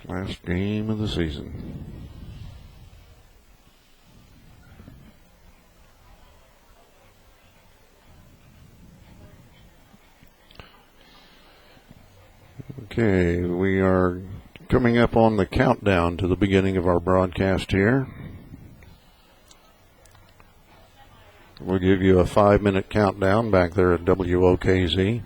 Last game of the season. Okay, we are coming up on the countdown to the beginning of our broadcast here. We'll give you a 5-minute countdown back there at WOKZ.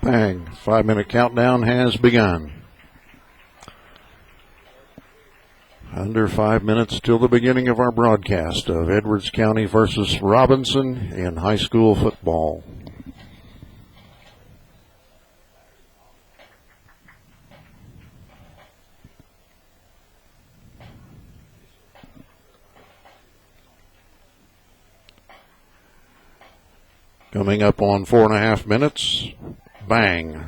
Bang. 5-minute countdown has begun. Under 5 minutes till the beginning of our broadcast of Edwards County versus Robinson in high school football. Coming up on 4.5 minutes. Bang.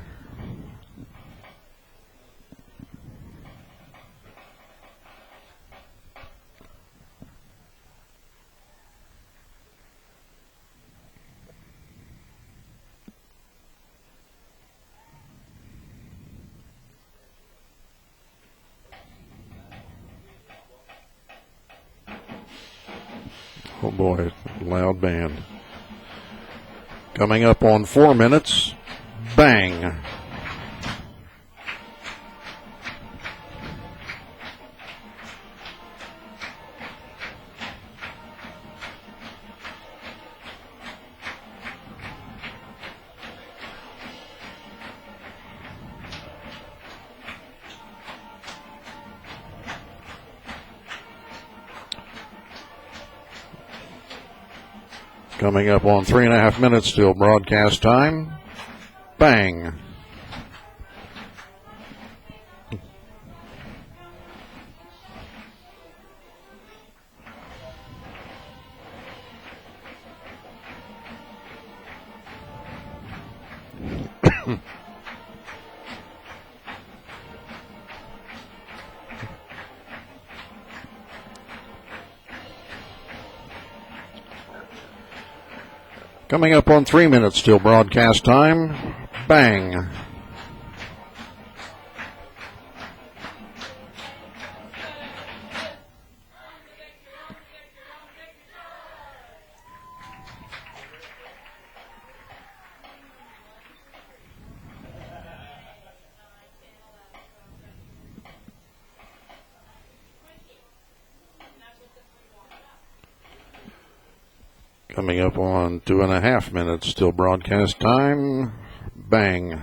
Oh boy, loud band. Coming up on 4 minutes. Bang. Coming up on 3.5 minutes till broadcast time. Bang. Coming up on 3 minutes till broadcast time. Bang. Coming up on 2.5 minutes till broadcast time. Bang.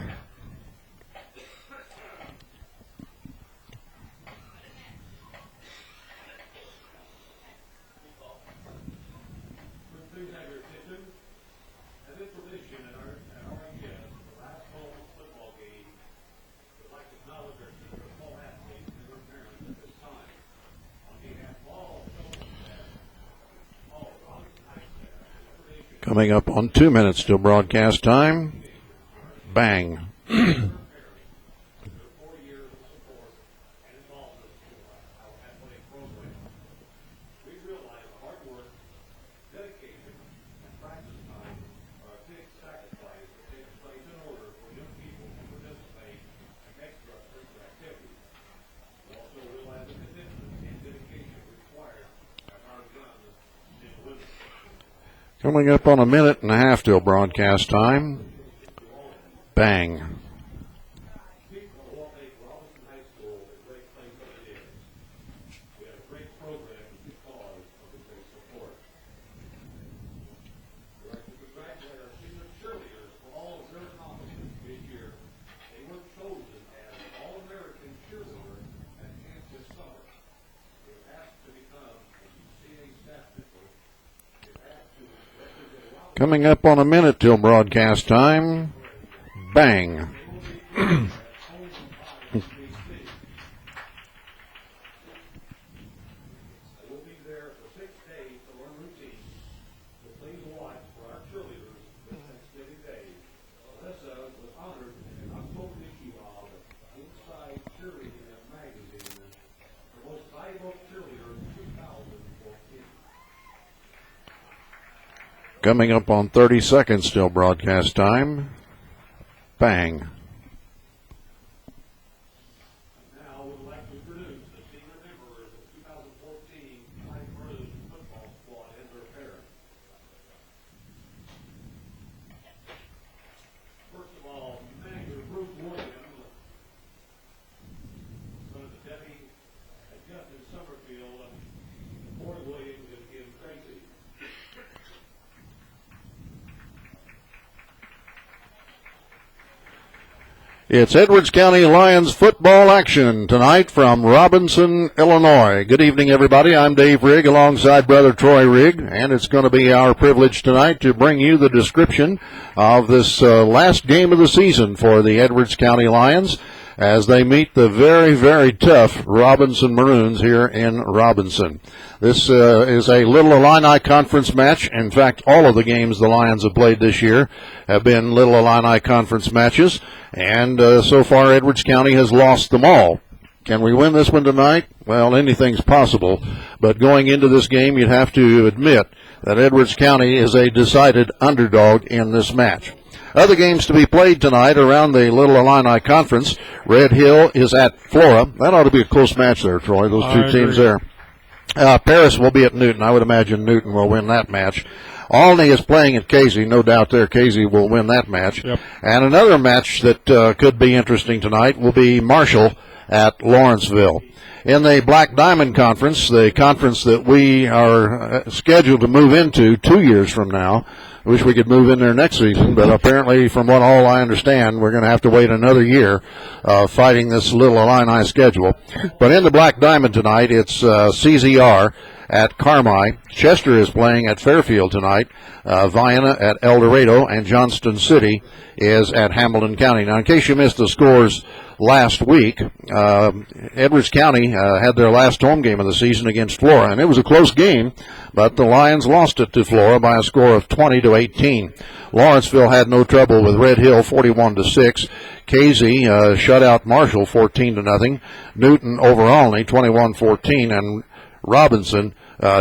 Coming up on 2 minutes till broadcast time. Bang. Coming up on 1.5 minutes till broadcast time. Bang. Coming up on a minute till broadcast time. Bang. Coming up on 30 seconds till broadcast time. Bang. Now would like to introduce the senior members of the 2014 High Maroon football squad and their parents. First of all, manager Bruce Williams, son of the deputy at Justin Summerfield, Boyd Williams and Kim Tracy. It's Edwards County Lions football action tonight from Robinson, Illinois. Good evening, everybody. I'm Dave Rigg alongside Brother Troy Rigg, and it's going to be our privilege tonight to bring you the description of this last game of the season for the Edwards County Lions as they meet the very, very tough Robinson Maroons here in Robinson. This is a Little Illini Conference match. In fact, all of the games the Lions have played this year have been Little Illini Conference matches, and so far Edwards County has lost them all. Can we win this one tonight? Well, anything's possible, but going into this game, you'd have to admit that Edwards County is a decided underdog in this match. Other games to be played tonight around the Little Illini Conference. Red Hill is at Flora. That ought to be a close match there, Troy, those two teams there. Paris will be at Newton. I would imagine Newton will win that match. Olney is playing at Casey. No doubt there Casey will win that match. Yep. And another match that could be interesting tonight will be Marshall at Lawrenceville. In the Black Diamond Conference, the conference that we are scheduled to move into 2 years from now, I wish we could move in there next season, but apparently, from what all I understand, we're going to have to wait another year fighting this Little Illini schedule. But in the Black Diamond tonight, it's CZR at Carmi. Chester is playing at Fairfield tonight. Vienna at El Dorado, and Johnston City is at Hamilton County. Now, in case you missed the scores last week, Edwards County had their last home game of the season against Flora, and it was a close game, but the Lions lost it to Flora by a score of 20-18. Lawrenceville had no trouble with Red Hill, 41-6. Casey shut out Marshall, 14-0. Newton over Olney, 21-14, and Robinson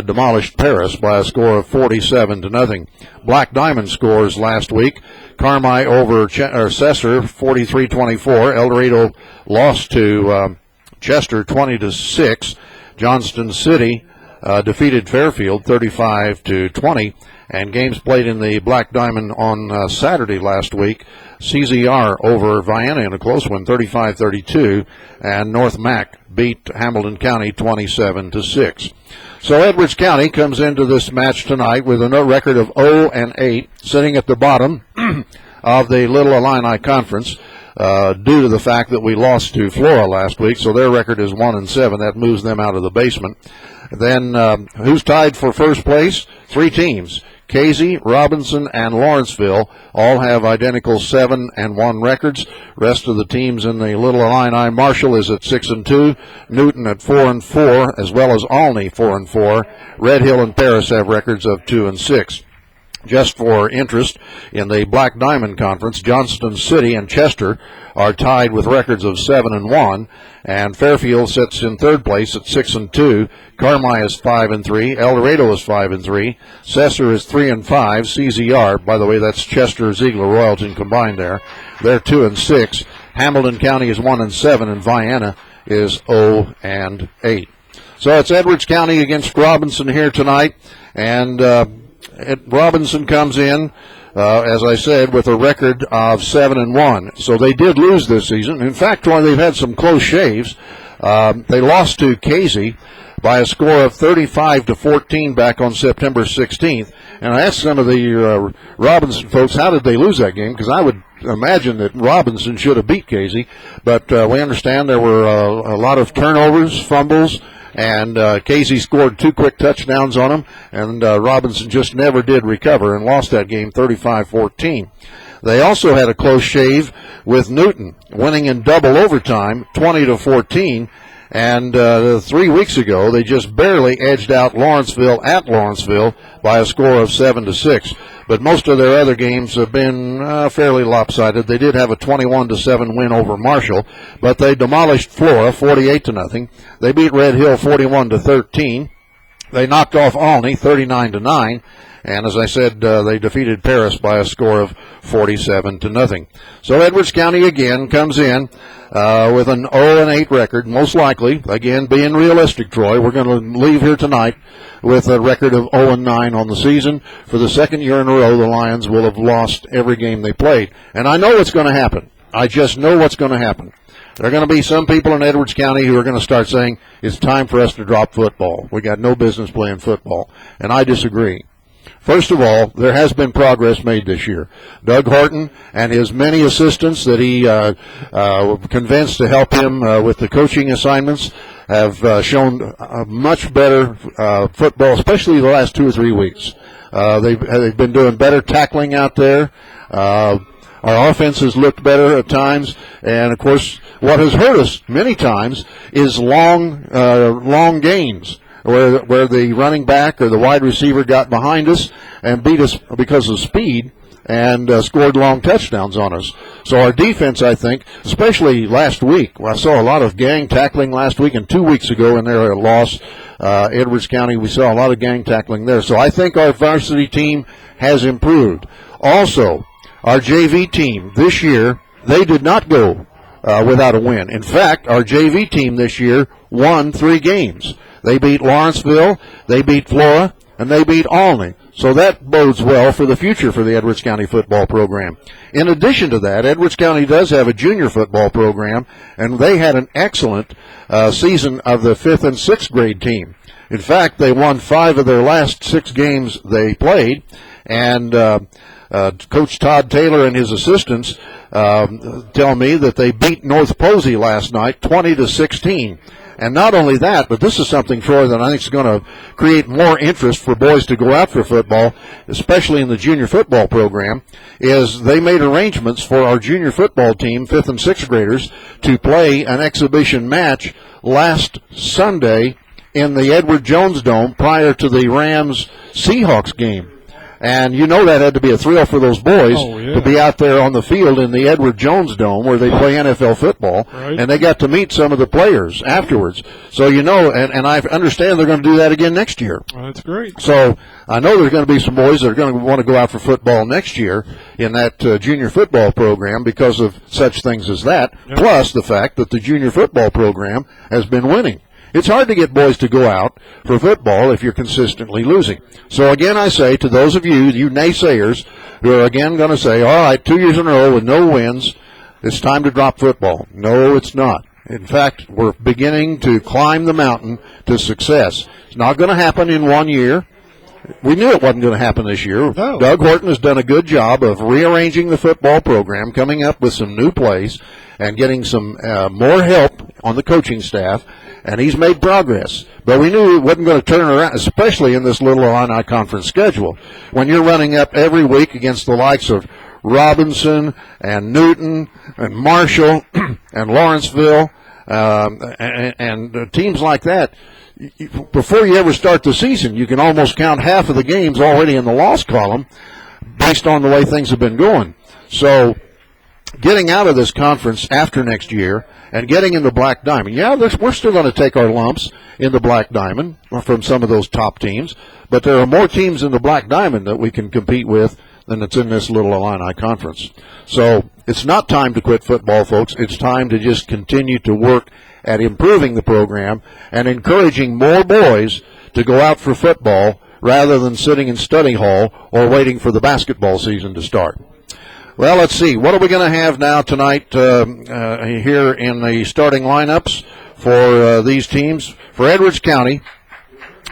demolished Paris by a score of 47-0. Black Diamond scores last week. Carmi over Cesar, 43-24. El Dorado lost to Chester, 20-6. Johnston City defeated Fairfield, 35-20. And games played in the Black Diamond on Saturday last week. CZR over Vienna in a close one, 35-32. And North Mac beat Hamilton County 27-6. So Edwards County comes into this match tonight with a record of 0-8, sitting at the bottom of the Little Illini Conference due to the fact that we lost to Flora last week. So their record is 1-7. That moves them out of the basement. Then who's tied for first place? Three teams. Casey, Robinson, and Lawrenceville all have identical 7-1 records. Rest of the teams in the Little Illini, Marshall is at 6-2, Newton at 4-4, as well as Olney 4-4. Red Hill and Paris have records of 2-6. Just for interest, in the Black Diamond Conference, Johnston City and Chester are tied with records of 7-1, and Fairfield sits in third place at 6-2. Carmi is 5-3. El Dorado is 5-3. Cesar is 3-5. CZR, by the way, that's Chester, Ziegler, Royalton combined there. They're 2-6. Hamilton County is 1-7, and Vienna is 0-8. So it's Edwards County against Robinson here tonight, and Robinson comes in, as I said, with a record of 7-1. So they did lose this season. In fact, they've had some close shaves. They lost to Casey by a score of 35-14 back on September 16th. And I asked some of the Robinson folks, how did they lose that game? Because I would imagine that Robinson should have beat Casey. But we understand there were a lot of turnovers, fumbles, And Casey scored 2 quick touchdowns on them, and Robinson just never did recover and lost that game 35-14. They also had a close shave with Newton, winning in double overtime, 20-14. And 3 weeks ago, they just barely edged out Lawrenceville at Lawrenceville by a score of 7-6. But most of their other games have been fairly lopsided. They did have a 21-7 win over Marshall, but they demolished Flora 48-0. They beat Red Hill 41-13. They knocked off Olney 39-9. And as I said, they defeated Paris by a score of 47-0. So Edwards County again comes in with an 0-8 record, most likely. Again, being realistic, Troy, we're going to leave here tonight with a record of 0-9 on the season. For the second year in a row, the Lions will have lost every game they played. And I know what's going to happen. I just know what's going to happen. There are going to be some people in Edwards County who are going to start saying, it's time for us to drop football. We got no business playing football. And I disagree. First of all, there has been progress made this year. Doug Horton and his many assistants that he convinced to help him with the coaching assignments have shown much better football, especially the last 2 or 3 weeks. They've been doing better tackling out there. Our offense has looked better at times, and of course, what has hurt us many times is long gains, where the running back or the wide receiver got behind us and beat us because of speed and scored long touchdowns on us. So our defense, I think, especially last week, I saw a lot of gang tackling last week, and 2 weeks ago in their loss, Edwards County, we saw a lot of gang tackling there. So I think our varsity team has improved. Also, our JV team this year, they did not go without a win. In fact, our JV team this year won 3 games. They beat Lawrenceville, they beat Flora, and they beat Olney. So that bodes well for the future for the Edwards County football program. In addition to that, Edwards County does have a junior football program, and they had an excellent season of the 5th and 6th grade team. In fact, they won 5 of their last 6 games they played, and Coach Todd Taylor and his assistants tell me that they beat North Posey last night 20-16. And not only that, but this is something, Troy, that I think is going to create more interest for boys to go out for football, especially in the junior football program, is they made arrangements for our junior football team, 5th and 6th graders, to play an exhibition match last Sunday in the Edward Jones Dome prior to the Rams-Seahawks game. And you know that had to be a thrill for those boys to be out there on the field in the Edward Jones Dome where they play NFL football, and they got to meet some of the players afterwards. So you know, and I understand they're going to do that again next year. Well, that's great. So I know there's going to be some boys that are going to want to go out for football next year in that junior football program because of such things as that, plus the fact that the junior football program has been winning. It's hard to get boys to go out for football if you're consistently losing. So again, I say to those of you naysayers, who are again going to say, all right, 2 years in a row with no wins, it's time to drop football. No, it's not. In fact, we're beginning to climb the mountain to success. It's not going to happen in 1 year. We knew it wasn't going to happen this year. No. Doug Horton has done a good job of rearranging the football program, coming up with some new plays, and getting some more help on the coaching staff, and he's made progress. But we knew it wasn't going to turn around, especially in this little Illini conference schedule. When you're running up every week against the likes of Robinson and Newton and Marshall and Lawrenceville and teams like that, before you ever start the season, you can almost count half of the games already in the loss column based on the way things have been going. So getting out of this conference after next year and getting in the Black Diamond, we're still going to take our lumps in the Black Diamond from some of those top teams, but there are more teams in the Black Diamond that we can compete with than that's in this little Illini conference. So it's not time to quit football, folks. It's time to just continue to work at improving the program and encouraging more boys to go out for football rather than sitting in study hall or waiting for the basketball season to start. Well, let's see. What are we going to have now tonight here in the starting lineups for these teams? For Edwards County,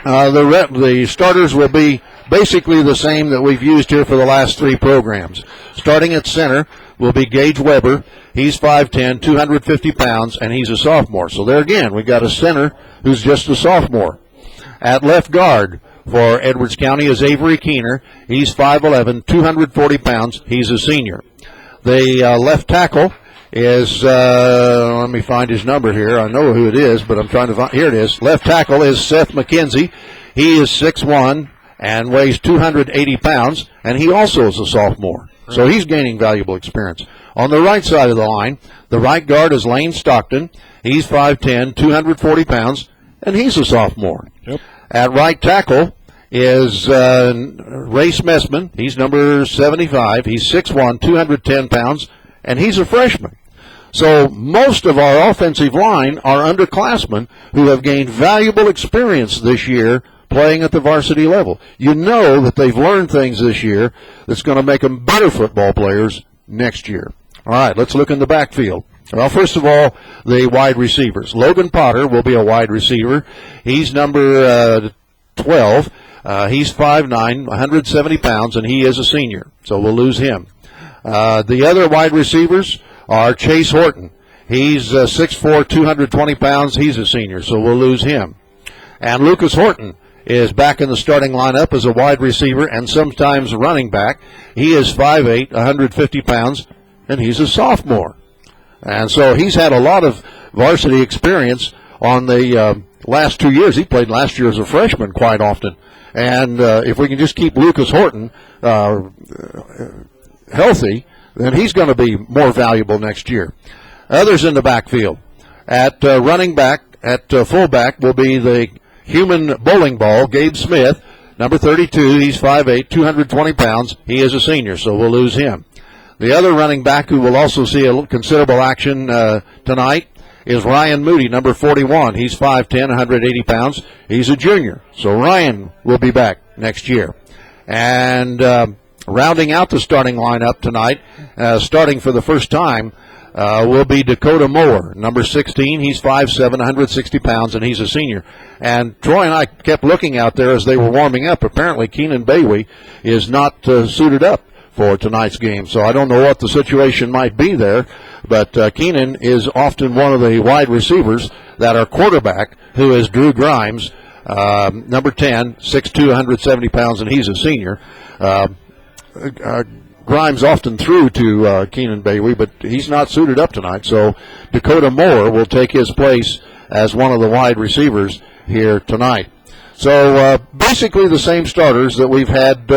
the starters will be basically the same that we've used here for the last 3 programs. Starting at center will be Gage Weber. He's 5'10", 250 pounds, and he's a sophomore. So there again, we got a center who's just a sophomore. At left guard for Edwards County is Avery Keener. He's 5'11", 240 pounds. He's a senior. The left tackle is, let me find his number here. I know who it is, but I'm trying to find, here it is. Left tackle is Seth McKenzie. He is 6'1", and weighs 280 pounds, and he also is a sophomore. So he's gaining valuable experience. On the right side of the line, the right guard is Lane Stockton. He's 5'10", 240 pounds, and he's a sophomore. Yep. At right tackle is Race Messman. He's number 75. He's 6'1", 210 pounds, and he's a freshman. So most of our offensive line are underclassmen who have gained valuable experience this year playing at the varsity level. You know that they've learned things this year that's going to make them better football players next year. All right, let's look in the backfield. Well, first of all, the wide receivers. Logan Potter will be a wide receiver. He's number 12. He's 5'9", 170 pounds, and he is a senior, so we'll lose him. The other wide receivers are Chase Horton. He's 6'4", 220 pounds. He's a senior, so we'll lose him. And Lucas Horton is back in the starting lineup as a wide receiver and sometimes running back. He is 5'8", 150 pounds, and he's a sophomore. And so he's had a lot of varsity experience on the last 2 years. He played last year as a freshman quite often. And if we can just keep Lucas Horton healthy, then he's going to be more valuable next year. Others in the backfield. At running back, at fullback will be the human bowling ball, Gabe Smith, number 32. He's 5'8", 220 pounds. He is a senior, so we'll lose him. The other running back who will also see a considerable action tonight is Ryan Moody, number 41. He's 5'10", 180 pounds. He's a junior, so Ryan will be back next year. And rounding out the starting lineup tonight, starting for the first time, will be Dakota Moore, number 16. He's 5'7", 160 pounds, and he's a senior. And Troy and I kept looking out there as they were warming up. Apparently, Keenan Bailey is not suited up for tonight's game, so I don't know what the situation might be there. But Keenan is often one of the wide receivers that are quarterback, who is Drew Grimes, number 10, 6'2", 170 pounds, and he's a senior. Grimes often threw to Keenan Bailey, but he's not suited up tonight. So Dakota Moore will take his place as one of the wide receivers here tonight. So basically the same starters that we've had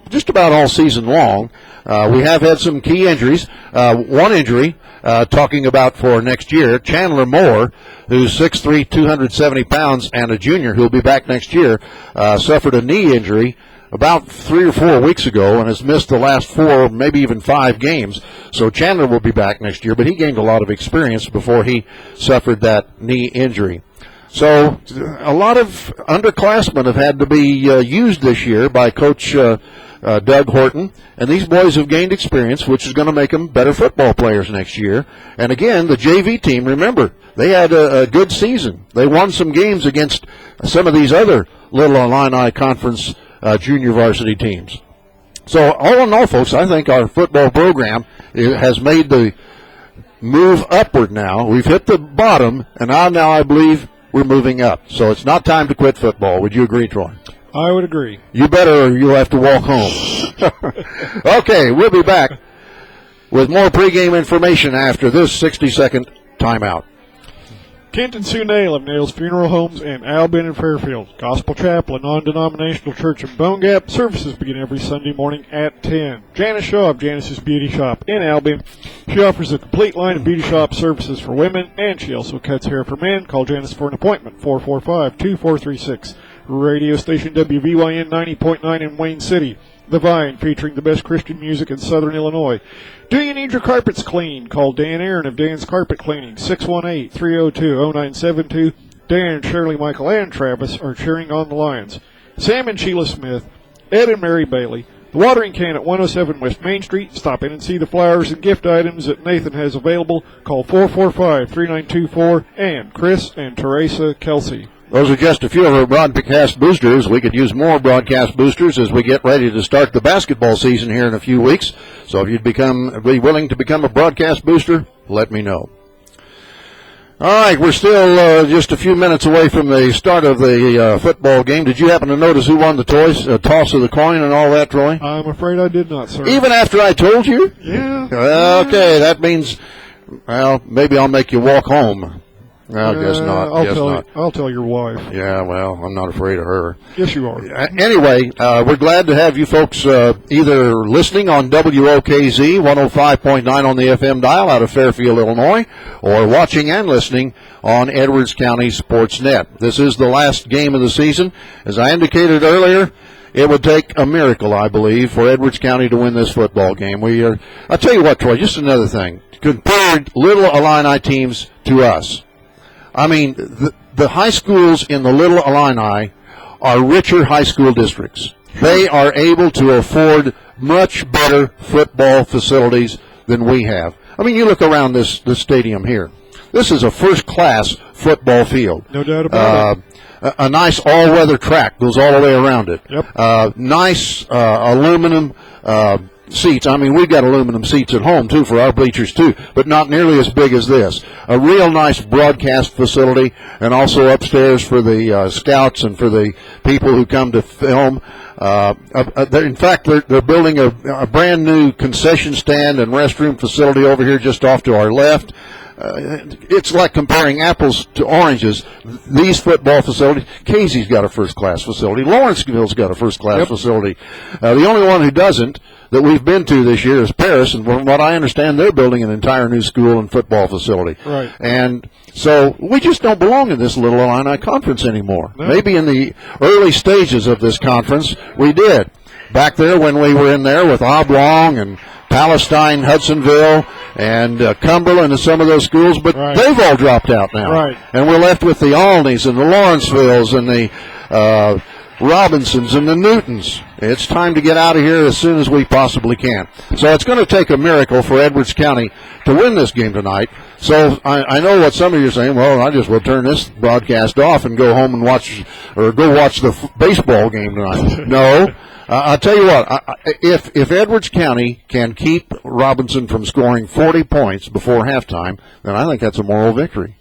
just about all season long. We have had some key injuries. One injury, talking about for next year, Chandler Moore, who's 6'3", 270 pounds, and a junior who'll be back next year, suffered a knee injury about 3 or 4 weeks ago and has missed the last 4, maybe even 5 games. So Chandler will be back next year, but he gained a lot of experience before he suffered that knee injury. So a lot of underclassmen have had to be used this year by Coach Doug Horton, and these boys have gained experience, which is going to make them better football players next year. And again, the JV team, remember, they had a good season. They won some games against some of these other Little Illini Conference junior varsity teams. So all in all, folks, I think our football program has made the move upward now. We've hit the bottom, and now I believe we're moving up. So it's not time to quit football. Would you agree, Troy? I would agree. You better, or you'll have to walk home. Okay, we'll be back with more pregame information after this 60-second timeout. Kent and Sue Nail of Nail's Funeral Homes in Albion and Fairfield. Gospel Chapel, a non-denominational church in Bone Gap. Services begin every Sunday morning at 10. Janice Shaw of Janice's Beauty Shop in Albion. She offers a complete line of beauty shop services for women, and she also cuts hair for men. Call Janice for an appointment, 445-2436. Radio station WVYN 90.9 in Wayne City. The Vine, featuring the best Christian music in Southern Illinois. Do you need your carpets cleaned? Call Dan Aaron of Dan's Carpet Cleaning, 618-302-0972. Dan, Shirley, Michael, and Travis are cheering on the Lions. Sam and Sheila Smith, Ed and Mary Bailey. The watering can at 107 West Main Street. Stop in and see the flowers and gift items that Nathan has available. Call 445-3924. And Chris and Teresa Kelsey. Those are just a few of our broadcast boosters. We could use more broadcast boosters as we get ready to start the basketball season here in a few weeks. So if you'd be willing to become a broadcast booster, let me know. All right, we're still just a few minutes away from the start of the football game. Did you happen to notice who won the toss of the coin and all that, Troy? I'm afraid I did not, sir. Even after I told you? Yeah. Okay, that means, well, maybe I'll make you walk home. I guess not. I'll tell your wife. Yeah, well, I'm not afraid of her. Yes, you are. Anyway, we're glad to have you folks either listening on WOKZ 105.9 on the FM dial out of Fairfield, Illinois, or watching and listening on Edwards County Sports.net. This is the last game of the season. As I indicated earlier, it would take a miracle, I believe, for Edwards County to win this football game. I'll tell you what, Troy, just another thing. Compare Little Illini teams to us. I mean, the high schools in the Little Illini are richer high school districts. They are able to afford much better football facilities than we have. I mean, you look around this stadium here. This is a first-class football field. No doubt about it. A nice all-weather track goes all the way around it. Yep. Nice aluminum seats. I mean, we've got aluminum seats at home, too, for our bleachers, too, but not nearly as big as this. A real nice broadcast facility, and also upstairs for the scouts and for the people who come to film. In fact, they're building a brand-new concession stand and restroom facility over here just off to our left. It's like comparing apples to oranges. These football facilities, Casey's got a first-class facility. Lawrenceville's got a first-class facility. The only one who doesn't that we've been to this year is Paris, and from what I understand, they're building an entire new school and football facility. Right. And so we just don't belong in this Little Illini conference anymore. No. Maybe in the early stages of this conference, we did. Back there when we were in there with Oblong and Palestine, Hudsonville, and Cumberland and some of those schools, but they've all dropped out now. Right. And we're left with the Alneys and the Lawrencevilles and the Robinsons and the Newtons. It's time to get out of here as soon as we possibly can. So it's going to take a miracle for Edwards County to win this game tonight. So I know what some of you are saying, well, I just will turn this broadcast off and go home and watch the baseball game tonight. No. I'll tell you what, if Edwards County can keep Robinson from scoring 40 points before halftime, then I think that's a moral victory.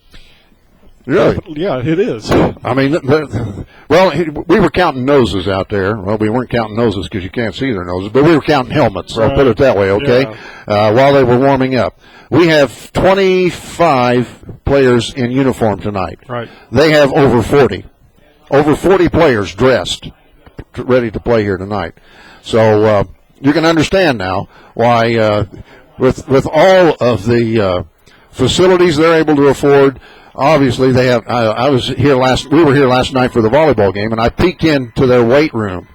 Really? Yeah, it is. I mean, we were counting noses out there. Well, we weren't counting noses because you can't see their noses, but we were counting helmets. I'll put it that way, okay? Yeah. While they were warming up. We have 25 players in uniform tonight. Right. They have over 40. Over 40 players dressed, ready to play here tonight. So you can understand now why, with all of the facilities they're able to afford, obviously they have. We were here last night for the volleyball game, and I peeked into their weight room.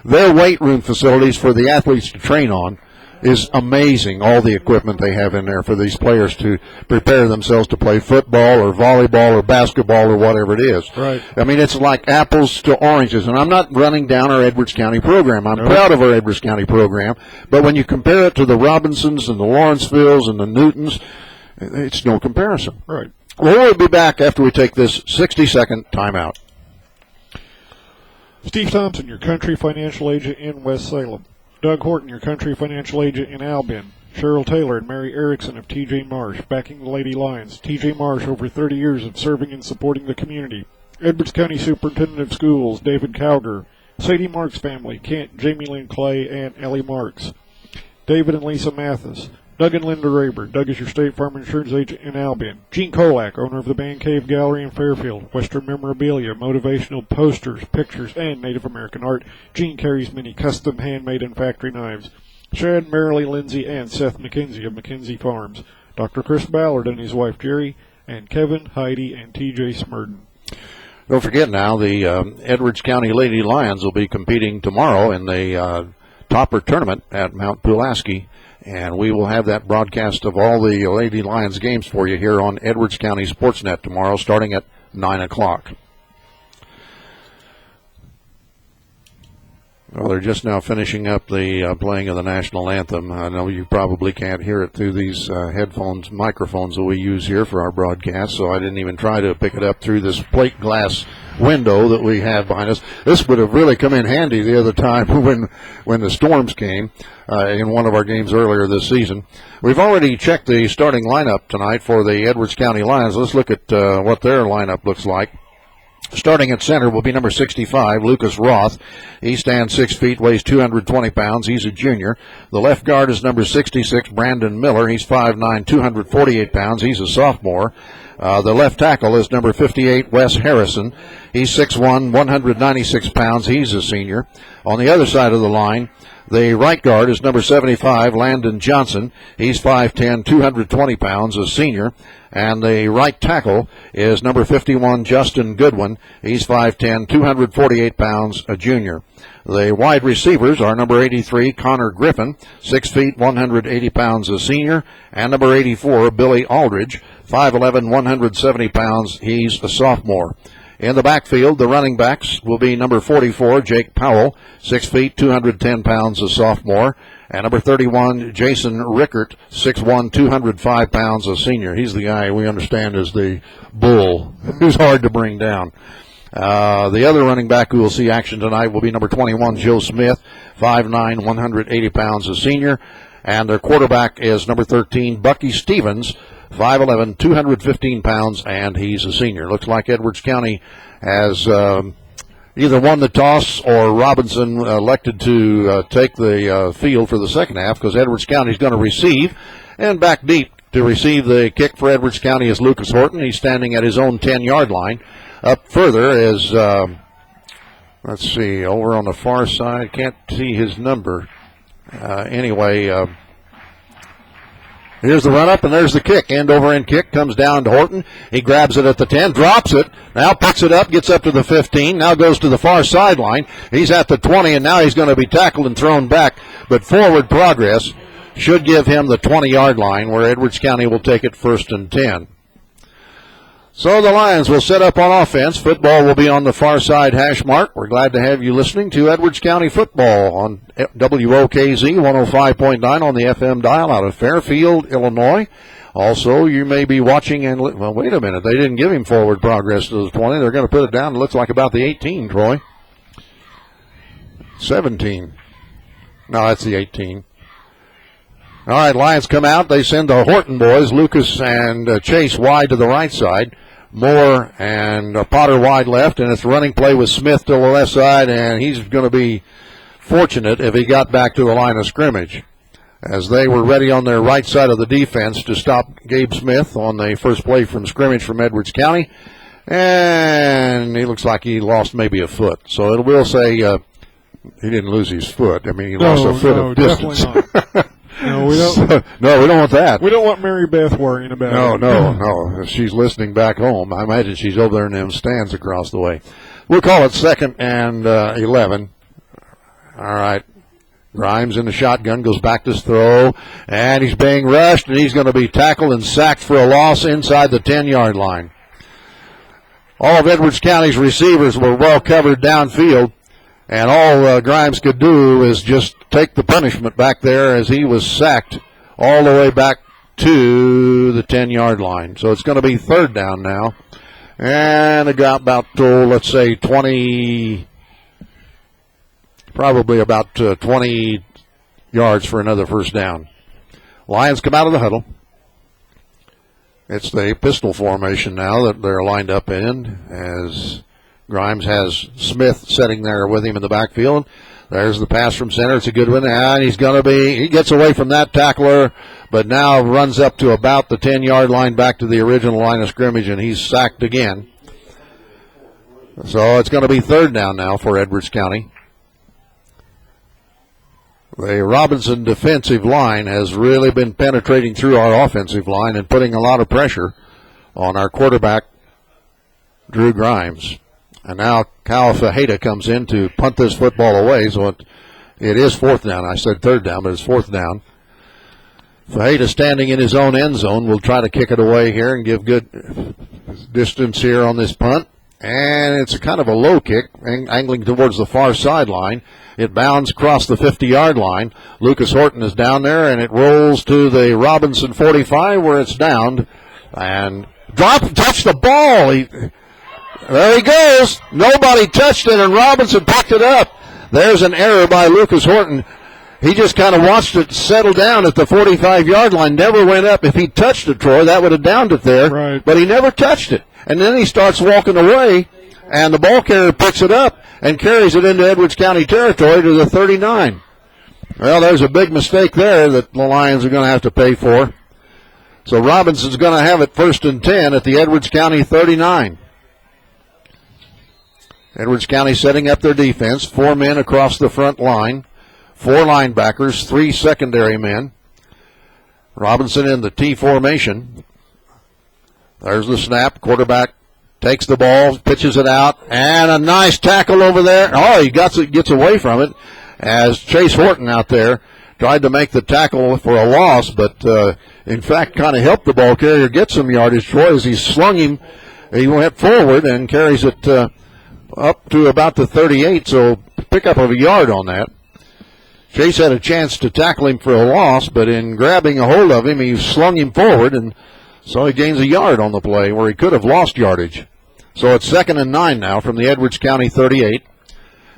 Their weight room facilities for the athletes to train on is amazing. All the equipment they have in there for these players to prepare themselves to play football or volleyball or basketball or whatever it is. Right. I mean, it's like apples to oranges. And I'm not running down our Edwards County program. I'm proud of our Edwards County program. But when you compare it to the Robinsons and the Lawrencevilles and the Newtons, it's no comparison. Right. Well, we'll be back after we take this 60-second timeout. Steve Thompson, your country financial agent in West Salem. Doug Horton, your country financial agent in Albion. Cheryl Taylor and Mary Erickson of T.J. Marsh, backing the Lady Lions. T.J. Marsh, over 30 years of serving and supporting the community. Edwards County Superintendent of Schools, David Cowger. Sadie Marks family, Kent, Jamie Lynn Clay, and Ellie Marks. David and Lisa Mathis. Doug and Linda Raber. Doug is your State Farm Insurance agent in Albion. Gene Kolak, owner of the Man Cave Gallery in Fairfield. Western memorabilia, motivational posters, pictures, and Native American art. Gene carries many custom handmade and factory knives. Sharon, Marilee, Lindsay, and Seth McKenzie of McKenzie Farms. Dr. Chris Ballard and his wife Jerry, and Kevin, Heidi, and T.J. Smurden. Don't forget now, the Edwards County Lady Lions will be competing tomorrow in the Topper Tournament at Mount Pulaski. And we will have that broadcast of all the Lady Lions games for you here on Edwards County Sportsnet tomorrow, starting at 9 o'clock. Well, they're just now finishing up the playing of the national anthem. I know you probably can't hear it through these microphones that we use here for our broadcast, so I didn't even try to pick it up through this plate glass window that we have behind us. This would have really come in handy the other time when the storms came in one of our games earlier this season. We've already checked the starting lineup tonight for the Edwards County Lions. Let's look at what their lineup looks like. Starting at center will be number 65, Lucas Roth. He stands 6 feet, weighs 220 pounds. He's a junior. The left guard is number 66, Brandon Miller. He's 5'9", 248 pounds. He's a sophomore. The left tackle is number 58, Wes Harrison. He's 6'1", 196 pounds. He's a senior. On the other side of the line, the right guard is number 75, Landon Johnson. He's 5'10", 220 pounds, a senior. And the right tackle is number 51, Justin Goodwin. He's 5'10", 248 pounds, a junior. The wide receivers are number 83, Connor Griffin, 6 feet, 180 pounds, a senior. And number 84, Billy Aldridge, 5'11", 170 pounds. He's a sophomore. In the backfield, the running backs will be number 44, Jake Powell, 6 feet, 210 pounds, a sophomore. And number 31, Jason Rickert, 6'1", 205 pounds, a senior. He's the guy we understand is the bull, who's hard to bring down. The other running back who will see action tonight will be number 21, Joe Smith, 5'9", 180 pounds, a senior. And their quarterback is number 13, Bucky Stevens, 5'11", 215 pounds, and he's a senior. Looks like Edwards County has either won the toss or Robinson elected to take the field for the second half, because Edwards County is going to receive. And back deep to receive the kick for Edwards County is Lucas Horton. He's standing at his own 10-yard line. Up further is, let's see, over on the far side. Can't see his number. Here's the run-up, and there's the kick. End-over-end kick comes down to Horton. He grabs it at the 10, drops it, now picks it up, gets up to the 15, now goes to the far sideline. He's at the 20, and now he's going to be tackled and thrown back. But forward progress should give him the 20-yard line, where Edwards County will take it 1st and 10. So the Lions will set up on offense. Football will be on the far side hash mark. We're glad to have you listening to Edwards County football on WOKZ 105.9 on the FM dial out of Fairfield, Illinois. Also, you may be watching and, well, wait a minute. They didn't give him forward progress to the 20. They're going to put it down. It looks like about the 18, Troy. 17. No, that's the 18. All right, Lions come out. They send the Horton boys, Lucas and Chase, wide to the right side. Moore and Potter wide left, and it's running play with Smith to the left side, and he's going to be fortunate if he got back to the line of scrimmage, as they were ready on their right side of the defense to stop Gabe Smith on the first play from scrimmage from Edwards County, and he looks like he lost maybe a foot. So it will say he didn't lose his foot. I mean, he lost a foot of distance. Not. No, we don't. No, we don't want that. We don't want Mary Beth worrying about it. No. She's listening back home. I imagine she's over there in them stands across the way. We'll call it 2nd and 11. All right. Grimes in the shotgun, goes back to his throw, and he's being rushed, and he's going to be tackled and sacked for a loss inside the 10-yard line. All of Edwards County's receivers were well covered downfield, and all Grimes could do is just take the punishment back there as he was sacked all the way back to the 10-yard line. So it's going to be 3rd down now. And it got about, let's say, 20 yards for another 1st down. Lions come out of the huddle. It's the pistol formation now that they're lined up in, as Grimes has Smith sitting there with him in the backfield. There's the pass from center. It's a good one. And he gets away from that tackler, but now runs up to about the 10-yard line back to the original line of scrimmage, and he's sacked again. So it's going to be 3rd down now for Edwards County. The Robinson defensive line has really been penetrating through our offensive line and putting a lot of pressure on our quarterback, Drew Grimes. And now Kyle Fajeda comes in to punt this football away, so it is 4th down. I said 3rd down, but it's 4th down. Fajeda standing in his own end zone will try to kick it away here and give good distance here on this punt. And it's a kind of a low kick, angling towards the far sideline. It bounds across the 50-yard line. Lucas Horton is down there, and it rolls to the Robinson 45 where it's downed. And touched the ball. There he goes. Nobody touched it, and Robinson picked it up. There's an error by Lucas Horton. He just kind of watched it settle down at the 45-yard line, never went up. If he touched it, Troy, that would have downed it there. Right. But he never touched it. And then he starts walking away, and the ball carrier picks it up and carries it into Edwards County territory to the 39. Well, there's a big mistake there that the Lions are going to have to pay for. So Robinson's going to have it 1st and 10 at the Edwards County 39. Edwards County setting up their defense. 4 men across the front line. 4 linebackers, 3 secondary men. Robinson in the T formation. There's the snap. Quarterback takes the ball, pitches it out, and a nice tackle over there. Oh, he gets away from it as Chase Horton out there tried to make the tackle for a loss, but in fact kind of helped the ball carrier get some yardage. Troy, as he slung him, he went forward and carries it up to about the 38, so pick up of a yard on that. Chase had a chance to tackle him for a loss, but in grabbing a hold of him, he slung him forward, and so he gains a yard on the play where he could have lost yardage. So it's 2nd and 9 now from the Edwards County 38.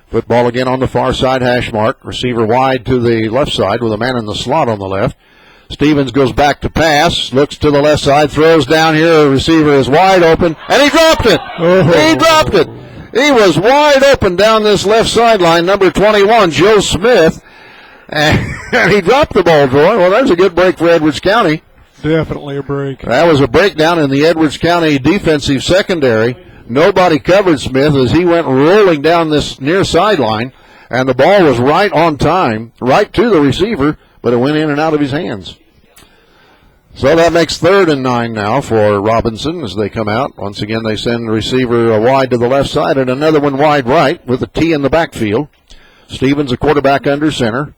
Football again on the far side hash mark. Receiver wide to the left side with a man in the slot on the left. Stevens goes back to pass, looks to the left side, throws down here. The receiver is wide open, and he dropped it. He dropped it. He was wide open down this left sideline, number 21, Joe Smith. And he dropped the ball, Troy. Well, that's a good break for Edwards County. Definitely a break. That was a breakdown in the Edwards County defensive secondary. Nobody covered Smith as he went rolling down this near sideline, and the ball was right on time, right to the receiver, but it went in and out of his hands. So that makes 3rd and 9 now for Robinson as they come out. Once again, they send the receiver wide to the left side and another one wide right with a T in the backfield. Stevens, a quarterback under center.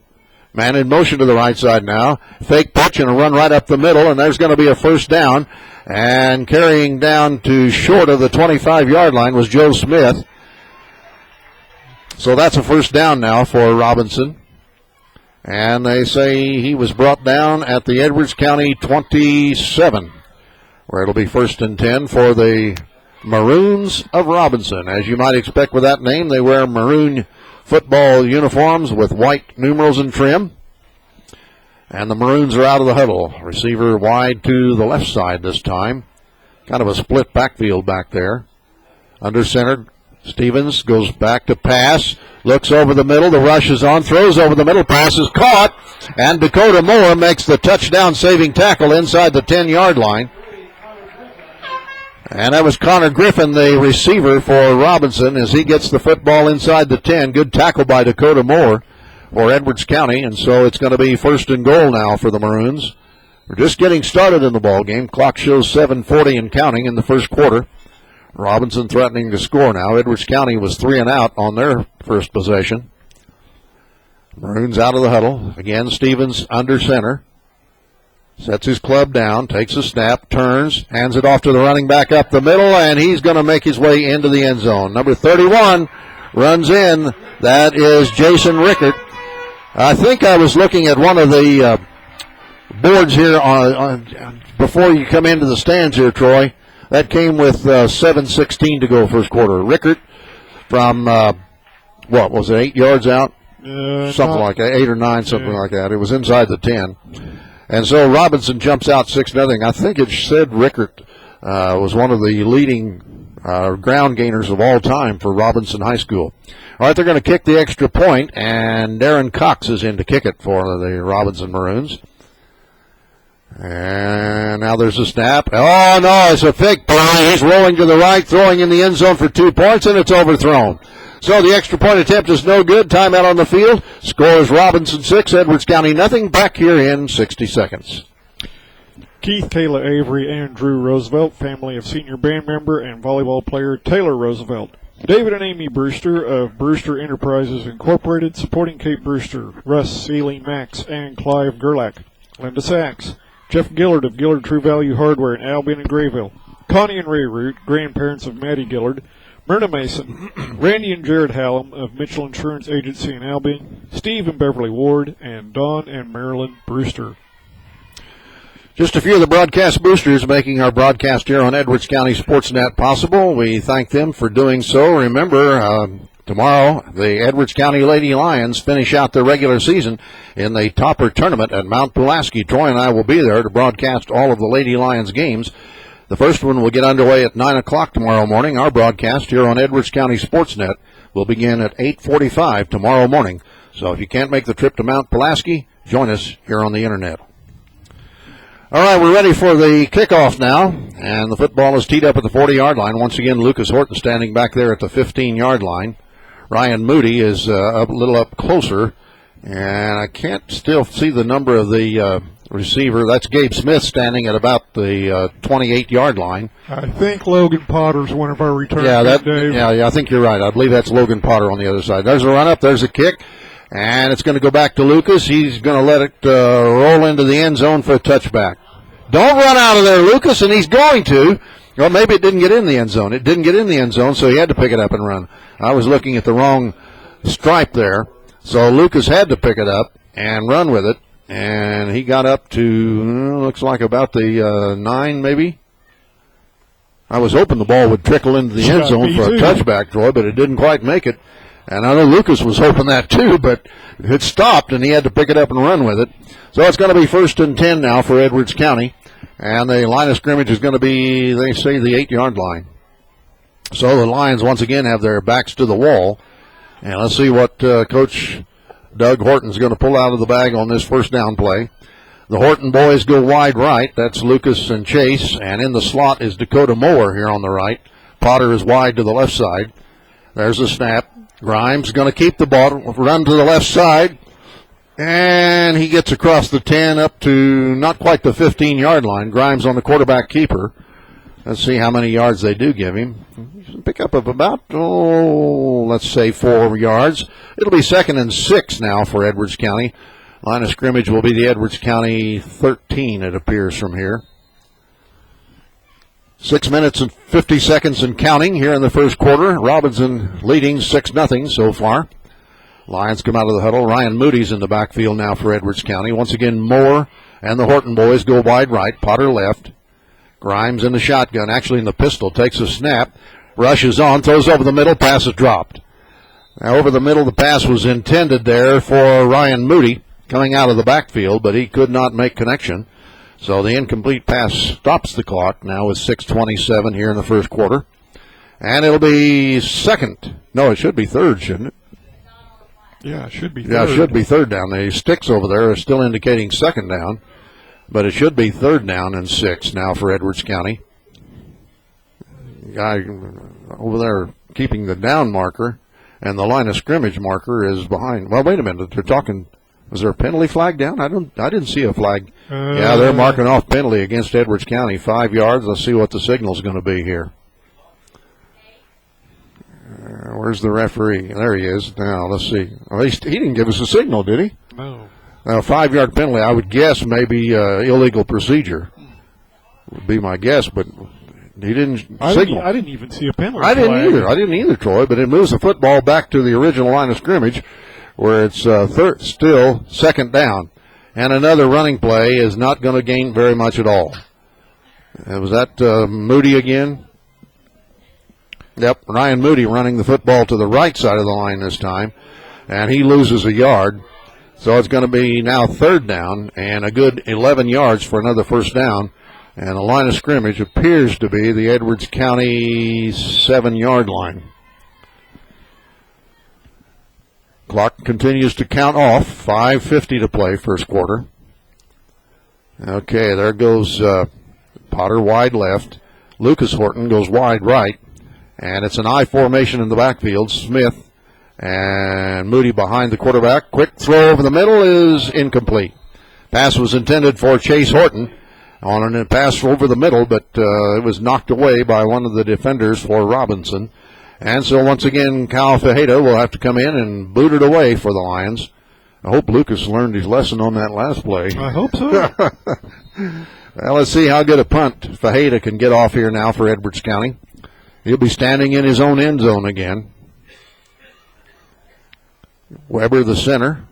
Man in motion to the right side now. Fake pitch and a run right up the middle, and there's going to be a 1st down. And carrying down to short of the 25-yard line was Joe Smith. So that's a 1st down now for Robinson. And they say he was brought down at the Edwards County 27, where it'll be 1st and 10 for the Maroons of Robinson. As you might expect with that name, they wear maroon football uniforms with white numerals and trim. And the Maroons are out of the huddle. Receiver wide to the left side this time. Kind of a split backfield back there. Under center, Stevens goes back to pass. Looks over the middle. The rush is on. Throws over the middle. Pass is caught. And Dakota Moore makes the touchdown-saving tackle inside the 10-yard line. And that was Connor Griffin, the receiver for Robinson, as he gets the football inside the 10. Good tackle by Dakota Moore for Edwards County, and so it's going to be 1st and goal now for the Maroons. We're just getting started in the ball game. Clock shows 7:40 and counting in the first quarter. Robinson threatening to score now. Edwards County was 3 and out on their first possession. Maroons out of the huddle. Again, Stevens under center. Sets his club down, takes a snap, turns, hands it off to the running back up the middle, and he's going to make his way into the end zone. Number 31 runs in. That is Jason Rickert. I think I was looking at one of the boards here before you come into the stands here, Troy. That came with 7:16 to go first quarter. Rickert from, 8 yards out? Something like that, 8 or 9, something like that. It was inside the 10. And so Robinson jumps out 6-0. I think it said Rickert was one of the leading ground gainers of all time for Robinson High School. All right, they're going to kick the extra point, and Darren Cox is in to kick it for the Robinson Maroons. And now there's a snap. Oh, no, it's a fake play. He's rolling to the right, throwing in the end zone for 2 points, and it's overthrown. So the extra point attempt is no good. Timeout on the field. Score is Robinson 6, Edwards County nothing. Back here in 60 seconds. Keith, Kayla Avery, and Drew Roosevelt, family of senior band member and volleyball player Taylor Roosevelt. David and Amy Brewster of Brewster Enterprises Incorporated, supporting Kate Brewster, Russ, Seeley, Max, and Clive Gerlach. Linda Sachs. Jeff Gillard of Gillard True Value Hardware in Albion and Grayville. Connie and Ray Root, grandparents of Maddie Gillard. Myrna Mason, Randy and Jared Hallam of Mitchell Insurance Agency in Albion, Steve and Beverly Ward, and Don and Marilyn Brewster. Just a few of the broadcast boosters making our broadcast here on Edwards County Sports.net possible. We thank them for doing so. Remember, tomorrow the Edwards County Lady Lions finish out their regular season in the Topper Tournament at Mount Pulaski. Troy and I will be there to broadcast all of the Lady Lions games. The first one will get underway at 9 o'clock tomorrow morning. Our broadcast here on Edwards County Sports.net will begin at 8:45 tomorrow morning. So if you can't make the trip to Mount Pulaski, join us here on the Internet. All right, we're ready for the kickoff now, and the football is teed up at the 40-yard line. Once again, Lucas Horton standing back there at the 15-yard line. Ryan Moody is a little up closer, and I can't still see the number of the receiver. That's Gabe Smith standing at about the 28-yard line. I think Logan Potter's one of our returns. Dave. Yeah, I think you're right. I believe that's Logan Potter on the other side. There's a run up. There's a kick. And it's going to go back to Lucas. He's going to let it roll into the end zone for a touchback. Don't run out of there, Lucas, and he's going to. Well, maybe it didn't get in the end zone. It didn't get in the end zone, so he had to pick it up and run. I was looking at the wrong stripe there. So Lucas had to pick it up and run with it. And he got up to, looks like about the 9 maybe. I was hoping the ball would trickle into the end zone for a touchback, Troy, but it didn't quite make it. And I know Lucas was hoping that too, but it stopped, and he had to pick it up and run with it. So it's going to be 1st and 10 now for Edwards County. And the line of scrimmage is going to be, they say, the 8-yard line. So the Lions once again have their backs to the wall. And let's see what Coach Doug Horton's going to pull out of the bag on this first down play. The Horton boys go wide right. That's Lucas and Chase. And in the slot is Dakota Moore here on the right. Potter is wide to the left side. There's the snap. Grimes going to keep the ball, run to the left side, and he gets across the 10 up to not quite the 15-yard line. Grimes on the quarterback keeper. Let's see how many yards they do give him. Pick up of about, let's say 4 yards. It'll be 2nd and 6 now for Edwards County. Line of scrimmage will be the Edwards County 13, it appears from here. 6 minutes and 50 seconds and counting here in the first quarter. Robinson leading 6-0 so far. Lions come out of the huddle. Ryan Moody's in the backfield now for Edwards County. Once again, Moore and the Horton boys go wide right. Potter left. Grimes in the shotgun, actually in the pistol, takes a snap, rushes on, throws over the middle, pass is dropped. Now over the middle, the pass was intended there for Ryan Moody coming out of the backfield, but he could not make connection. So the incomplete pass stops the clock now with 6:27 here in the first quarter. And it'll be second. No, it should be third, shouldn't it? Yeah, it should be third. Yeah, it should be third down. The sticks over there are still indicating second down. But it should be third down and 6 now for Edwards County. Guy over there keeping the down marker, and the line of scrimmage marker is behind. Well, wait a minute. They're talking. Was there a penalty flag down? I didn't see a flag. Yeah, they're marking off penalty against Edwards County, 5 yards. Let's see what the signal's going to be here. Where's the referee? There he is. Now, let's see. At least he didn't give us a signal, did he? No. A 5-yard penalty, I would guess maybe illegal procedure would be my guess, but he didn't signal. I didn't even see a penalty I flag. didn't either, Troy, but it moves the football back to the original line of scrimmage where it's still second down. And another running play is not going to gain very much at all. Was that Moody again? Yep, Ryan Moody running the football to the right side of the line this time, and he loses a yard. So it's going to be now third down and a good 11 yards for another first down. And the line of scrimmage appears to be the Edwards County 7-yard line. Clock continues to count off. 5:50 to play, first quarter. Okay, there goes Potter wide left. Lucas Horton goes wide right. And it's an I formation in the backfield. Smith and Moody behind the quarterback. Quick throw over the middle is incomplete. Pass was intended for Chase Horton on a pass over the middle, but it was knocked away by one of the defenders for Robinson. And so once again, Cal Fajeda will have to come in and boot it away for the Lions. I hope Lucas learned his lesson on that last play. I hope so. Well, let's see how good a punt Fajeda can get off here now for Edwards County. He'll be standing in his own end zone again. Weber, the center.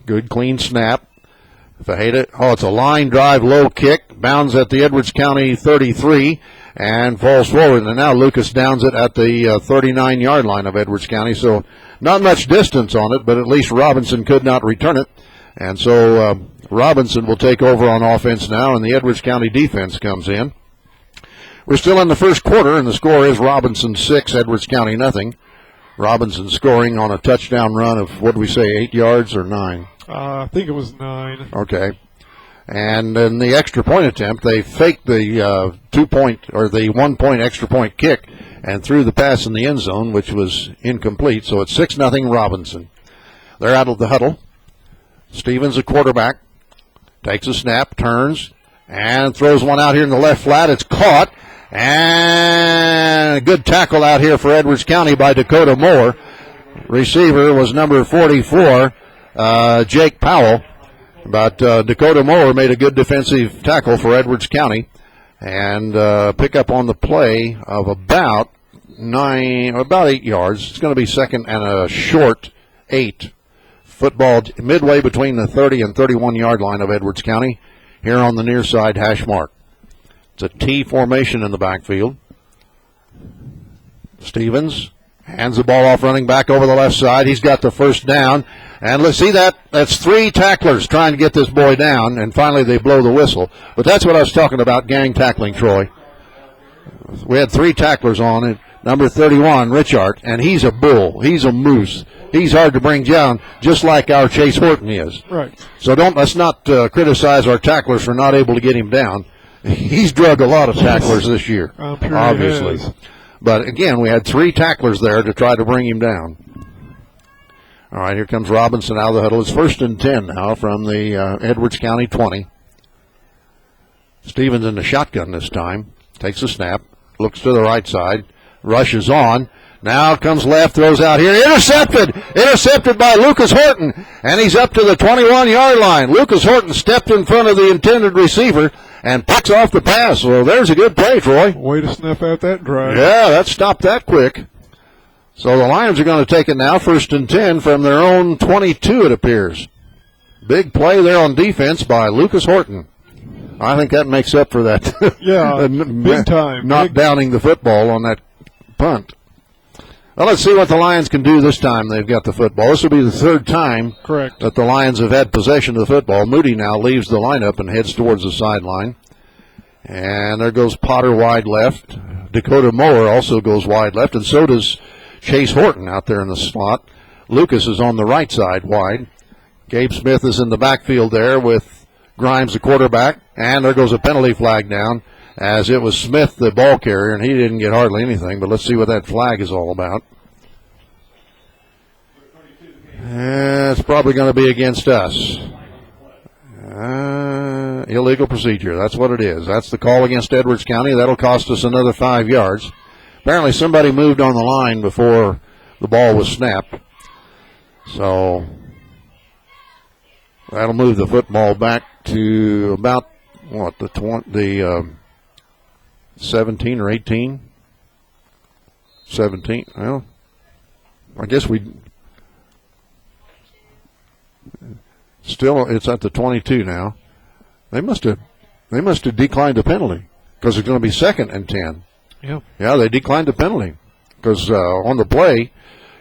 Good, clean snap. Fajeda, it's a line drive, low kick, bounds at the Edwards County 33 and falls forward. And now Lucas downs it at the 39-yard line of Edwards County. So not much distance on it, but at least Robinson could not return it. And so Robinson will take over on offense now, and the Edwards County defense comes in. We're still in the first quarter, and the score is Robinson 6, Edwards County nothing. Robinson scoring on a touchdown run of, what did we say, 8 yards or 9? I think it was 9. Okay. And in the extra point attempt, they faked the 2-point or the 1-point extra point kick and threw the pass in the end zone, which was incomplete. So it's 6-0 Robinson. They're out of the huddle. Stevens, a quarterback, takes a snap, turns, and throws one out here in the left flat. It's caught. And a good tackle out here for Edwards County by Dakota Moore. Receiver was number 44, Jake Powell. But Dakota Moore made a good defensive tackle for Edwards County. And pick up on the play of about 8 yards. It's going to be second and a short 8. Football midway between the 30 and 31-yard line of Edwards County. Here on the near side hash mark. It's a T formation in the backfield. Stevens hands the ball off, running back over the left side. He's got the first down. And let's see that. That's 3 tacklers trying to get this boy down, and finally they blow the whistle. But that's what I was talking about, gang tackling, Troy. We had 3 tacklers on it. Number 31, Richard, and he's a bull. He's a moose. He's hard to bring down, just like our Chase Horton is. Right. So let's not criticize our tacklers for not able to get him down. He's drug a lot of tacklers this year, I'm sure obviously. he has. But again, we had 3 tacklers there to try to bring him down. All right, here comes Robinson out of the huddle. It's 1st and 10 now from the Edwards County 20. Stevens in the shotgun this time. Takes a snap, looks to the right side, rushes on. Now comes left, throws out here. Intercepted by Lucas Horton, and he's up to the 21-yard line. Lucas Horton stepped in front of the intended receiver and picks off the pass. Well, there's a good play, Troy. Way to snuff out that drive. Yeah, that stopped that quick. So the Lions are going to take it now, 1st and 10 from their own 22, it appears. Big play there on defense by Lucas Horton. I think that makes up for that. Yeah, big time. Not downing the football on that punt. Well, let's see what the Lions can do this time they've got the football. This will be the 3rd time Correct. that the Lions have had possession of the football. Moody now leaves the lineup and heads towards the sideline. And there goes Potter wide left. Dakota Moore also goes wide left, and so does Chase Horton out there in the slot. Lucas is on the right side wide. Gabe Smith is in the backfield there with Grimes, the quarterback. And there goes a penalty flag down, as it was Smith, the ball carrier, and he didn't get hardly anything. But let's see what that flag is all about. It's probably going to be against us. Illegal procedure. That's what it is. That's the call against Edwards County. That'll cost us another 5 yards. Apparently somebody moved on the line before the ball was snapped. So that'll move the football back to about, the 17 or 18? 17. Well, I guess it's at the 22 now. They must have declined the penalty because it's going to be 2nd and 10. Yeah, they declined the penalty because on the play,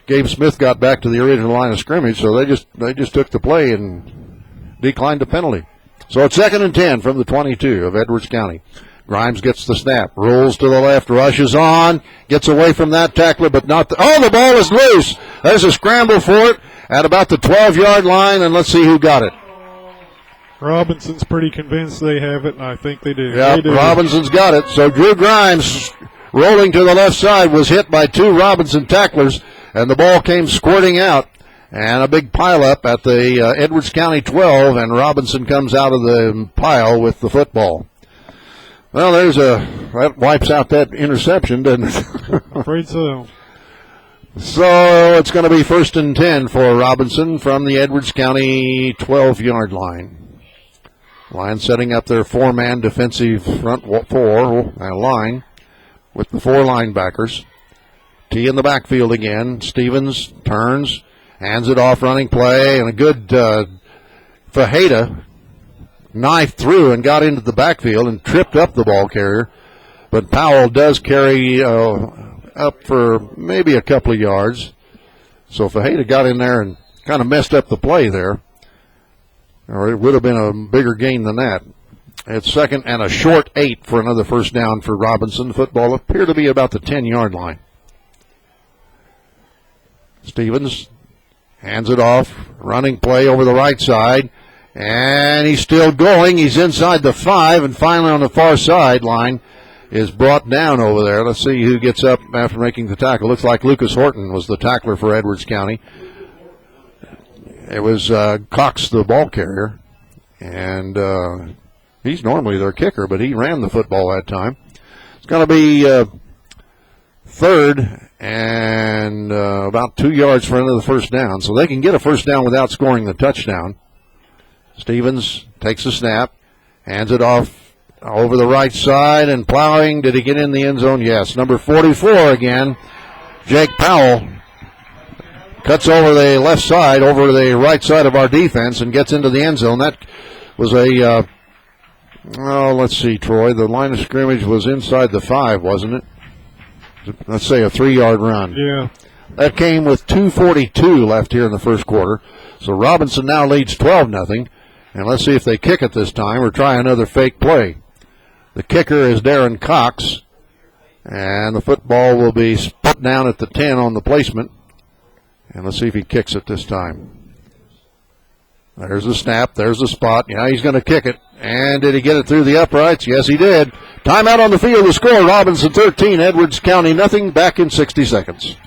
Gabe Smith got back to the original line of scrimmage, so they just took the play and declined the penalty. So it's 2nd and 10 from the 22 of Edwards County. Grimes gets the snap, rolls to the left, rushes on, gets away from that tackler, but not the ball is loose. There's a scramble for it at about the 12-yard line, and let's see who got it. Robinson's pretty convinced they have it, and I think they do. Yeah, Robinson's got it. So Drew Grimes, rolling to the left side, was hit by 2 Robinson tacklers, and the ball came squirting out. And a big pileup at the Edwards County 12, and Robinson comes out of the pile with the football. Well, that wipes out that interception, doesn't it? Afraid so. So it's going to be 1st and 10 for Robinson from the Edwards County 12-yard line. Lions setting up their 4-man defensive front 4 line with the 4 linebackers. T in the backfield again. Stevens turns, hands it off, running play, and a good Fajeda knifed through and got into the backfield and tripped up the ball carrier. But Powell does carry up for maybe a couple of yards. So Fajeda got in there and kind of messed up the play there. Or it would have been a bigger gain than that. It's second and a short 8 for another first down for Robinson. Football appear to be about the 10-yard line. Stevens hands it off. Running play over the right side. And he's still going. He's inside the 5 and finally on the far sideline is brought down over there. Let's see who gets up after making the tackle. Looks like Lucas Horton was the tackler for Edwards County. It was Cox, the ball carrier, and he's normally their kicker, but he ran the football that time. It's going to be third and about 2 yards for another first down, so they can get a first down without scoring the touchdown. Stevens takes a snap, hands it off over the right side and plowing. Did he get in the end zone? Yes. Number 44 again, Jake Powell, cuts over the left side, over the right side of our defense, and gets into the end zone. That was a, let's see, Troy. The line of scrimmage was inside the 5, wasn't it? Let's say a 3-yard run. Yeah. That came with 2:42 left here in the first quarter. So Robinson now leads 12-0. And let's see if they kick it this time or try another fake play. The kicker is Darren Cox. And the football will be put down at the 10 on the placement. And let's see if he kicks it this time. There's the snap. There's the spot. Yeah, he's going to kick it. And did he get it through the uprights? Yes, he did. Timeout on the field. The score, Robinson 13, Edwards County nothing. Back in 60 seconds.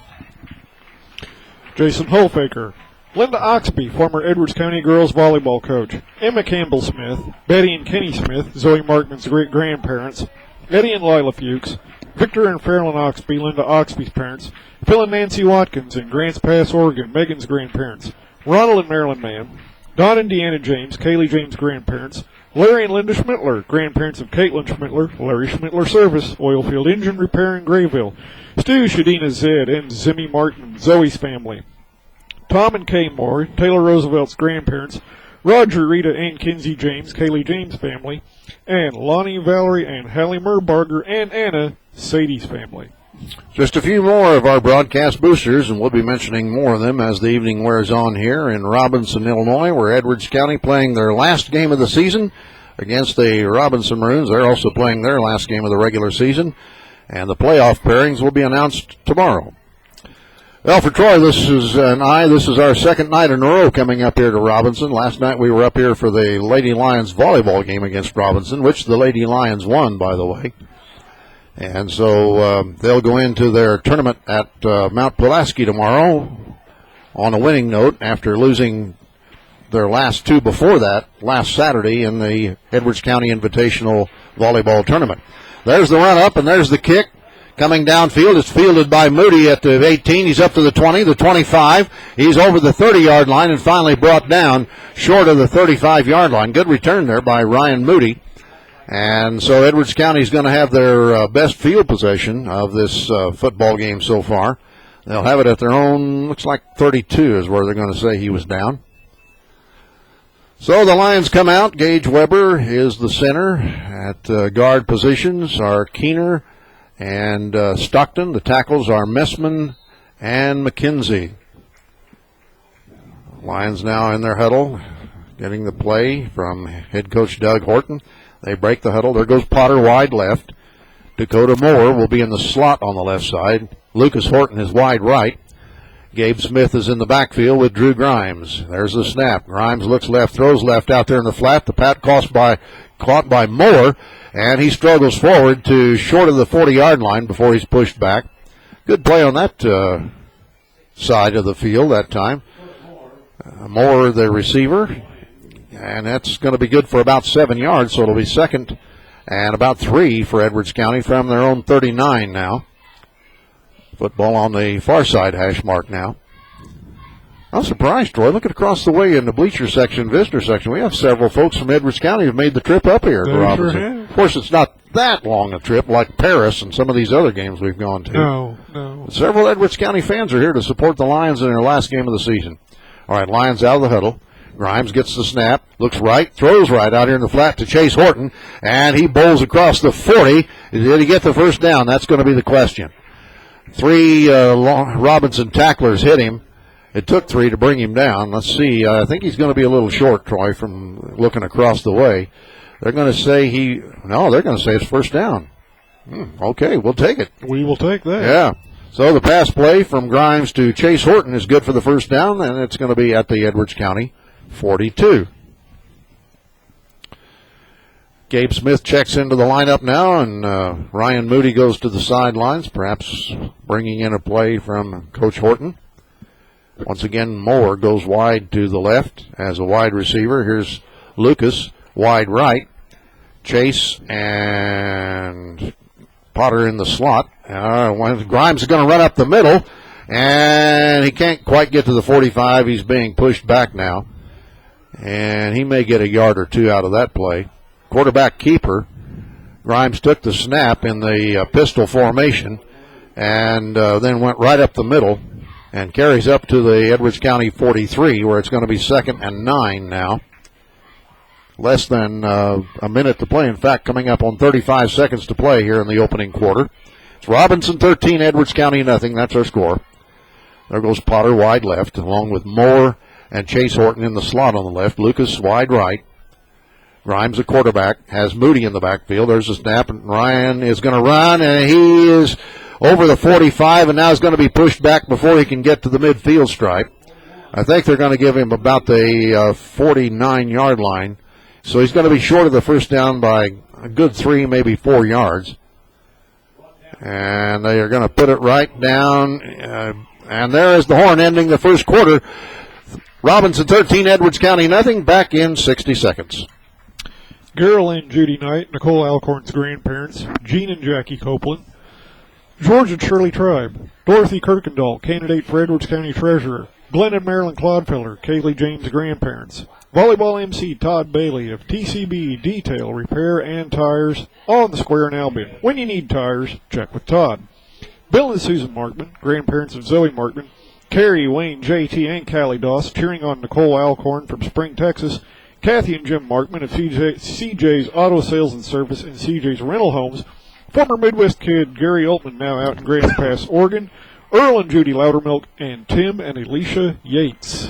Jason Holfaker, Linda Oxby, former Edwards County girls volleyball coach, Emma Campbell Smith, Betty and Kenny Smith, Zoe Markman's great-grandparents, Eddie and Lila Fuchs, Victor and Farrell Oxby, Linda Oxby's parents, Phil and Nancy Watkins in Grants Pass, Oregon, Megan's grandparents, Ronald and Marilyn Mann, Don and Deanna James, Kaylee James' grandparents, Larry and Linda Schmittler, grandparents of Caitlin Schmittler, Larry Schmittler Service, Oilfield Engine Repair in Grayville, Stu, Shadina Zed, and Zimmy Martin, Zoe's family, Tom and Kay Moore, Taylor Roosevelt's grandparents, Roger, Rita, and Kinsey James, Kaylee James' family, and Lonnie, Valerie, and Hallie Merbarger, and Anna, Sadie's family. Just a few more of our broadcast boosters, and we'll be mentioning more of them as the evening wears on here in Robinson, Illinois, where Edwards County playing their last game of the season against the Robinson Maroons. They're also playing their last game of the regular season, and the playoff pairings will be announced tomorrow. Well, for Troy, this is our second night in a row coming up here to Robinson. Last night we were up here for the Lady Lions volleyball game against Robinson, which the Lady Lions won, by the way. And so they'll go into their tournament at Mount Pulaski tomorrow on a winning note after losing their last two before that last Saturday in the Edwards County Invitational Volleyball Tournament. There's the run-up, and there's the kick. Coming downfield, it's fielded by Moody at the 18. He's up to the 20, the 25. He's over the 30-yard line and finally brought down short of the 35-yard line. Good return there by Ryan Moody. And so Edwards County is going to have their best field possession of this football game so far. They'll have it at their own, looks like 32 is where they're going to say he was down. So the Lions come out. Gage Weber is the center. At guard positions are Keener and Stockton. The tackles are Messman and McKenzie. Lions now in their huddle, getting the play from head coach Doug Horton. They break the huddle. There goes Potter wide left. Dakota Moore will be in the slot on the left side. Lucas Horton is wide right. Gabe Smith is in the backfield with Drew Grimes. There's the snap. Grimes looks left, throws left out there in the flat. The pat caught by Moore, and he struggles forward to short of the 40-yard line before he's pushed back. Good play on that side of the field that time. Moore, the receiver. And that's going to be good for about 7 yards, so it'll be second and about 3 for Edwards County from their own 39 now. Football on the far side hash mark now. I'm surprised, Troy. Looking across the way in the bleacher section, visitor section, we have several folks from Edwards County who've made the trip up here to Robinson. Sure, of course, it's not that long a trip like Paris and some of these other games we've gone to. No. But several Edwards County fans are here to support the Lions in their last game of the season. All right, Lions out of the huddle. Grimes gets the snap, looks right, throws right out here in the flat to Chase Horton, and he bowls across the 40. Did he get the first down? That's going to be the question. 3 Robinson tacklers hit him. It took 3 to bring him down. Let's see. I think he's going to be a little short, Troy, from looking across the way. They're going to say they're going to say it's first down. Okay, we'll take it. We will take that. Yeah. So the pass play from Grimes to Chase Horton is good for the first down, and it's going to be at the Edwards County 42. Gabe Smith checks into the lineup now, and Ryan Moody goes to the sidelines, perhaps bringing in a play from Coach Horton. Once again, Moore goes wide to the left as a wide receiver. Here's Lucas, wide right. Chase and Potter in the slot. Grimes is going to run up the middle, and he can't quite get to the 45. He's being pushed back now, and he may get a yard or 2 out of that play. Quarterback keeper. Grimes took the snap in the pistol formation and then went right up the middle and carries up to the Edwards County 43, where it's going to be 2nd and 9 now. Less than a minute to play. In fact, coming up on 35 seconds to play here in the opening quarter. It's Robinson 13, Edwards County nothing. That's our score. There goes Potter wide left, along with Moore and Chase Horton in the slot on the left. Lucas wide right. Grimes, the quarterback, has Moody in the backfield. There's a snap, and Ryan is going to run, and he is over the 45, and now is going to be pushed back before he can get to the midfield stripe. I think they're going to give him about the 49-yard line. So he's going to be short of the first down by a good 3, maybe 4 yards. And they are going to put it right down. And there is the horn ending the first quarter. Robinson 13, Edwards County nothing. Back in 60 seconds. Gerald and Judy Knight, Nicole Alcorn's grandparents, Gene and Jackie Copeland, George and Shirley Tribe, Dorothy Kirkendall, candidate for Edwards County Treasurer, Glenn and Marilyn Clodfeller, Kaylee James' grandparents, Volleyball MC Todd Bailey of TCB Detail Repair and Tires on the square in Albion. When you need tires, check with Todd. Bill and Susan Markman, grandparents of Zoe Markman, Carrie, Wayne, JT, and Callie Doss, cheering on Nicole Alcorn from Spring, Texas, Kathy and Jim Markman of CJ's Auto Sales and Service and CJ's Rental Homes, former Midwest kid Gary Altman, now out in Grand Pass, Oregon, Earl and Judy Loudermilk, and Tim and Alicia Yates.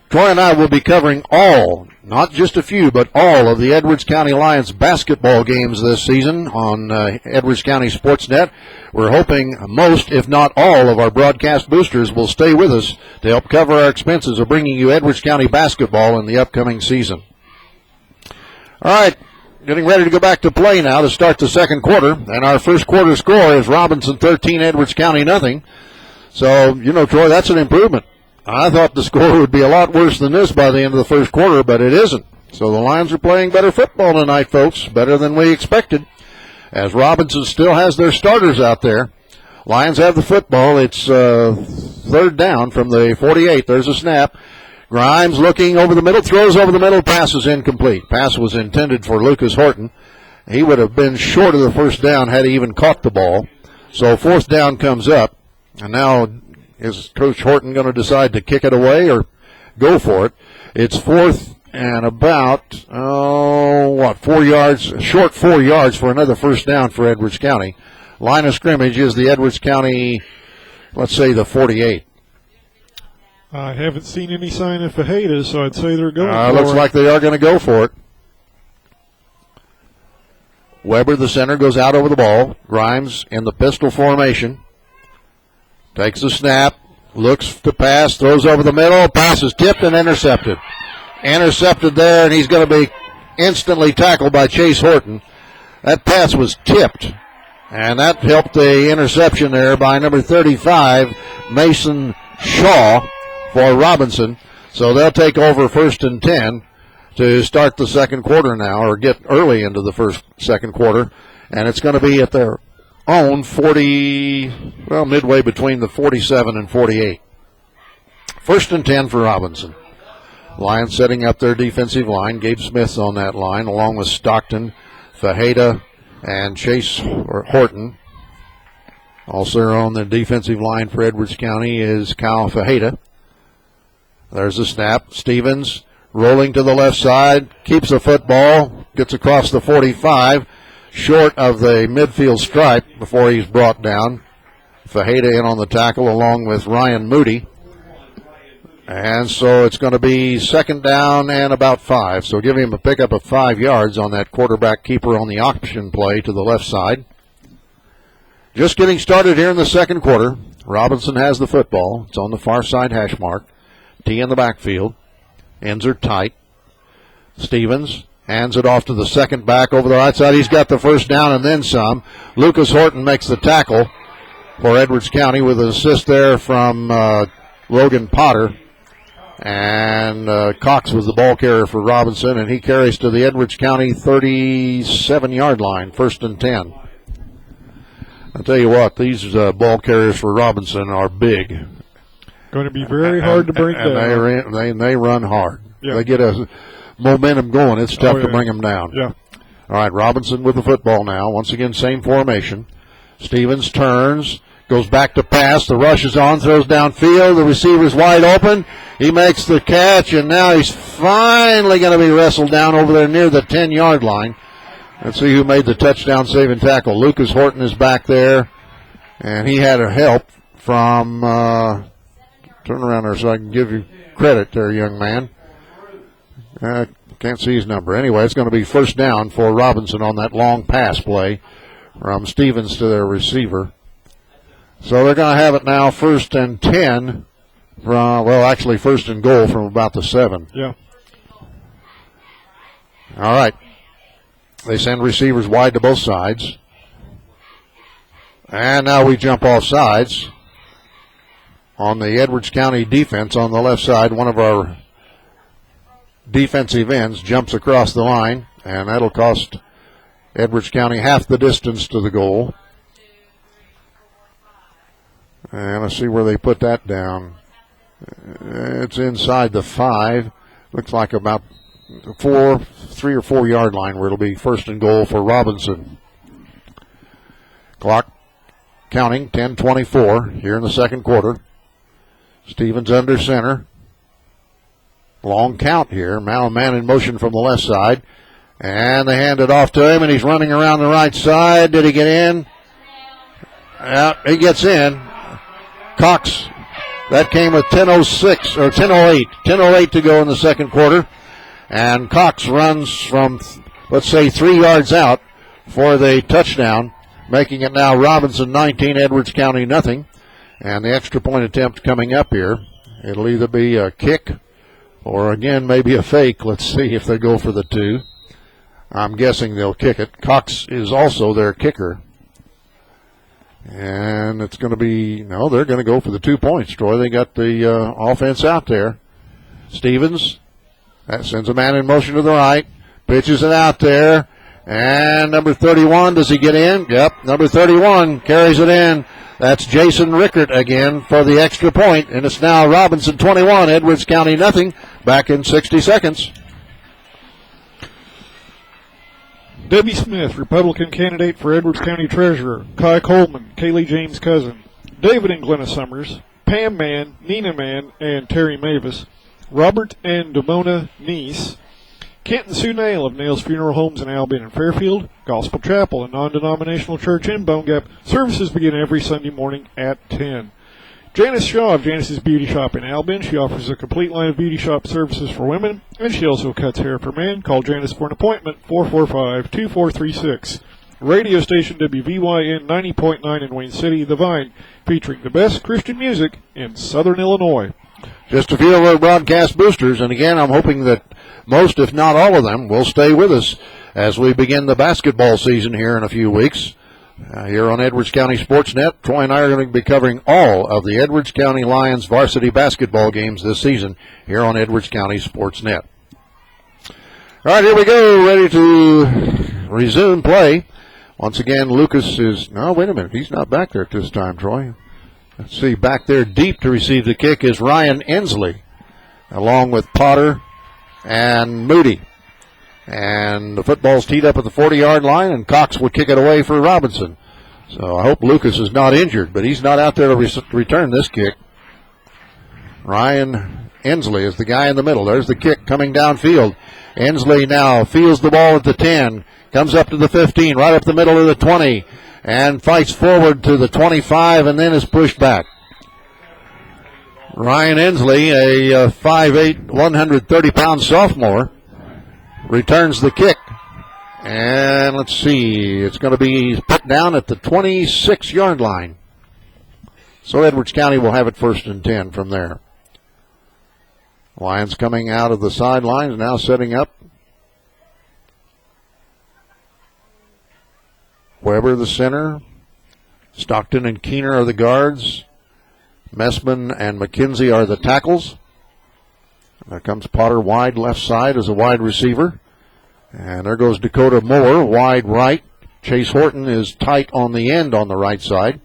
Troy and I will be covering all, not just a few, but all of the Edwards County Lions basketball games this season on Edwards County Sports.net. We're hoping most, if not all, of our broadcast boosters will stay with us to help cover our expenses of bringing you Edwards County basketball in the upcoming season. All right, getting ready to go back to play now to start the second quarter. And our first quarter score is Robinson 13, Edwards County nothing. So, Troy, that's an improvement. I thought the score would be a lot worse than this by the end of the first quarter, but it isn't. So the Lions are playing better football tonight, folks, better than we expected, as Robinson still has their starters out there. Lions have the football. It's third down from the 48. There's a snap. Grimes looking over the middle, throws over the middle, pass is incomplete. Pass was intended for Lucas Horton. He would have been short of the first down had he even caught the ball. So fourth down comes up, and now is Coach Horton going to decide to kick it away or go for it? It's 4th and about, 4 yards, short 4 yards for another first down for Edwards County. Line of scrimmage is the Edwards County, let's say the 48. I haven't seen any sign of fajitas, so I'd say they're going for it. Looks like they are going to go for it. Weber, the center, goes out over the ball. Grimes in the pistol formation. Takes the snap, looks to pass, throws over the middle, pass is tipped and intercepted. Intercepted there, and he's going to be instantly tackled by Chase Horton. That pass was tipped, and that helped the interception there by number 35, Mason Shaw, for Robinson. So they'll take over 1st and 10 to start the second quarter now, or get early into the second quarter, and it's going to be at their own 40, midway between the 47 and 48. 1st and 10 for Robinson. Lions setting up their defensive line. Gabe Smith's on that line, along with Stockton, Fajeda, and Chase Horton. Also on the defensive line for Edwards County is Kyle Fajeda. There's the snap. Stevens rolling to the left side, keeps the football, gets across the 45, short of the midfield stripe before he's brought down. Fajeda in on the tackle along with Ryan Moody. And so it's going to be second down and about 5. So give him a pickup of 5 yards on that quarterback keeper on the option play to the left side. Just getting started here in the second quarter. Robinson has the football. It's on the far side hash mark. T in the backfield. Ends are tight. Stevens hands it off to the second back over the right side. He's got the first down and then some. Lucas Horton makes the tackle for Edwards County with an assist there from Logan Potter. And Cox was the ball carrier for Robinson, and he carries to the Edwards County 37-yard line, 1st and 10. I'll tell you what, these ball carriers for Robinson are big. Going to be very hard to bring down. And they run hard. Yeah. They get a momentum going. It's tough to bring them down. Yeah. All right, Robinson with the football now. Once again, same formation. Stevens turns, goes back to pass. The rush is on, throws downfield. The receiver's wide open. He makes the catch, and now he's finally going to be wrestled down over there near the 10-yard line. Let's see who made the touchdown saving tackle. Lucas Horton is back there, and he had a help from turn around there so I can give you credit there, young man. Can't see his number. Anyway, it's going to be first down for Robinson on that long pass play from Stevens to their receiver. So they're going to have it now 1st and 10 from, well, actually 1st and goal from about the 7. Yeah. All right. They send receivers wide to both sides. And now we jump off sides on the Edwards County defense on the left side. One of our defensive ends jumps across the line, and that'll cost Edwards County half the distance to the goal. And let's see where they put that down. It's inside the 5. Looks like about 3 or 4 yard line where it'll be 1st and goal for Robinson. Clock counting, 10:24 here in the second quarter. Stevens under center. Long count here. Now a man in motion from the left side. And they hand it off to him, and he's running around the right side. Did he get in? Yeah, he gets in. Cox, that came with 10:06 or 10:08. 10:08 to go in the second quarter. And Cox runs from, let's say, 3 yards out for the touchdown, making it now Robinson 19, Edwards County nothing. And the extra point attempt coming up here. It'll either be a kick or, again, maybe a fake. Let's see if they go for the 2. I'm guessing they'll kick it. Cox is also their kicker. And it's going to be, no, they're going to go for the 2 points, Troy. They got the offense out there. Stevens, that sends a man in motion to the right, pitches it out there. And number 31, does he get in? Yep, number 31 carries it in. That's Jason Rickert again for the extra point. And it's now Robinson 21, Edwards County nothing. Back in 60 seconds. Debbie Smith, Republican candidate for Edwards County Treasurer. Kai Coleman, Kaylee James' cousin. David and Glenna Summers. Pam Mann, Nina Mann, and Terry Mavis. Robert and Damona Neese. Kenton Sue Nail of Nail's Funeral Homes in Albion and Fairfield. Gospel Chapel, a non-denominational church in Bone Gap. Services begin every Sunday morning at 10. Janice Shaw of Janice's Beauty Shop in Albion. She offers a complete line of beauty shop services for women, and she also cuts hair for men. Call Janice for an appointment, 445-2436. Radio station WVYN 90.9 in Wayne City, The Vine, featuring the best Christian music in Southern Illinois. Just a few of our broadcast boosters, and again, I'm hoping that most, if not all of them, will stay with us as we begin the basketball season here in a few weeks. Here on Edwards County Sports.net, Troy and I are going to be covering all of the Edwards County Lions varsity basketball games this season here on Edwards County Sports.net. All right, here we go, ready to resume play. Once again, Lucas is, no, wait a minute, he's not back there at this time, Troy. Let's see, back there deep to receive the kick is Ryan Ensley, along with Potter and Moody. And the football's teed up at the 40-yard line, and Cox will kick it away for Robinson. So I hope Lucas is not injured, but he's not out there to return this kick. Ryan Inslee is the guy in the middle. There's the kick coming downfield. Inslee now fields the ball at the 10, comes up to the 15, right up the middle of the 20, and fights forward to the 25 and then is pushed back. Ryan Inslee, a 5'8", 130-pound sophomore, returns the kick. And let's see, it's going to be put down at the 26-yard line. So Edwards County will have it 1st and 10 from there. Lions coming out of the sidelines, now setting up. Weber the center. Stockton and Keener are the guards. Messman and McKenzie are the tackles. There comes Potter wide left side as a wide receiver. And there goes Dakota Moore, wide right. Chase Horton is tight on the end on the right side.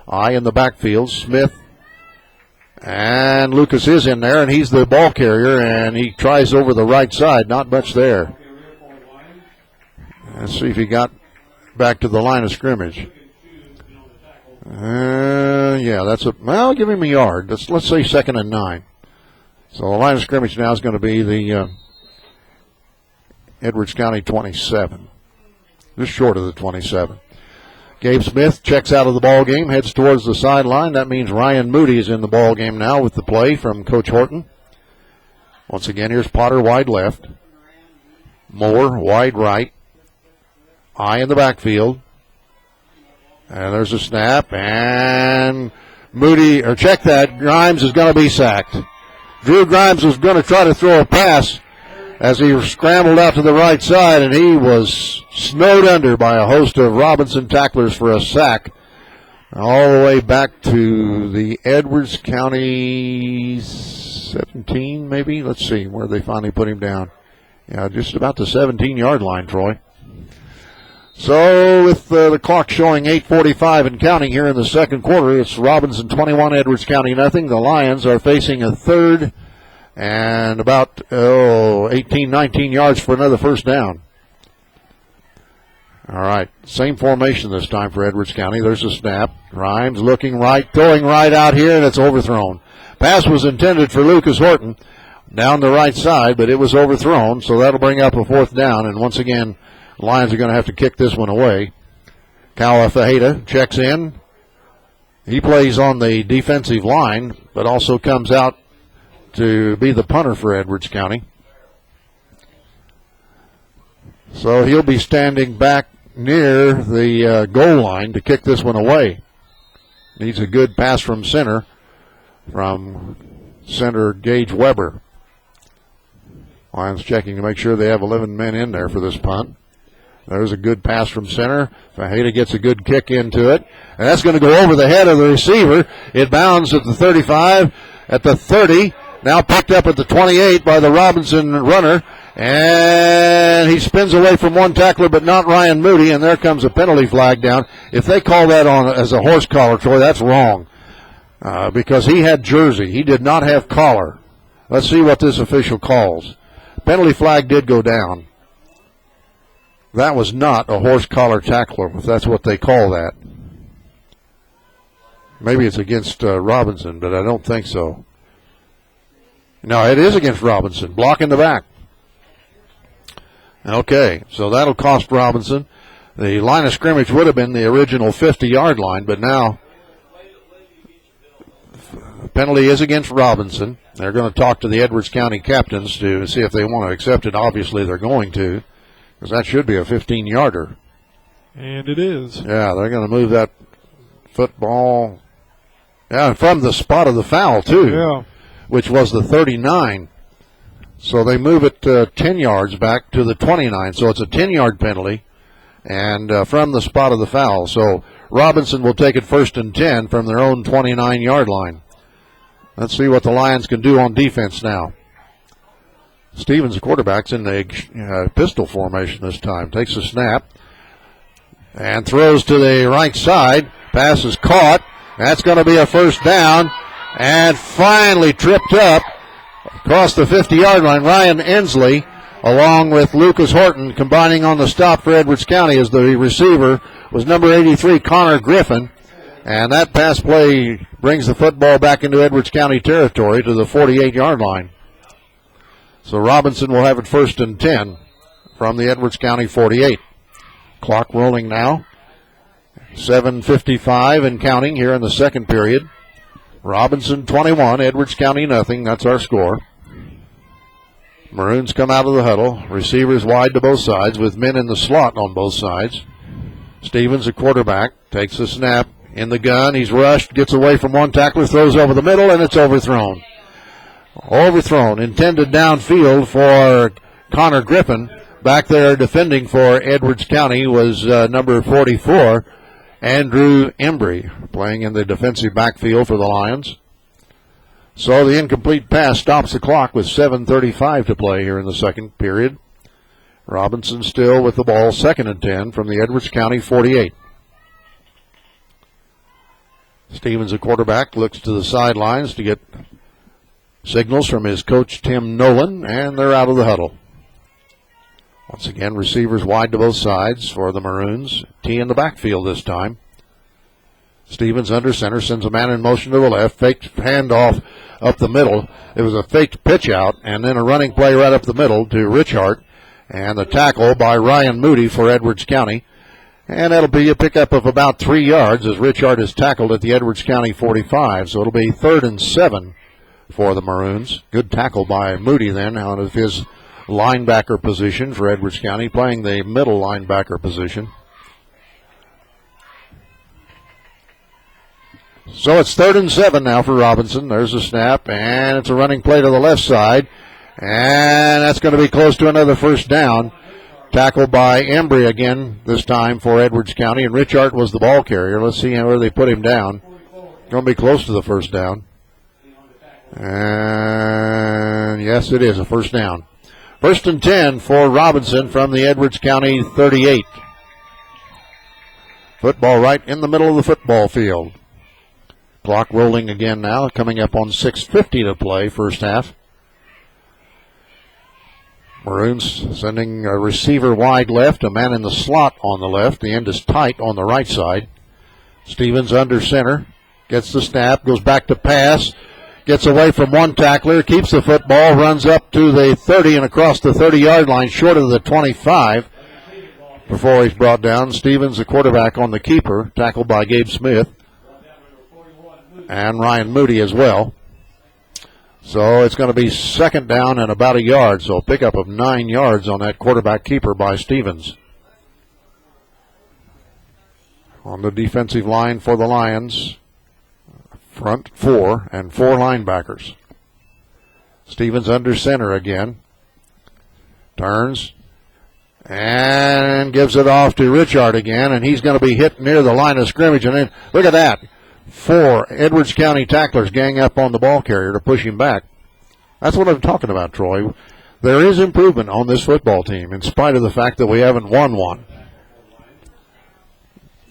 I in the backfield. Smith and Lucas is in there, and he's the ball carrier, and he tries over the right side. Not much there. Let's see if he got back to the line of scrimmage. Yeah, well, give him a yard. Let's say 2nd and 9. So the line of scrimmage now is going to be the Edwards County 27. Just short of the 27. Gabe Smith checks out of the ball game, heads towards the sideline. That means Ryan Moody is in the ball game now with the play from Coach Horton. Once again, here's Potter wide left. Moore wide right. I in the backfield. And there's a snap, and check that, Grimes is going to be sacked. Drew Grimes was going to try to throw a pass as he scrambled out to the right side, and he was snowed under by a host of Robinson tacklers for a sack all the way back to the Edwards County 17, maybe? Let's see where they finally put him down. Yeah, just about the 17-yard line, Troy. So with the clock showing 8:45 and counting here in the second quarter, it's Robinson 21, Edwards County nothing. The Lions are facing a 3rd and about 18, 19 yards for another first down. All right, same formation this time for Edwards County. There's a snap. Grimes looking right, throwing right out here, and it's overthrown. Pass was intended for Lucas Horton down the right side, but it was overthrown, so that'll bring up a 4th down, and once again, Lions are going to have to kick this one away. Cal Fajeda checks in. He plays on the defensive line, but also comes out to be the punter for Edwards County. So he'll be standing back near the goal line to kick this one away. Needs a good pass from center Gage Weber. Lions checking to make sure they have 11 men in there for this punt. There's a good pass from center. Fajeda gets a good kick into it. And that's going to go over the head of the receiver. It bounds at the 35, at the 30. Now picked up at the 28 by the Robinson runner. And he spins away from one tackler, but not Ryan Moody. And there comes a penalty flag down. If they call that on as a horse collar, Troy, that's wrong. Because he had jersey. He did not have collar. Let's see what this official calls. Penalty flag did go down. That was not a horse collar tackler, if that's what they call that. Maybe it's against Robinson, but I don't think so. No, it is against Robinson. Block in the back. Okay, so that'll cost Robinson. The line of scrimmage would have been the original 50-yard line, but now the penalty is against Robinson. They're going to talk to the Edwards County captains to see if they want to accept it. Obviously, they're going to, because that should be a 15-yarder. And it is. Yeah, they're going to move that football. Yeah, from the spot of the foul, too. Yeah. Which was the 39. So they move it 10 yards back to the 29. So it's a 10-yard penalty, and from the spot of the foul. So Robinson will take it 1st and 10 from their own 29-yard line. Let's see what the Lions can do on defense now. Stevens, the quarterback's in the pistol formation this time. Takes a snap and throws to the right side. Pass is caught. That's going to be a first down. And finally tripped up across the 50-yard line. Ryan Inslee, along with Lucas Horton, combining on the stop for Edwards County as the receiver was number 83, Connor Griffin. And that pass play brings the football back into Edwards County territory to the 48-yard line. So Robinson will have it 1st and 10 from the Edwards County 48. Clock rolling now. 7:55 and counting here in the second period. Robinson 21, Edwards County nothing. That's our score. Maroons come out of the huddle. Receivers wide to both sides with men in the slot on both sides. Stevens, a quarterback, takes the snap in the gun. He's rushed, gets away from one tackler, throws over the middle, and it's overthrown. Overthrown, intended downfield for Connor Griffin. Back there defending for Edwards County was number 44, Andrew Embry, playing in the defensive backfield for the Lions. So the incomplete pass stops the clock with 7:35 to play here in the second period. Robinson still with the ball, 2nd and 10 from the Edwards County 48. Stevens, a quarterback, looks to the sidelines to get signals from his coach, Tim Nolan, and they're out of the huddle. Once again, receivers wide to both sides for the Maroons. T in the backfield this time. Stevens under center, sends a man in motion to the left, faked handoff up the middle. It was a faked pitch out, and then a running play right up the middle to Richard, and the tackle by Ryan Moody for Edwards County. And that'll be a pickup of about 3 yards as Richard is tackled at the Edwards County 45. So it'll be 3rd and 7 for the Maroons. Good tackle by Moody then out of his linebacker position for Edwards County, playing the middle linebacker position. So it's 3rd and 7 now for Robinson. There's a snap, and it's a running play to the left side. And that's going to be close to another first down. Tackled by Embry again, this time for Edwards County, and Richard was the ball carrier. Let's see where they put him down. Going to be close to the first down. And yes, it is a first down. 1st and 10 for Robinson from the Edwards County 38. Football right in the middle of the football field. Clock rolling again now, coming up on 6:50 to play, first half. Maroons sending a receiver wide left, a man in the slot on the left. The end is tight on the right side. Stevens under center, gets the snap, goes back to pass, gets away from one tackler, keeps the football, runs up to the 30 and across the 30-yard line, short of the 25 before he's brought down. Stevens, the quarterback, on the keeper, tackled by Gabe Smith and Ryan Moody as well. So it's going to be 2nd down and about a yard, so a pickup of 9 yards on that quarterback keeper by Stevens. On the defensive line for the Lions, front 4 and 4 linebackers. Stevens under center again. Turns and gives it off to Richard again, and he's going to be hit near the line of scrimmage. And then, look at that. 4 Edwards County tacklers gang up on the ball carrier to push him back. That's what I'm talking about, Troy. There is improvement on this football team in spite of the fact that we haven't won one.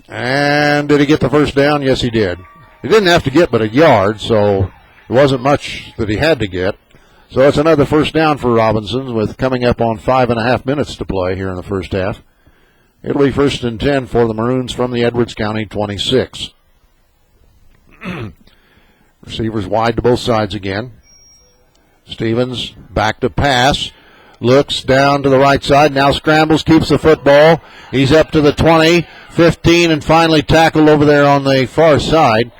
And did he get the first down? Yes, he did. He didn't have to get but a yard, so it wasn't much that he had to get. So it's another first down for Robinson with coming up on 5.5 minutes to play here in the first half. It'll be 1st and 10 for the Maroons from the Edwards County 26. Receivers wide to both sides again. Stevens back to pass. Looks down to the right side. Now scrambles, keeps the football. He's up to the 20, 15, and finally tackled over there on the far side.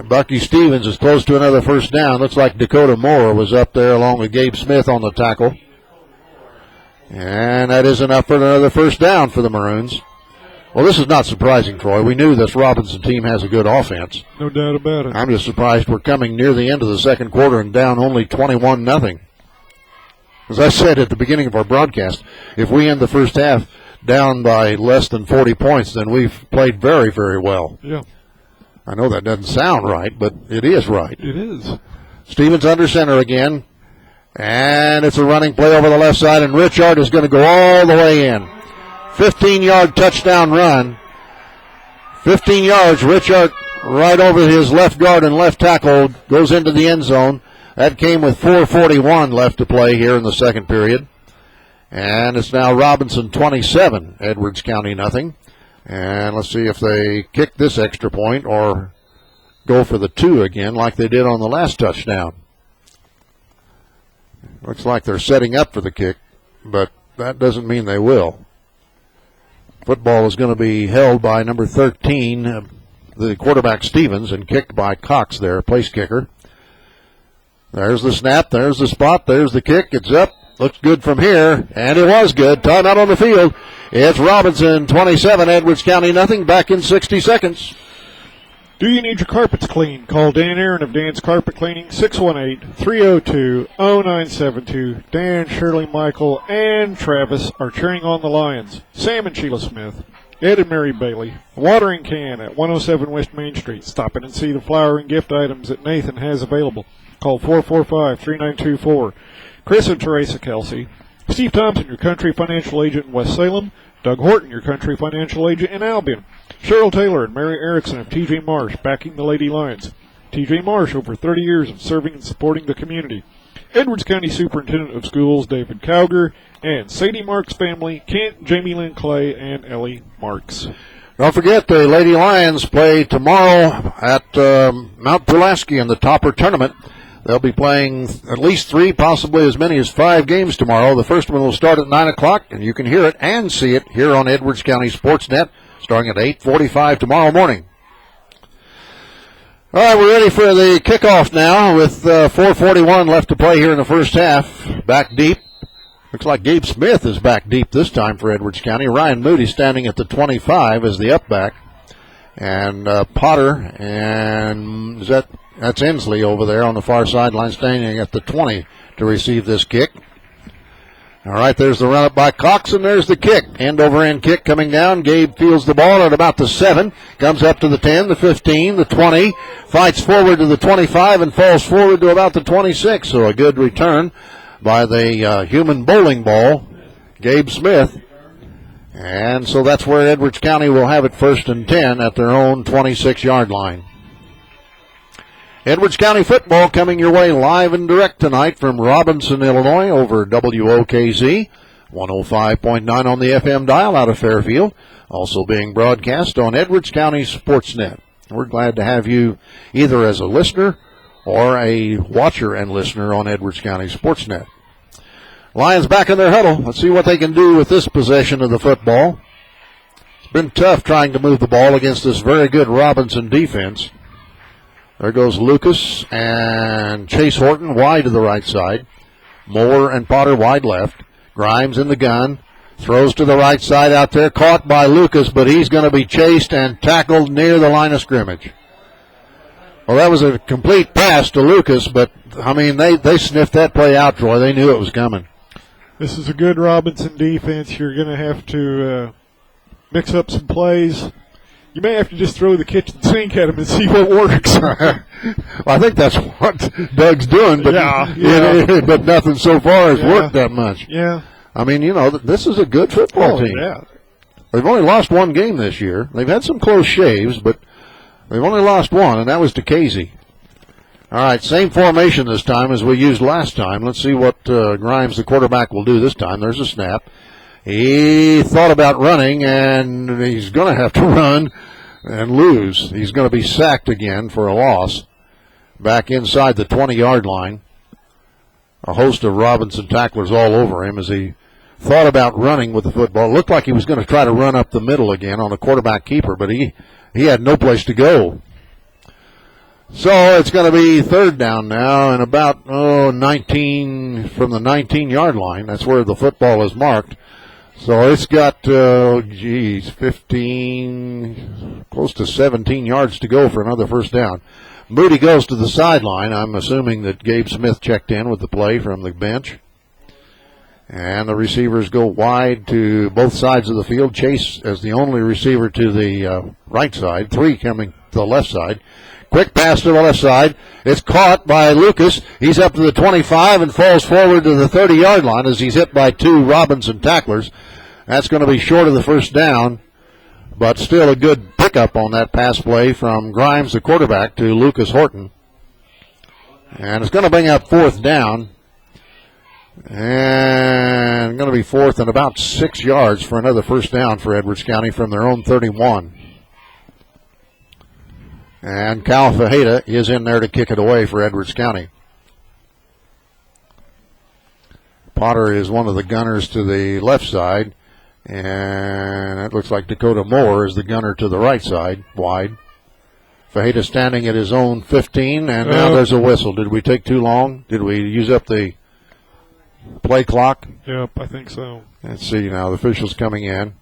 Bucky Stevens is close to another first down. Looks like Dakota Moore was up there along with Gabe Smith on the tackle. And that is enough for another first down for the Maroons. Well, this is not surprising, Troy. We knew this Robinson team has a good offense. No doubt about it. I'm just surprised we're coming near the end of the second quarter and down only 21-0. As I said at the beginning of our broadcast, if we end the first half down by less than 40 points, then we've played very, very well. Yeah. I know that doesn't sound right, but it is right. It is. Stevens under center again. And it's a running play over the left side, and Richard is going to go all the way in. 15-yard touchdown run. 15 yards, Richard right over his left guard and left tackle, goes into the end zone. That came with 4:41 left to play here in the second period. And it's now Robinson 27, Edwards County nothing. And let's see if they kick this extra point or go for the 2 again like they did on the last touchdown. Looks like they're setting up for the kick, but that doesn't mean they will. Football is going to be held by number 13, the quarterback Stevens, and kicked by Cox there, place kicker. There's the snap, there's the spot, there's the kick. It's up, looks good from here, and it was good. Time out on the field. It's Robinson, 27, Edwards County, nothing, back in 60 seconds. Do you need your carpets cleaned? Call Dan Aaron of Dan's Carpet Cleaning, 618-302-0972. Dan, Shirley, Michael, and Travis are cheering on the Lions. Sam and Sheila Smith, Ed and Mary Bailey, Watering Can at 107 West Main Street. Stop in and see the flower and gift items that Nathan has available. Call 445-3924. Chris and Teresa Kelsey. Steve Thompson, your country financial agent in West Salem. Doug Horton, your country financial agent in Albion. Cheryl Taylor and Mary Erickson of T.J. Marsh, backing the Lady Lions. T.J. Marsh, over 30 years of serving and supporting the community. Edwards County Superintendent of Schools, David Cowger, and Sadie Marks' family, Kent, Jamie Lynn Clay, and Ellie Marks. Don't forget, the Lady Lions play tomorrow at Mount Pulaski in the Topper Tournament. They'll be playing at least 3, possibly as many as 5 games tomorrow. The first one will start at 9 o'clock, and you can hear it and see it here on Edwards County Sports.net, starting at 8:45 tomorrow morning. All right, we're ready for the kickoff now with 4:41 left to play here in the first half. Back deep. Looks like Gabe Smith is back deep this time for Edwards County. Ryan Moody standing at the 25 as the up back. And Potter and that's Inslee over there on the far sideline standing at the 20 to receive this kick. All right, there's the run up by Cox, and there's the kick. End over end kick coming down. Gabe fields the ball at about the 7, comes up to the 10, the 15, the 20, fights forward to the 25 and falls forward to about the 26. So a good return by the human bowling ball, Gabe Smith. And so that's where Edwards County will have it 1st and 10 at their own 26-yard line. Edwards County football coming your way live and direct tonight from Robinson, Illinois over WOKZ, 105.9 on the FM dial out of Fairfield. Also being broadcast on Edwards County Sports.net. We're glad to have you either as a listener or a watcher and listener on Edwards County Sports.net. Lions back in their huddle. Let's see what they can do with this possession of the football. It's been tough trying to move the ball against this very good Robinson defense. There goes Lucas and Chase Horton wide to the right side. Moore and Potter wide left. Grimes in the gun. Throws to the right side out there. Caught by Lucas, but he's going to be chased and tackled near the line of scrimmage. Well, that was a complete pass to Lucas, but, I mean, they sniffed that play out, Troy. They knew it was coming. This is a good Robinson defense. You're going to have to mix up some plays. You may have to just throw the kitchen sink at him and see what works. Well, I think that's what Doug's doing, but, but nothing so far has worked that much. Yeah. I mean, you know, this is a good football team. Yeah. They've only lost one game this year. They've had some close shaves, but they've only lost one, and that was to Casey. All right, same formation this time as we used last time. Let's see what Grimes, the quarterback, will do this time. There's a snap. He thought about running, and he's going to have to run and lose. He's going to be sacked again for a loss. Back inside the 20-yard line. A host of Robinson tacklers all over him as he thought about running with the football. It looked like he was going to try to run up the middle again on a quarterback keeper, but he had no place to go. So it's going to be 3rd down now and about 19 from the 19-yard line. That's where the football is marked. So it's got, 15, close to 17 yards to go for another 1st down. Moody goes to the sideline. I'm assuming that Gabe Smith checked in with the play from the bench. And the receivers go wide to both sides of the field. Chase as the only receiver to the right side. 3 coming to the left side. Quick pass to the left side. It's caught by Lucas. He's up to the 25 and falls forward to the 30-yard line as he's hit by 2 Robinson tacklers. That's going to be short of the 1st down, but still a good pickup on that pass play from Grimes, the quarterback, to Lucas Horton. And it's going to bring up 4th down. And going to be fourth and about 6 yards for another first down for Edwards County from their own 31. And Cal Fajeda is in there to kick it away for Edwards County. Potter is one of the gunners to the left side. And it looks like Dakota Moore is the gunner to the right side, wide. Fajeda standing at his own 15, and now there's a whistle. Did we take too long? Did we use up the play clock? Yep, I think so. Let's see now. The officials coming in.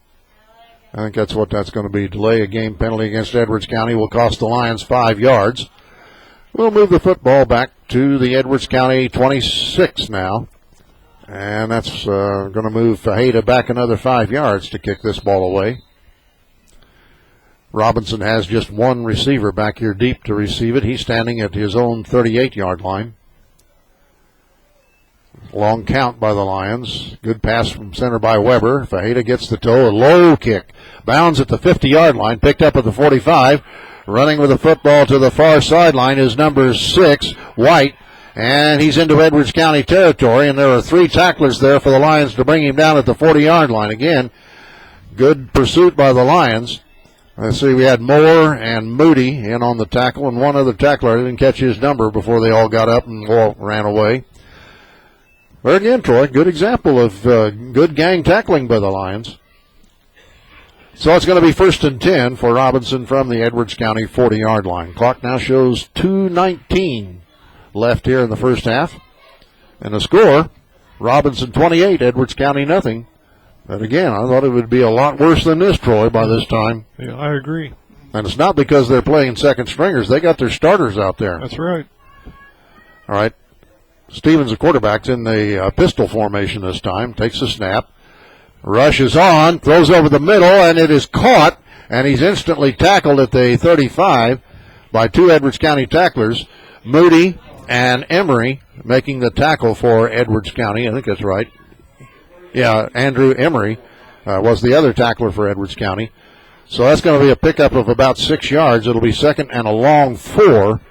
I think that's what that's going to be. Delay a game penalty against Edwards County will cost the Lions 5 yards. We'll move the football back to the Edwards County 26 now. And that's going to move Fajeda back another 5 yards to kick this ball away. Robinson has just one receiver back here deep to receive it. He's standing at his own 38-yard line. Long count by the Lions. Good pass from center by Weber. Fajeda gets the toe. A low kick. Bounds at the 50-yard line. Picked up at the 45. Running with the football to the far sideline is number 6, White. And he's into Edwards County territory. And there are 3 tacklers there for the Lions to bring him down at the 40-yard line. Again, good pursuit by the Lions. Let's see, we had Moore and Moody in on the tackle. And one other tackler didn't catch his number before they all got up and all ran away. But again, Troy, good example of good gang tackling by the Lions. So it's going to be 1st and 10 for Robinson from the Edwards County 40-yard line. Clock now shows 2:19 left here in the first half. And the score, Robinson 28, Edwards County nothing. But again, I thought it would be a lot worse than this, Troy, by this time. Yeah, I agree. And it's not because they're playing second stringers. They got their starters out there. That's right. All right. Stevens, the quarterback's in the pistol formation this time. Takes the snap. Rushes on. Throws over the middle, and it is caught. And he's instantly tackled at the 35 by 2 Edwards County tacklers. Moody and Emery making the tackle for Edwards County. I think that's right. Yeah, Andrew Emery was the other tackler for Edwards County. So that's going to be a pickup of about 6 yards. It'll be 2nd and a long 4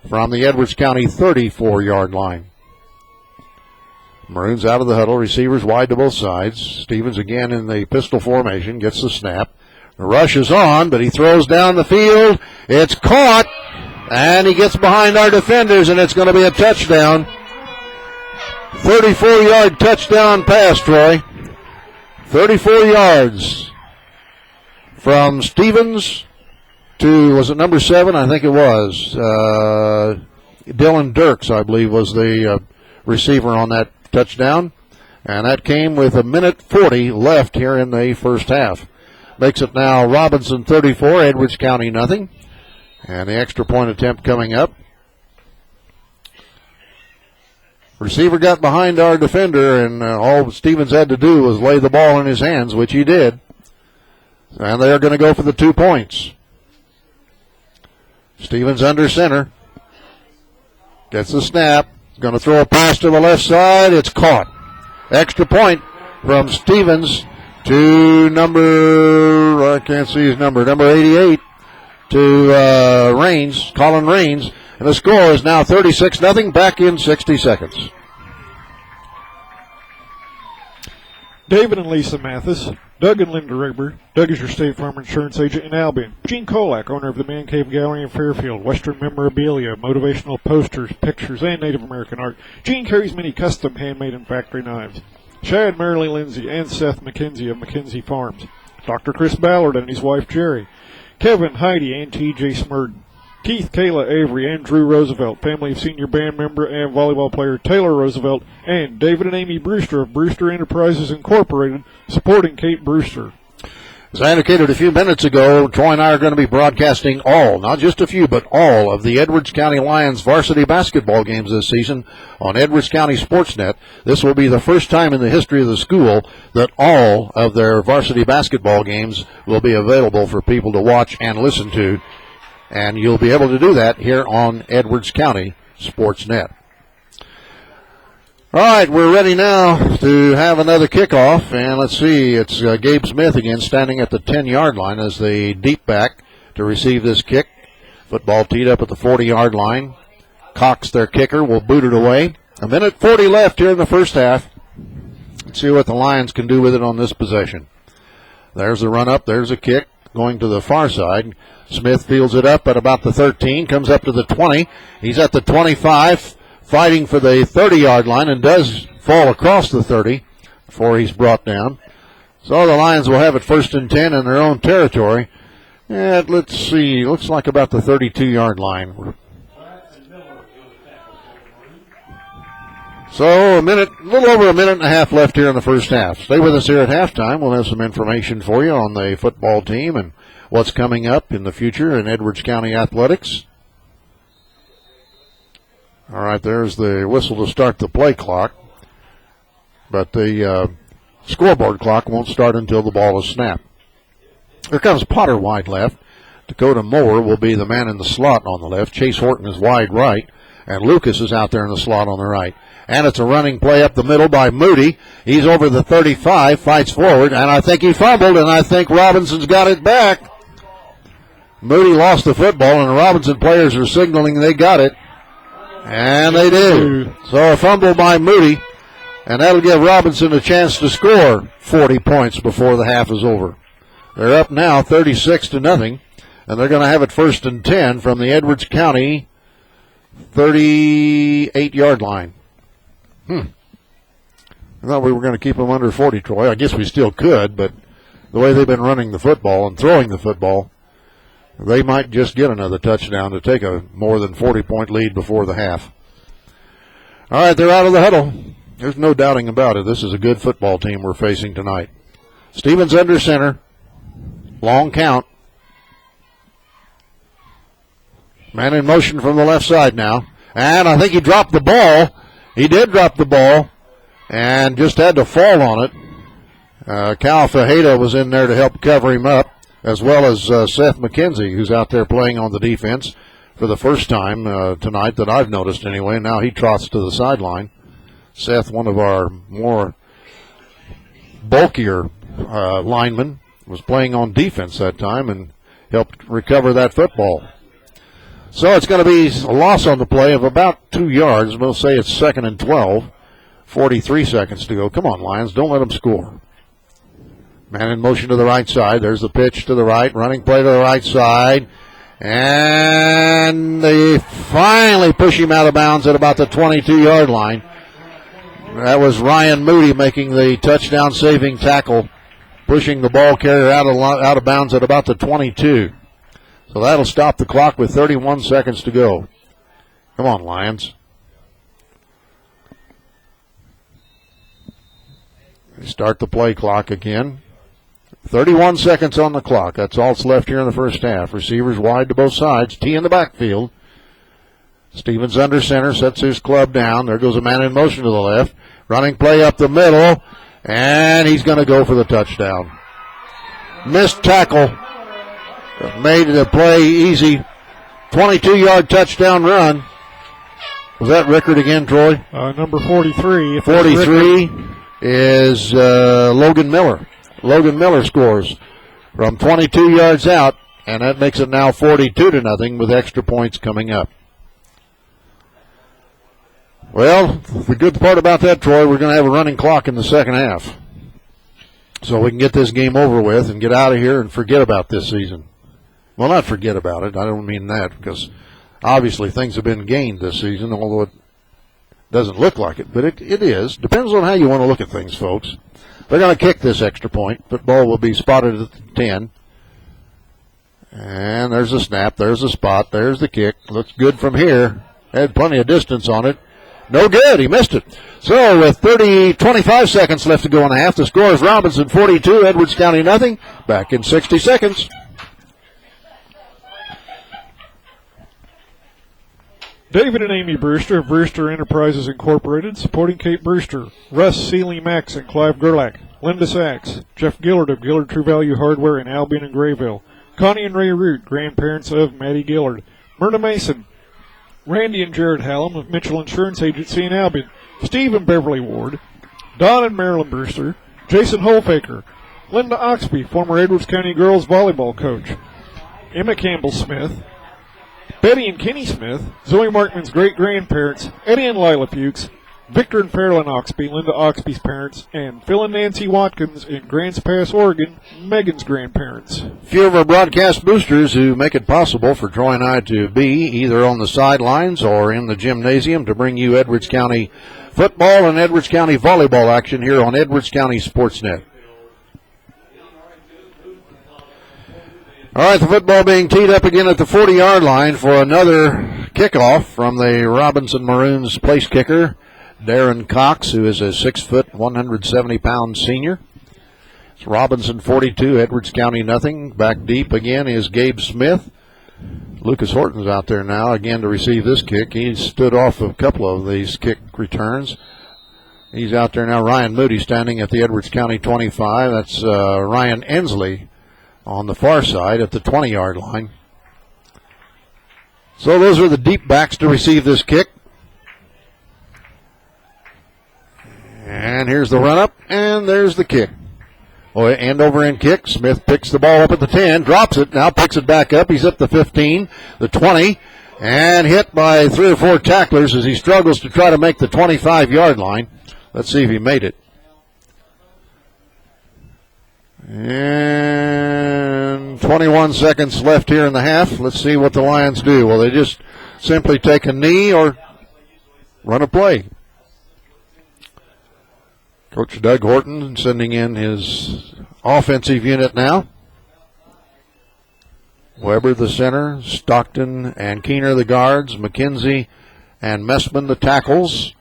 from the Edwards County 34-yard line. Maroons out of the huddle. Receivers wide to both sides. Stevens again in the pistol formation. Gets the snap. The rush is on, but he throws down the field. It's caught, and he gets behind our defenders, and it's going to be a touchdown. 34-yard touchdown pass, Troy. 34 yards from Stevens to, was it number 7? I think it was. Dylan Dirks, I believe, was the receiver on that touchdown. And that came with 1:40 left here in the first half. Makes it now Robinson 34, Edwards County nothing. And the extra point attempt coming up. Receiver got behind our defender, and all Stevens had to do was lay the ball in his hands, which he did. And they're going to go for the 2 points. Stevens under center. Gets the snap. Going to throw a pass to the left side. It's caught. Extra point from Stevens to number, I can't see his number 88, to Raines, Colin Raines. And the score is now 36-0, back in 60 seconds. David and Lisa Mathis, Doug and Linda Rigber. Doug is your State Farm Insurance agent in Albion. Gene Kolak, owner of the Man Cave Gallery in Fairfield. Western memorabilia, motivational posters, pictures, and Native American art. Gene carries many custom handmade and factory knives. Shad, Marilee Lindsay, and Seth McKenzie of McKenzie Farms. Dr. Chris Ballard and his wife Jerry. Kevin, Heidi, and T.J. Smurden. Keith, Kayla, Avery, and Drew Roosevelt, family of senior band member and volleyball player Taylor Roosevelt, and David and Amy Brewster of Brewster Enterprises Incorporated, supporting Kate Brewster. As I indicated a few minutes ago, Troy and I are going to be broadcasting all, not just a few, but all of the Edwards County Lions varsity basketball games this season on Edwards County SportsNet. This will be the first time in the history of the school that all of their varsity basketball games will be available for people to watch and listen to. And you'll be able to do that here on Edwards County SportsNet. All right, we're ready now to have another kickoff. And let's see, it's Gabe Smith again standing at the 10-yard line as the deep back to receive this kick. Football teed up at the 40-yard line. Cox, their kicker, will boot it away. 1:40 left here in the first half. Let's see what the Lions can do with it on this possession. There's a run up. There's a kick going to the far side. Smith fields it up at about the 13, comes up to the 20. He's at the 25, fighting for the 30-yard line, and does fall across the 30 before he's brought down. So the Lions will have it 1st and 10 in their own territory. And let's see, looks like about the 32-yard line. So a little over a minute and a half left here in the first half. Stay with us here at halftime. We'll have some information for you on the football team and what's coming up in the future in Edwards County athletics. All right, there's the whistle to start the play clock. But the scoreboard clock won't start until the ball is snapped. Here comes Potter wide left. Dakota Moore will be the man in the slot on the left. Chase Horton is wide right. And Lucas is out there in the slot on the right. And it's a running play up the middle by Moody. He's over the 35, fights forward, and I think he fumbled, and I think Robinson's got it back. Moody lost the football, and the Robinson players are signaling they got it. And they do. So a fumble by Moody, and that'll give Robinson a chance to score 40 points before the half is over. They're up now 36-0, and they're going to have it 1st and 10 from the Edwards County 38-yard line. I thought we were going to keep them under 40, Troy. I guess we still could, but the way they've been running the football and throwing the football, they might just get another touchdown to take a more than 40-point lead before the half. All right, they're out of the huddle. There's no doubting about it. This is a good football team we're facing tonight. Stevens under center. Long count. Man in motion from the left side now. And I think he dropped the ball. He did drop the ball and just had to fall on it. Cal Fajeda was in there to help cover him up, as well as Seth McKenzie, who's out there playing on the defense for the first time tonight that I've noticed anyway. Now he trots to the sideline. Seth, one of our more bulkier linemen, was playing on defense that time and helped recover that football. So it's going to be a loss on the play of about 2 yards. We'll say it's 2nd and 12. 43 seconds to go. Come on, Lions. Don't let them score. Man in motion to the right side. There's the pitch to the right. Running play to the right side. And they finally push him out of bounds at about the 22-yard line. That was Ryan Moody making the touchdown-saving tackle, pushing the ball carrier out of bounds at about the 22. So that'll stop the clock with 31 seconds to go. Come on, Lions. They start the play clock again. 31 seconds on the clock. That's all that's left here in the first half. Receivers wide to both sides. T in the backfield. Stevens under center, sets his club down. There goes a man in motion to the left. Running play up the middle. And he's going to go for the touchdown. Missed tackle. Made the play easy. 22-yard touchdown run. Was that Rickard again, Troy? Number 43. 43 is Logan Miller. Logan Miller scores from 22 yards out, and that makes it now 42-0 with extra points coming up. Well, the good part about that, Troy, we're going to have a running clock in the second half. So we can get this game over with and get out of here and forget about this season. Well, not forget about it. I don't mean that, because obviously things have been gained this season, although it doesn't look like it. But it is. Depends on how you want to look at things, folks. They're going to kick this extra point. Football will be spotted at the 10. And there's a snap. There's a spot. There's the kick. Looks good from here. Had plenty of distance on it. No good. He missed it. So with 25 seconds left to go in the half, the score is Robinson 42, Edwards County nothing. Back in 60 seconds. David and Amy Brewster of Brewster Enterprises Incorporated, supporting Kate Brewster, Russ Seeley Max and Clive Gerlach, Linda Sachs, Jeff Gillard of Gillard True Value Hardware in Albion and Grayville, Connie and Ray Root, grandparents of Maddie Gillard, Myrna Mason, Randy and Jared Hallam of Mitchell Insurance Agency in Albion, Steve and Beverly Ward, Don and Marilyn Brewster, Jason Holfaker, Linda Oxby, former Edwards County girls volleyball coach, Emma Campbell Smith, Betty and Kenny Smith, Zoe Markman's great-grandparents, Eddie and Lila Fuchs, Victor and Fairlyn Oxby, Linda Oxby's parents, and Phil and Nancy Watkins in Grants Pass, Oregon, Megan's grandparents. A few of our broadcast boosters who make it possible for Troy and I to be either on the sidelines or in the gymnasium to bring you Edwards County football and Edwards County volleyball action here on AreaSports.net. All right, the football being teed up again at the 40-yard line for another kickoff from the Robinson Maroons place kicker, Darren Cox, who is a 6 foot, 170-pound senior. It's Robinson 42, Edwards County nothing. Back deep again is Gabe Smith. Lucas Horton's out there now again to receive this kick. He stood off a couple of these kick returns. He's out there now. Ryan Moody standing at the Edwards County 25. That's Ryan Ensley on the far side at the 20-yard line. So those are the deep backs to receive this kick. And here's the run-up, and there's the kick. End over end kick. Smith picks the ball up at the 10, drops it, now picks it back up. He's up the 15, the 20, and hit by 3 or 4 tacklers as he struggles to try to make the 25-yard line. Let's see if he made it. And 21 seconds left here in the half. Let's see what the Lions do. Will they just simply take a knee or run a play? Coach Doug Horton sending in his offensive unit now. Weber the center, Stockton and Keener the guards, McKenzie and Messman the tackles,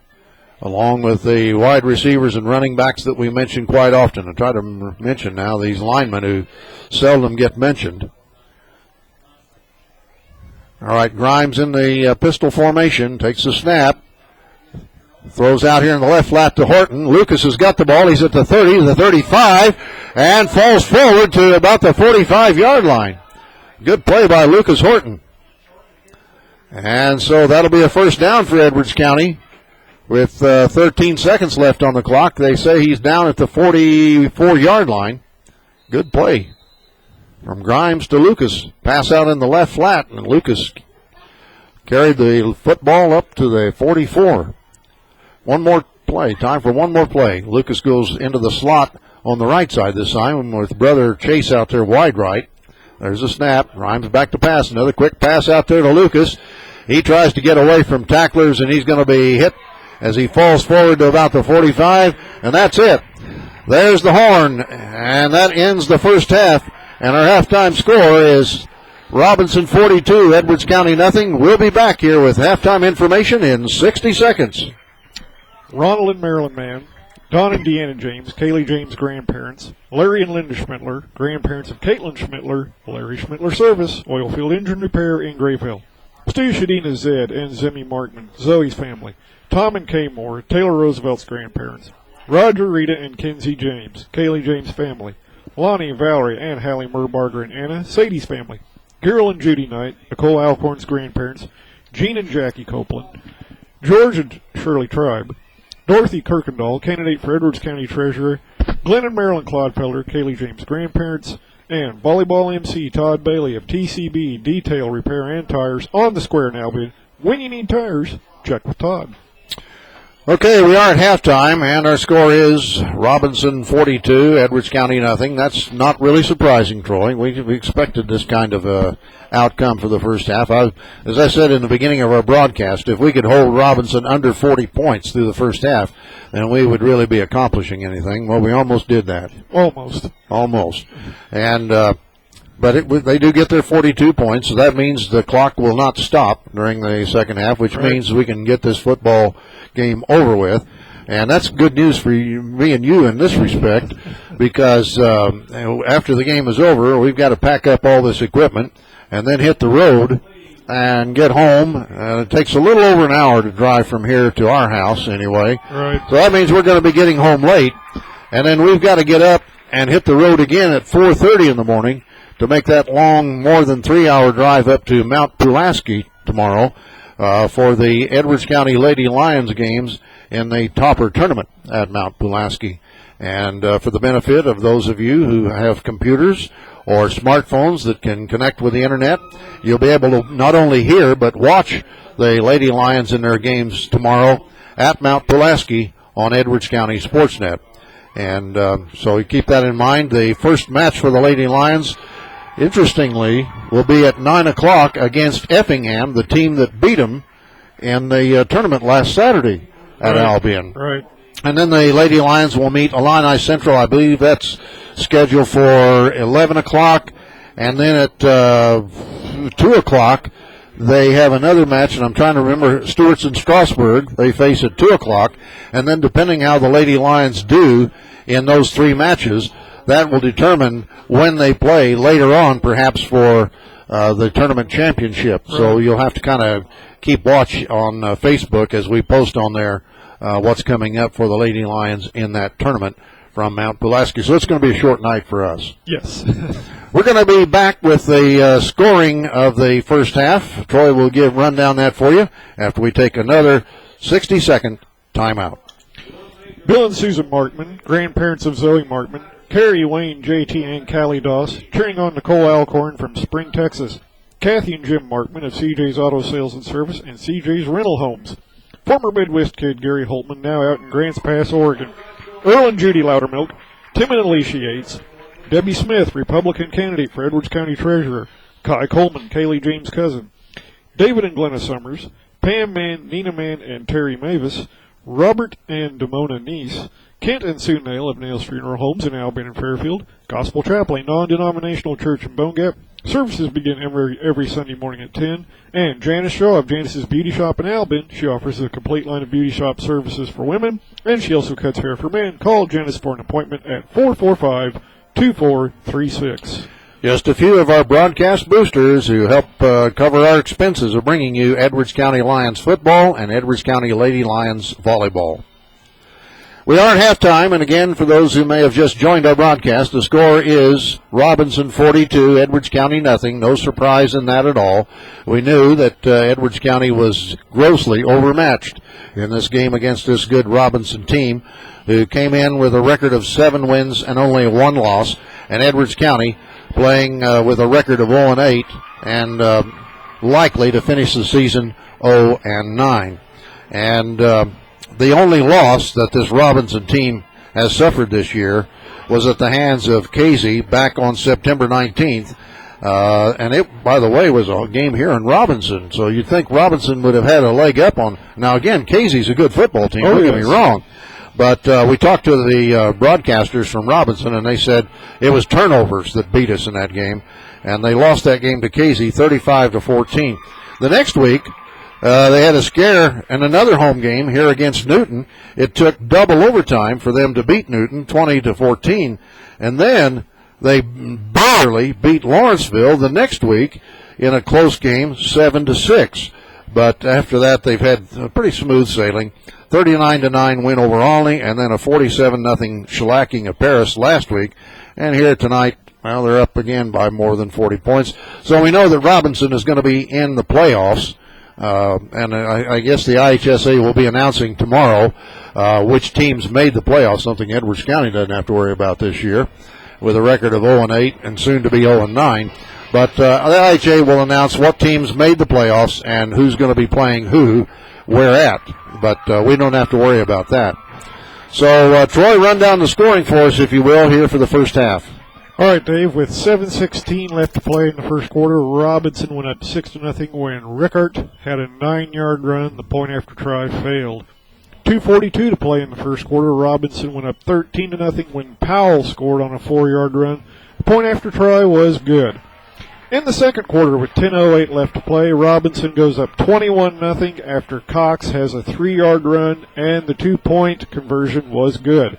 along with the wide receivers and running backs that we mention quite often. I try to mention now these linemen who seldom get mentioned. All right, Grimes in the pistol formation, takes the snap. Throws out here in the left flat to Horton. Lucas has got the ball. He's at the 30, the 35, and falls forward to about the 45-yard line. Good play by Lucas Horton. And so that'll be a first down for Edwards County with 13 seconds left on the clock. They say he's down at the 44-yard line. Good play from Grimes to Lucas. Pass out in the left flat, and Lucas carried the football up to the 44. One more play. Time for one more play. Lucas goes into the slot on the right side this time with brother Chase out there wide right. There's a snap. Grimes back to pass. Another quick pass out there to Lucas. He tries to get away from tacklers, and he's going to be hit as he falls forward to about the 45, and that's it. There's the horn, and that ends the first half, and our halftime score is Robinson 42, Edwards County nothing. We'll be back here with halftime information in 60 seconds. Ronald and Marilyn Mann, Don and Deanna James, Kaylee James grandparents, Larry and Linda Schmittler, grandparents of Caitlin Schmittler, Larry Schmittler Service, Oilfield Engine Repair in Grayville, Stu Shadina Zed and Zemi Markman, Zoe's family, Tom and Kay Moore, Taylor Roosevelt's grandparents, Roger, Rita, and Kenzie James, Kaylee James' family, Lonnie, Valerie, and Hallie Murbarger and Anna, Sadie's family, Gerald and Judy Knight, Nicole Alcorn's grandparents, Jean and Jackie Copeland, George and Shirley Tribe, Dorothy Kirkendall, candidate for Edwards County Treasurer, Glenn and Marilyn Clodfelder, Kaylee James' grandparents, and Volleyball MC Todd Bailey of TCB Detail Repair and Tires on the square in Albion. When you need tires, check with Todd. Okay, we are at halftime, and our score is Robinson 42, Edwards County nothing. That's not really surprising, Troy. We expected this kind of outcome for the first half. As I said in the beginning of our broadcast, if we could hold Robinson under 40 points through the first half, then we would really be accomplishing anything. Well, we almost did that. Almost. And but they do get their 42 points, so that means the clock will not stop during the second half, which means we can get this football game over with. And that's good news for me and you in this respect, because after the game is over, we've got to pack up all this equipment and then hit the road and get home. It takes a little over an hour to drive from here to our house anyway. Right. So that means we're going to be getting home late, and then we've got to get up and hit the road again at 4:30 in the morning to make that long, more than 3-hour drive up to Mount Pulaski tomorrow for the Edwards County Lady Lions games in the Topper Tournament at Mount Pulaski. And for the benefit of those of you who have computers or smartphones that can connect with the Internet, you'll be able to not only hear but watch the Lady Lions in their games tomorrow at Mount Pulaski on Edwards County Sportsnet. And so you keep that in mind. The first match for the Lady Lions, interestingly, will be at 9 o'clock against Effingham, the team that beat them in the tournament last Saturday at Albion. Right. And then the Lady Lions will meet Illini Central. I believe that's scheduled for 11 o'clock. And then at 2 o'clock, they have another match, and I'm trying to remember, Stewart's and Strasburg. They face at 2 o'clock. And then depending how the Lady Lions do in those three matches, that will determine when they play later on, perhaps for the tournament championship. Right. So you'll have to kind of keep watch on Facebook as we post on there what's coming up for the Lady Lions in that tournament from Mount Pulaski. So it's going to be a short night for us. Yes. We're going to be back with the scoring of the first half. Troy will run down that for you after we take another 60-second timeout. Bill and Susan Markman, grandparents of Zoe Markman, Carrie, Wayne, JT, and Callie Doss, cheering on Nicole Alcorn from Spring, Texas. Kathy and Jim Markman of CJ's Auto Sales and Service and CJ's Rental Homes. Former Midwest kid Gary Holtman, now out in Grants Pass, Oregon. Earl and Judy Loudermilk, Tim and Alicia Yates, Debbie Smith, Republican candidate for Edwards County Treasurer, Kai Coleman, Kaylee James' cousin, David and Glenna Summers, Pam Mann, Nina Mann, and Terry Mavis, Robert and Damona Neese, Kent and Sue Nail of Nail's Funeral Homes in Albion and Fairfield, Gospel Chapel, a non-denominational church in Bone Gap. Services begin every Sunday morning at 10. And Janice Shaw of Janice's Beauty Shop in Albion. She offers a complete line of beauty shop services for women, and she also cuts hair for men. Call Janice for an appointment at 445-2436. Just a few of our broadcast boosters who help cover our expenses of bringing you Edwards County Lions football and Edwards County Lady Lions volleyball. We are at halftime, and again, for those who may have just joined our broadcast, the score is Robinson 42, Edwards County nothing. No surprise in that at all. We knew that Edwards County was grossly overmatched in this game against this good Robinson team, who came in with a record of 7 wins and only 1 loss, and Edwards County playing with a record of 0-8 and likely to finish the season 0-9. And the only loss that this Robinson team has suffered this year was at the hands of Casey back on September 19th. And it, by the way, was a game here in Robinson. So you'd think Robinson would have had a leg up on. Now, again, Casey's a good football team. Don't get me wrong. But we talked to the broadcasters from Robinson, and they said it was turnovers that beat us in that game. And they lost that game to Casey 35-14. The next week, they had a scare in another home game here against Newton. It took double overtime for them to beat Newton, 20-14. And then they barely beat Lawrenceville the next week in a close game, 7-6. But after that, they've had pretty smooth sailing. 39-9 win over Olney, and then a 47-0 shellacking of Paris last week. And here tonight, well, they're up again by more than 40 points. So we know that Robinson is going to be in the playoffs. And I guess the IHSA will be announcing tomorrow which teams made the playoffs, something Edwards County doesn't have to worry about this year, with a record of 0-8 and soon to be 0-9. But the IHA will announce what teams made the playoffs and who's going to be playing who, where at. But we don't have to worry about that. So, Troy, run down the scoring for us, if you will, here for the first half. All right, Dave, with 7:16 left to play in the first quarter, Robinson went up 6-0 when Rickard had a 9-yard run. The point after try failed. 2:42 to play in the first quarter. Robinson went up 13-0 when Powell scored on a 4-yard run. The point after try was good. In the second quarter, with 10:08 left to play, Robinson goes up 21-0 after Cox has a 3-yard run, and the 2-point conversion was good.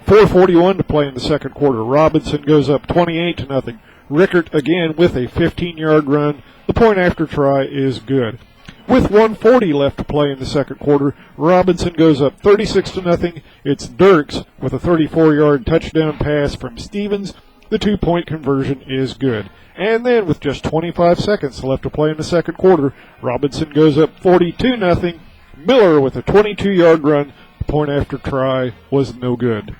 4:41 to play in the second quarter. Robinson goes up 28-0. Rickert again with a 15-yard run. The point after try is good. With 1:40 left to play in the second quarter, Robinson goes up 36-0. It's Dirks with a 34-yard touchdown pass from Stevens. The 2-point conversion is good. And then with just 25 seconds left to play in the second quarter, Robinson goes up 42-0. Miller with a 22-yard run. The point after try was no good.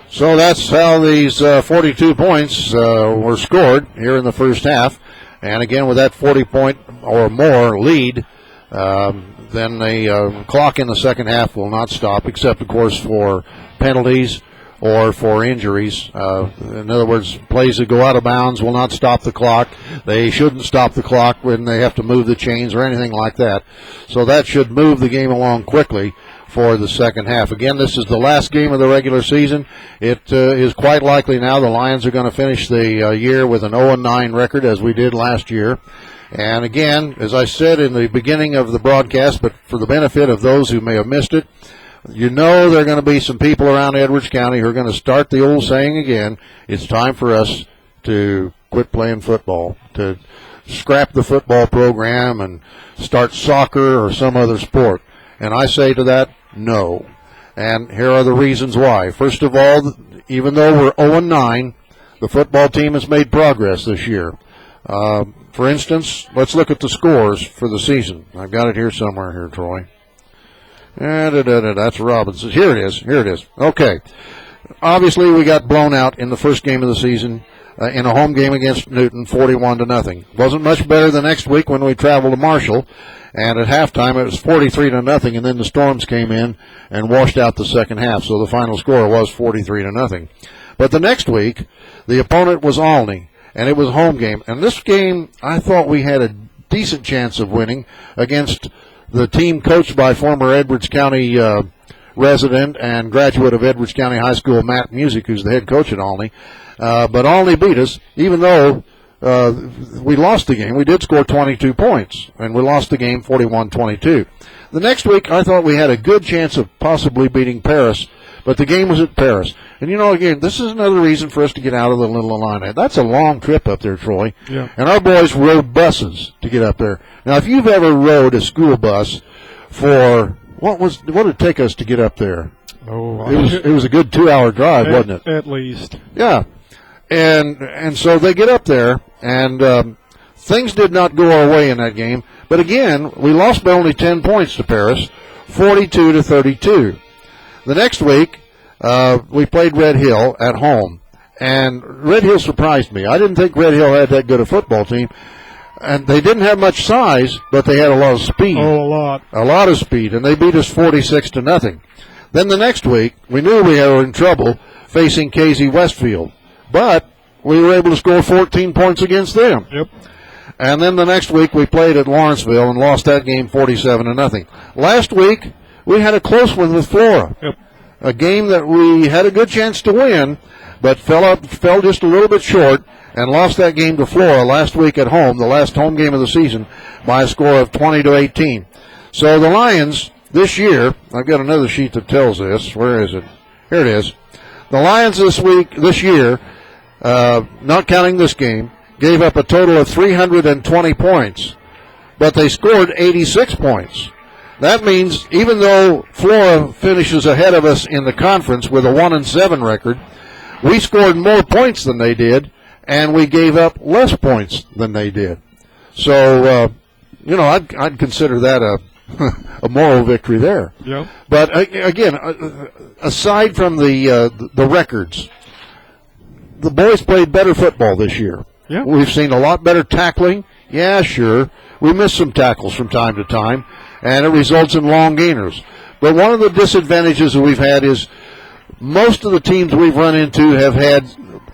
So that's how these 42 points were scored here in the first half. And again, with that 40-point or more lead, the then the clock in the second half will not stop, except, of course, for penalties or for injuries. In other words, plays that go out of bounds will not stop the clock. They shouldn't stop the clock when they have to move the chains or anything like that. So that should move the game along quickly for the second half. Again, this is the last game of the regular season. It is quite likely now the Lions are going to finish the year with an 0-9 record, as we did last year. And again, as I said in the beginning of the broadcast, but for the benefit of those who may have missed it, you know there are going to be some people around Edwards County who are going to start the old saying again, it's time for us to quit playing football, to scrap the football program and start soccer or some other sport. And I say to that, no. And here are the reasons why. First of all, even though we're 0-9, the football team has made progress this year. For instance, let's look at the scores for the season. I've got it here somewhere here, Troy. That's Robinson. Here it is. Okay. Obviously, we got blown out in the first game of the season in a home game against Newton, 41-0. Wasn't much better the next week when we traveled to Marshall, and at halftime it was 43-0, and then the Storms came in and washed out the second half, so the final score was 43-0. But the next week, the opponent was Olney, and it was a home game. And this game, I thought we had a decent chance of winning against the team coached by former Edwards County resident and graduate of Edwards County High School, Matt Music, who's the head coach at Olney. But Olney beat us, even though we lost the game. We did score 22 points, and we lost the game 41-22. The next week, I thought we had a good chance of possibly beating Paris, but the game was at Paris. And, you know, again, this is another reason for us to get out of the Little Illini. That's a long trip up there, Troy. Yeah. And our boys rode buses to get up there. Now, if you've ever rode a school bus for, what did it take us to get up there? Oh, It was a good 2-hour drive, wasn't it? At least. Yeah. And so they get up there, and things did not go our way in that game. But again, we lost by only 10 points to Paris, 42-32. The next week, we played Red Hill at home, and Red Hill surprised me. I didn't think Red Hill had that good a football team, and they didn't have much size, but they had a lot of speed. Oh, a lot. A lot of speed, and they beat us 46-0. Then the next week, we knew we were in trouble facing KZ Westfield, but we were able to score 14 points against them. Yep. And then the next week, we played at Lawrenceville and lost that game 47-0. Last week, we had a close one with Flora. Yep. A game that we had a good chance to win, but fell just a little bit short and lost that game to Flora last week at home, the last home game of the season, by a score of 20-18. So the Lions this year, I've got another sheet that tells this. Where is it? Here it is. The Lions this year, not counting this game, gave up a total of 320 points, but they scored 86 points. That means even though Flora finishes ahead of us in the conference with a 1-7 record, we scored more points than they did, and we gave up less points than they did. So, I'd consider that a moral victory there. Yep. But again, aside from the records, the boys played better football this year. Yeah. We've seen a lot better tackling. Yeah, sure. We miss some tackles from time to time, and it results in long gainers. But one of the disadvantages that we've had is most of the teams we've run into have had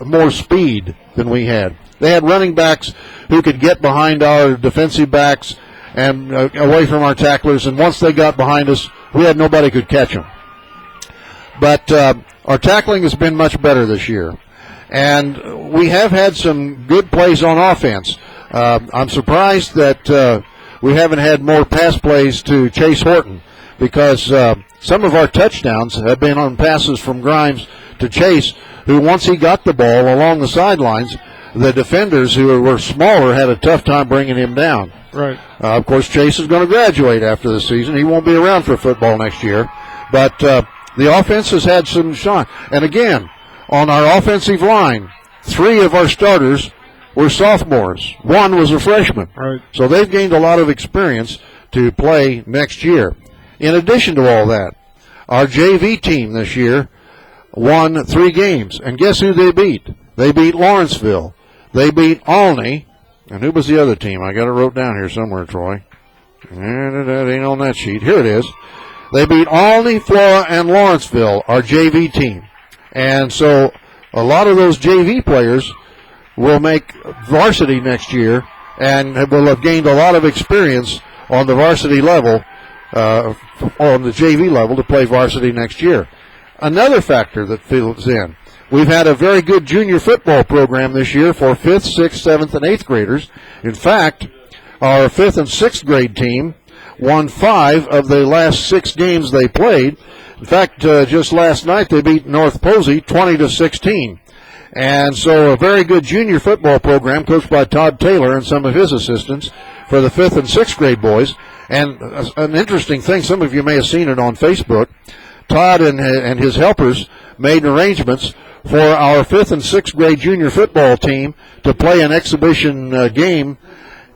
more speed than we had. They had running backs who could get behind our defensive backs and away from our tacklers, and once they got behind us, we had nobody could catch them. But our tackling has been much better this year. And we have had some good plays on offense. I'm surprised that we haven't had more pass plays to Chase Horton, because some of our touchdowns have been on passes from Grimes to Chase, who once he got the ball along the sidelines, the defenders who were smaller had a tough time bringing him down. Right. Of course, Chase is going to graduate after the season. He won't be around for football next year. But the offense has had some shine. And again, on our offensive line, 3 of our starters were sophomores. 1 was a freshman. Right. So they've gained a lot of experience to play next year. In addition to all that, our JV team this year won 3 games. And guess who they beat? They beat Lawrenceville. They beat Olney. And who was the other team? I got it wrote down here somewhere, Troy. And it ain't on that sheet. Here it is. They beat Alney, Flora, and Lawrenceville, our JV team. And so a lot of those JV players will make varsity next year and will have gained a lot of experience on the varsity level, on the JV level, to play varsity next year. Another factor that fills in, we've had a very good junior football program this year for 5th, 6th, 7th, and 8th graders. In fact, our 5th and 6th grade team won 5 of the last 6 games they played. In fact, just last night they beat North Posey 20-16. And so a very good junior football program coached by Todd Taylor and some of his assistants for the 5th and 6th grade boys. And an interesting thing, some of you may have seen it on Facebook, Todd and his helpers made arrangements for our 5th and 6th grade junior football team to play an exhibition game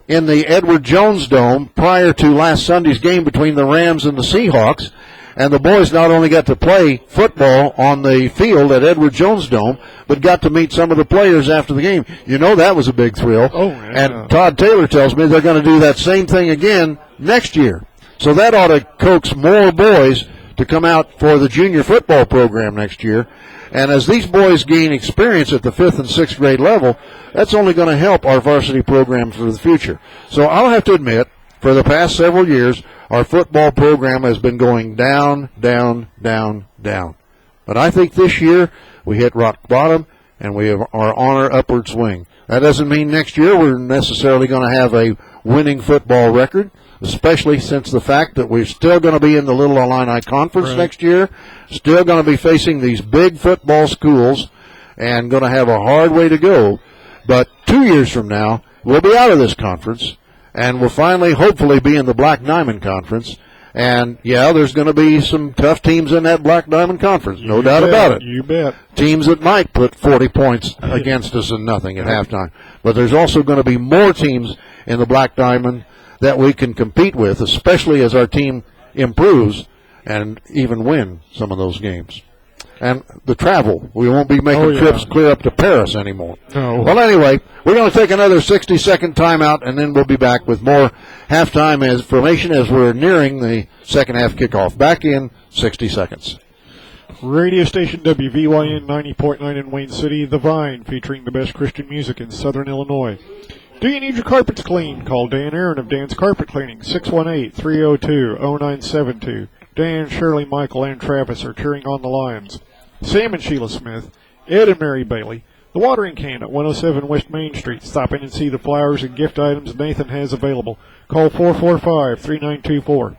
in the Edward Jones Dome prior to last Sunday's game between the Rams and the Seahawks. And the boys not only got to play football on the field at Edward Jones Dome, but got to meet some of the players after the game. You know that was a big thrill. Oh, yeah. And Todd Taylor tells me they're going to do that same thing again next year. So that ought to coax more boys to come out for the junior football program next year. And as these boys gain experience at the 5th and 6th grade level, that's only going to help our varsity program for the future. So I'll have to admit, for the past several years, our football program has been going down, down, down, down. But I think this year we hit rock bottom and we are on our upward swing. That doesn't mean next year we're necessarily going to have a winning football record, especially since the fact that we're still going to be in the Little Illini Conference next year, still going to be facing these big football schools and going to have a hard way to go. But 2 years from now, we'll be out of this conference, and we'll finally, hopefully, be in the Black Diamond Conference. And, yeah, there's going to be some tough teams in that Black Diamond Conference, no doubt about it. You bet. Teams that might put 40 points against us and nothing at halftime. But there's also going to be more teams in the Black Diamond that we can compete with, especially as our team improves and even win some of those games. And the travel, we won't be making trips clear up to Paris anymore. No. Well, anyway, we're going to take another 60-second timeout, and then we'll be back with more halftime information as we're nearing the second half kickoff. Back in 60 seconds. Radio station WVYN 90.9 in Wayne City, The Vine, featuring the best Christian music in Southern Illinois. Do you need your carpets cleaned? Call Dan Aaron of Dan's Carpet Cleaning, 618-302-0972. Dan, Shirley, Michael, and Travis are cheering on the Lions. Sam and Sheila Smith, Ed and Mary Bailey, the watering can at 107 West Main Street. Stop in and see the flowers and gift items Nathan has available. Call 445-3924.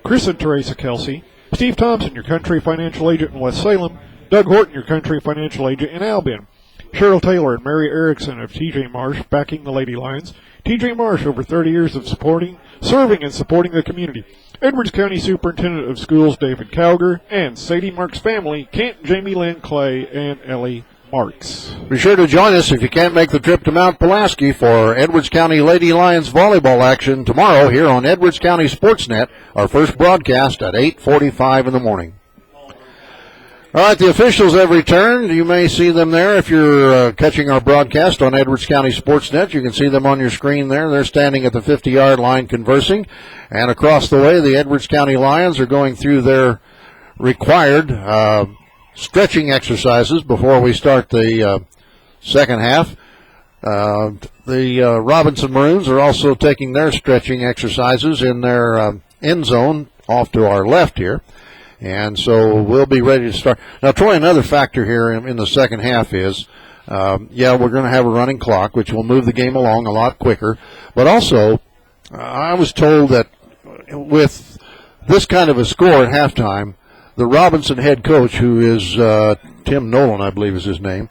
Chris and Teresa Kelsey, Steve Thompson, your country financial agent in West Salem, Doug Horton, your country financial agent in Albion. Cheryl Taylor and Mary Erickson of TJ Marsh backing the Lady Lions. TJ Marsh, over 30 years of serving and supporting the community. Edwards County Superintendent of Schools David Cowger, and Sadie Marks' family, Kent, Jamie Lynn Clay, and Ellie Marks. Be sure to join us if you can't make the trip to Mount Pulaski for Edwards County Lady Lions volleyball action tomorrow here on Edwards County Sports.net, our first broadcast at 8:45 in the morning. All right, the officials have returned. You may see them there if you're catching our broadcast on Edwards County Sportsnet. You can see them on your screen there. They're standing at the 50-yard line conversing. And across the way, the Edwards County Lions are going through their required stretching exercises before we start the second half. The Robinson Maroons are also taking their stretching exercises in their end zone off to our left here. And so we'll be ready to start. Now, Troy, another factor here in the second half is, we're going to have a running clock, which will move the game along a lot quicker. But also, I was told that with this kind of a score at halftime, the Robinson head coach, who is Tim Nolan, I believe is his name,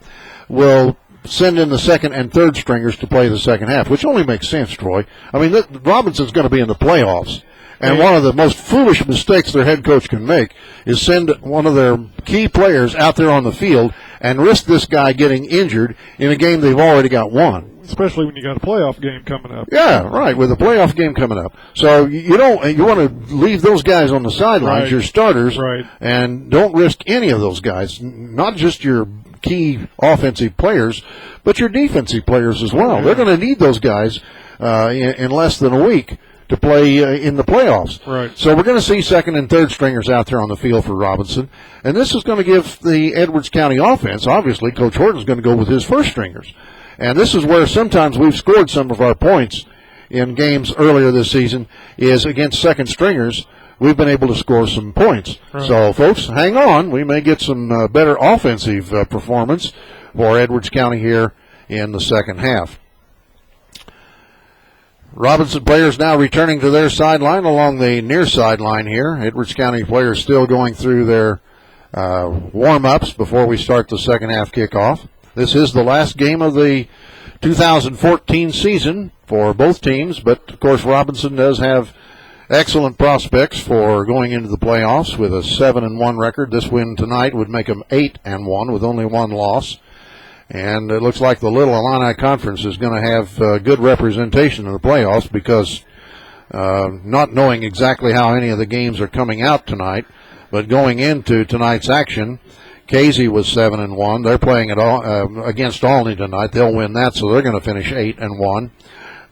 will send in the second and third stringers to play the second half, which only makes sense, Troy. I mean, Robinson's going to be in the playoffs. And one of the most foolish mistakes their head coach can make is send one of their key players out there on the field and risk this guy getting injured in a game they've already got won. Especially when you got a playoff game coming up. Yeah, right, with a playoff game coming up. So you want to leave those guys on the sidelines, your starters, and don't risk any of those guys, not just your key offensive players, but your defensive players as well. They're going to need those guys in less than a week to play in the playoffs. Right. So we're going to see second and third stringers out there on the field for Robinson. And this is going to give the Edwards County offense, obviously, Coach Horton's going to go with his first stringers. And this is where sometimes we've scored some of our points in games earlier this season, is against second stringers. We've been able to score some points. Right. So, folks, hang on. We may get some better offensive performance for Edwards County here in the second half. Robinson players now returning to their sideline along the near sideline here. Edwards County players still going through their warm-ups before we start the second half kickoff. This is the last game of the 2014 season for both teams, but, of course, Robinson does have excellent prospects for going into the playoffs with a 7-1 record. This win tonight would make them 8-1 with only one loss. And it looks like the Little Illini Conference is going to have good representation in the playoffs because not knowing exactly how any of the games are coming out tonight, but going into tonight's action, Casey was 7-1. They're playing against Olney tonight. They'll win that, so they're going to finish 8-1.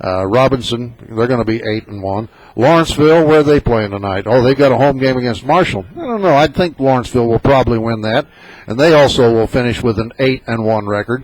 Robinson, they're going to be 8-1. Lawrenceville, where are they playing tonight? Oh, they've got a home game against Marshall. I don't know. I think Lawrenceville will probably win that, and they also will finish with an 8-1 record.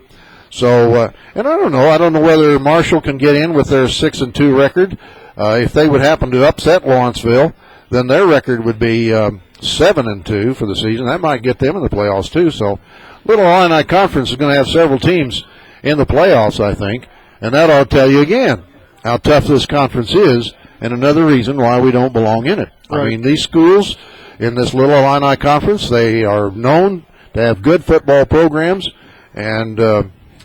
So, and I don't know. I don't know whether Marshall can get in with their 6-2 record. If they would happen to upset Lawrenceville, then their record would be 7-2 for the season. That might get them in the playoffs too. So, Little Illini Conference is going to have several teams in the playoffs, I think, and that ought to tell you again how tough this conference is, and another reason why we don't belong in it. Right. I mean, these schools in this Little Illini Conference, they are known to have good football programs, and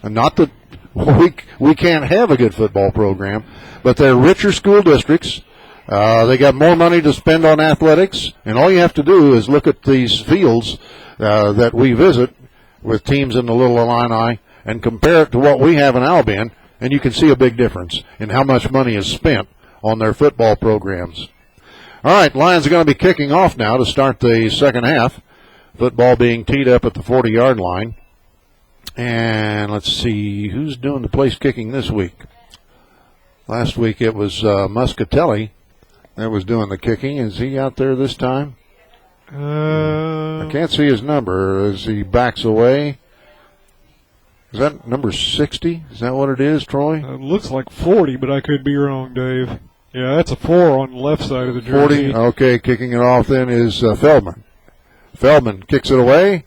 not that we can't have a good football program, but they're richer school districts. They got more money to spend on athletics, and all you have to do is look at these fields that we visit with teams in the Little Illini and compare it to what we have in Albion, and you can see a big difference in how much money is spent on their football programs. All right, Lions are going to be kicking off now to start the second half. Football being teed up at the 40-yard line. And let's see, who's doing the place kicking this week? Last week it was Muscatelli that was doing the kicking. Is he out there this time? I can't see his number as he backs away. Is that number 60? Is that what it is, Troy? It looks like 40, but I could be wrong, Dave. Yeah, that's a 4 on the left side of the jersey. 40, okay, kicking it off then is Feldman. Feldman kicks it away.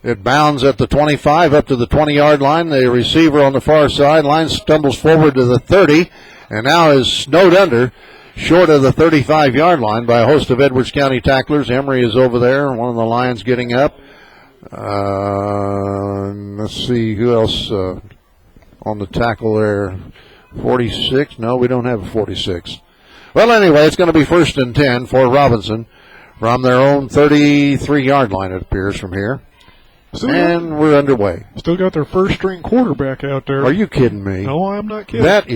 It bounds at the 25 up to the 20-yard line. The receiver on the far sideline stumbles forward to the 30 and now is snowed under short of the 35-yard line by a host of Edwards County tacklers. Emery is over there, one of the Lions getting up. Let's see who else on the tackle there. 46? No, we don't have a 46. Well, anyway, it's going to be 1st and 10 for Robinson from their own 33-yard line, it appears, from here. And we're underway. Still got their first-string quarterback out there. Are you kidding me? No, I'm not kidding. That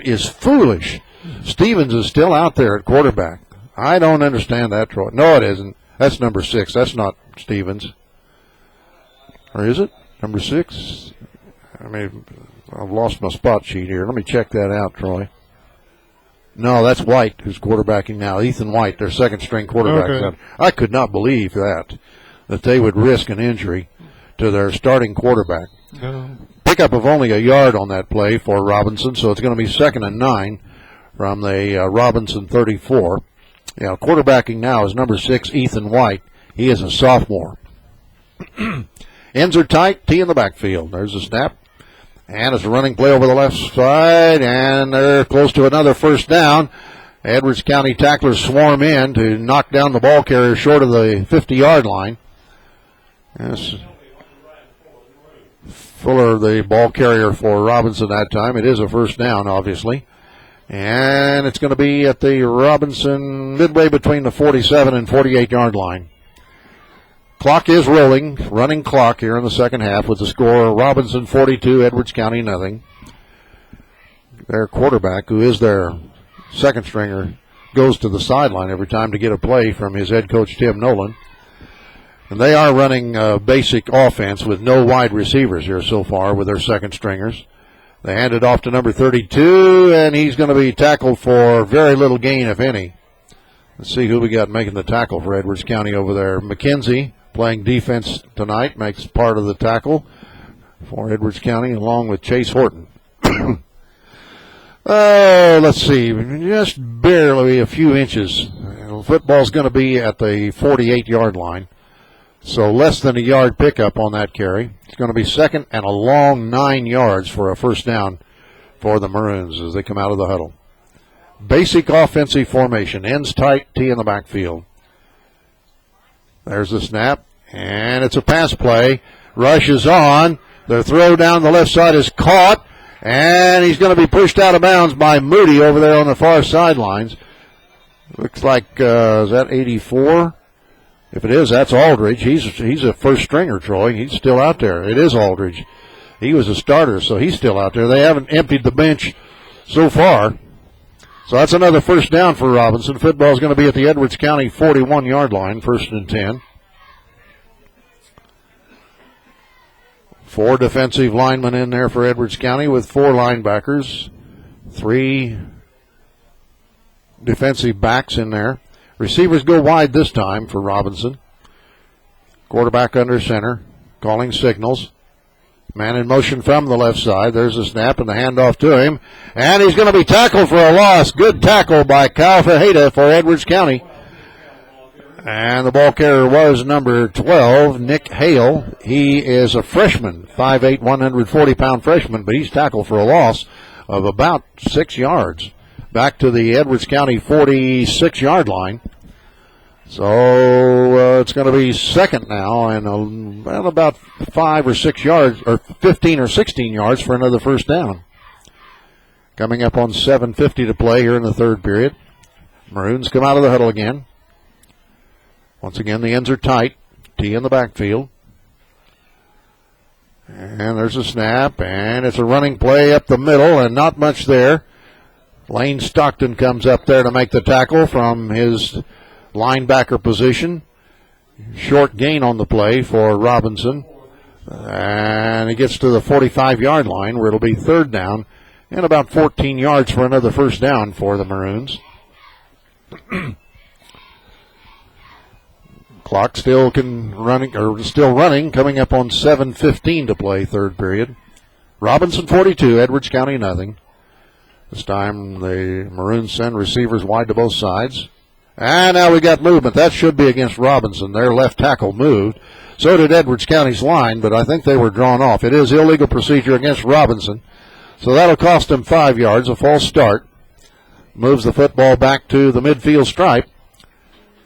is foolish. Stevens is still out there at quarterback. I don't understand that, Troy. No, it isn't. That's number 6. That's not Stevens. Or is it? Number 6? I mean, I've lost my spot sheet here. Let me check that out, Troy. No, that's White who's quarterbacking now. Ethan White, their second-string quarterback. Okay. I could not believe that they would risk an injury to their starting quarterback. No. Pickup of only a yard on that play for Robinson, so it's going to be 2nd and 9 from the Robinson 34. Yeah, quarterbacking now is number 6, Ethan White. He is a sophomore. Ends are tight, T in the backfield. There's a snap. And it's a running play over the left side, and they're close to another first down. Edwards County tacklers swarm in to knock down the ball carrier short of the 50-yard line. Yes. Fuller, the ball carrier for Robinson that time. It is a first down, obviously. And it's going to be at the Robinson midway between the 47 and 48-yard line. Clock is rolling, running clock here in the second half with the score Robinson 42, Edwards County nothing. Their quarterback, who is their second stringer, goes to the sideline every time to get a play from his head coach, Tim Nolan. And they are running basic offense with no wide receivers here so far with their second stringers. They hand it off to number 32, and he's going to be tackled for very little gain, if any. Let's see who we got making the tackle for Edwards County over there. McKenzie, playing defense tonight, makes part of the tackle for Edwards County, along with Chase Horton. Let's see, just barely a few inches. Football's going to be at the 48-yard line, so less than a yard pickup on that carry. It's going to be second and a long 9 yards for a first down for the Maroons as they come out of the huddle. Basic offensive formation, ends tight, T in the backfield. There's the snap, and it's a pass play. Rush is on. The throw down the left side is caught, and he's going to be pushed out of bounds by Moody over there on the far sidelines. Looks like, is that 84? If it is, that's Aldridge. He's a first stringer, Troy. He's still out there. It is Aldridge. He was a starter, so he's still out there. They haven't emptied the bench so far. So that's another first down for Robinson. Football is going to be at the Edwards County 41-yard line, 1st and 10. 4 defensive linemen in there for Edwards County with 4 linebackers, 3 defensive backs in there. Receivers go wide this time for Robinson. Quarterback under center, calling signals. Man in motion from the left side. There's a snap and the handoff to him. And he's going to be tackled for a loss. Good tackle by Kyle Fajeda for Edwards County. And the ball carrier was number 12, Nick Hale. He is a freshman, 5'8", 140-pound freshman, but he's tackled for a loss of about 6 yards. Back to the Edwards County 46-yard line. So it's going to be second now and about 5 or 6 yards, or 15 or 16 yards for another first down. Coming up on 7:50 to play here in the third period. Maroons come out of the huddle again. Once again, the ends are tight. T in the backfield. And there's a snap, and it's a running play up the middle, and not much there. Lane Stockton comes up there to make the tackle from his linebacker position. Short gain on the play for Robinson. And he gets to the 45-yard line where it'll be third down and about 14 yards for another first down for the Maroons. Clock still running, coming up on 7:15 to play, third period. Robinson 42, Edwards County nothing. This time the Maroons send receivers wide to both sides. And now we got movement. That should be against Robinson. Their left tackle moved. So did Edwards County's line, but I think they were drawn off. It is illegal procedure against Robinson. So that'll cost them 5 yards, a false start. Moves the football back to the midfield stripe.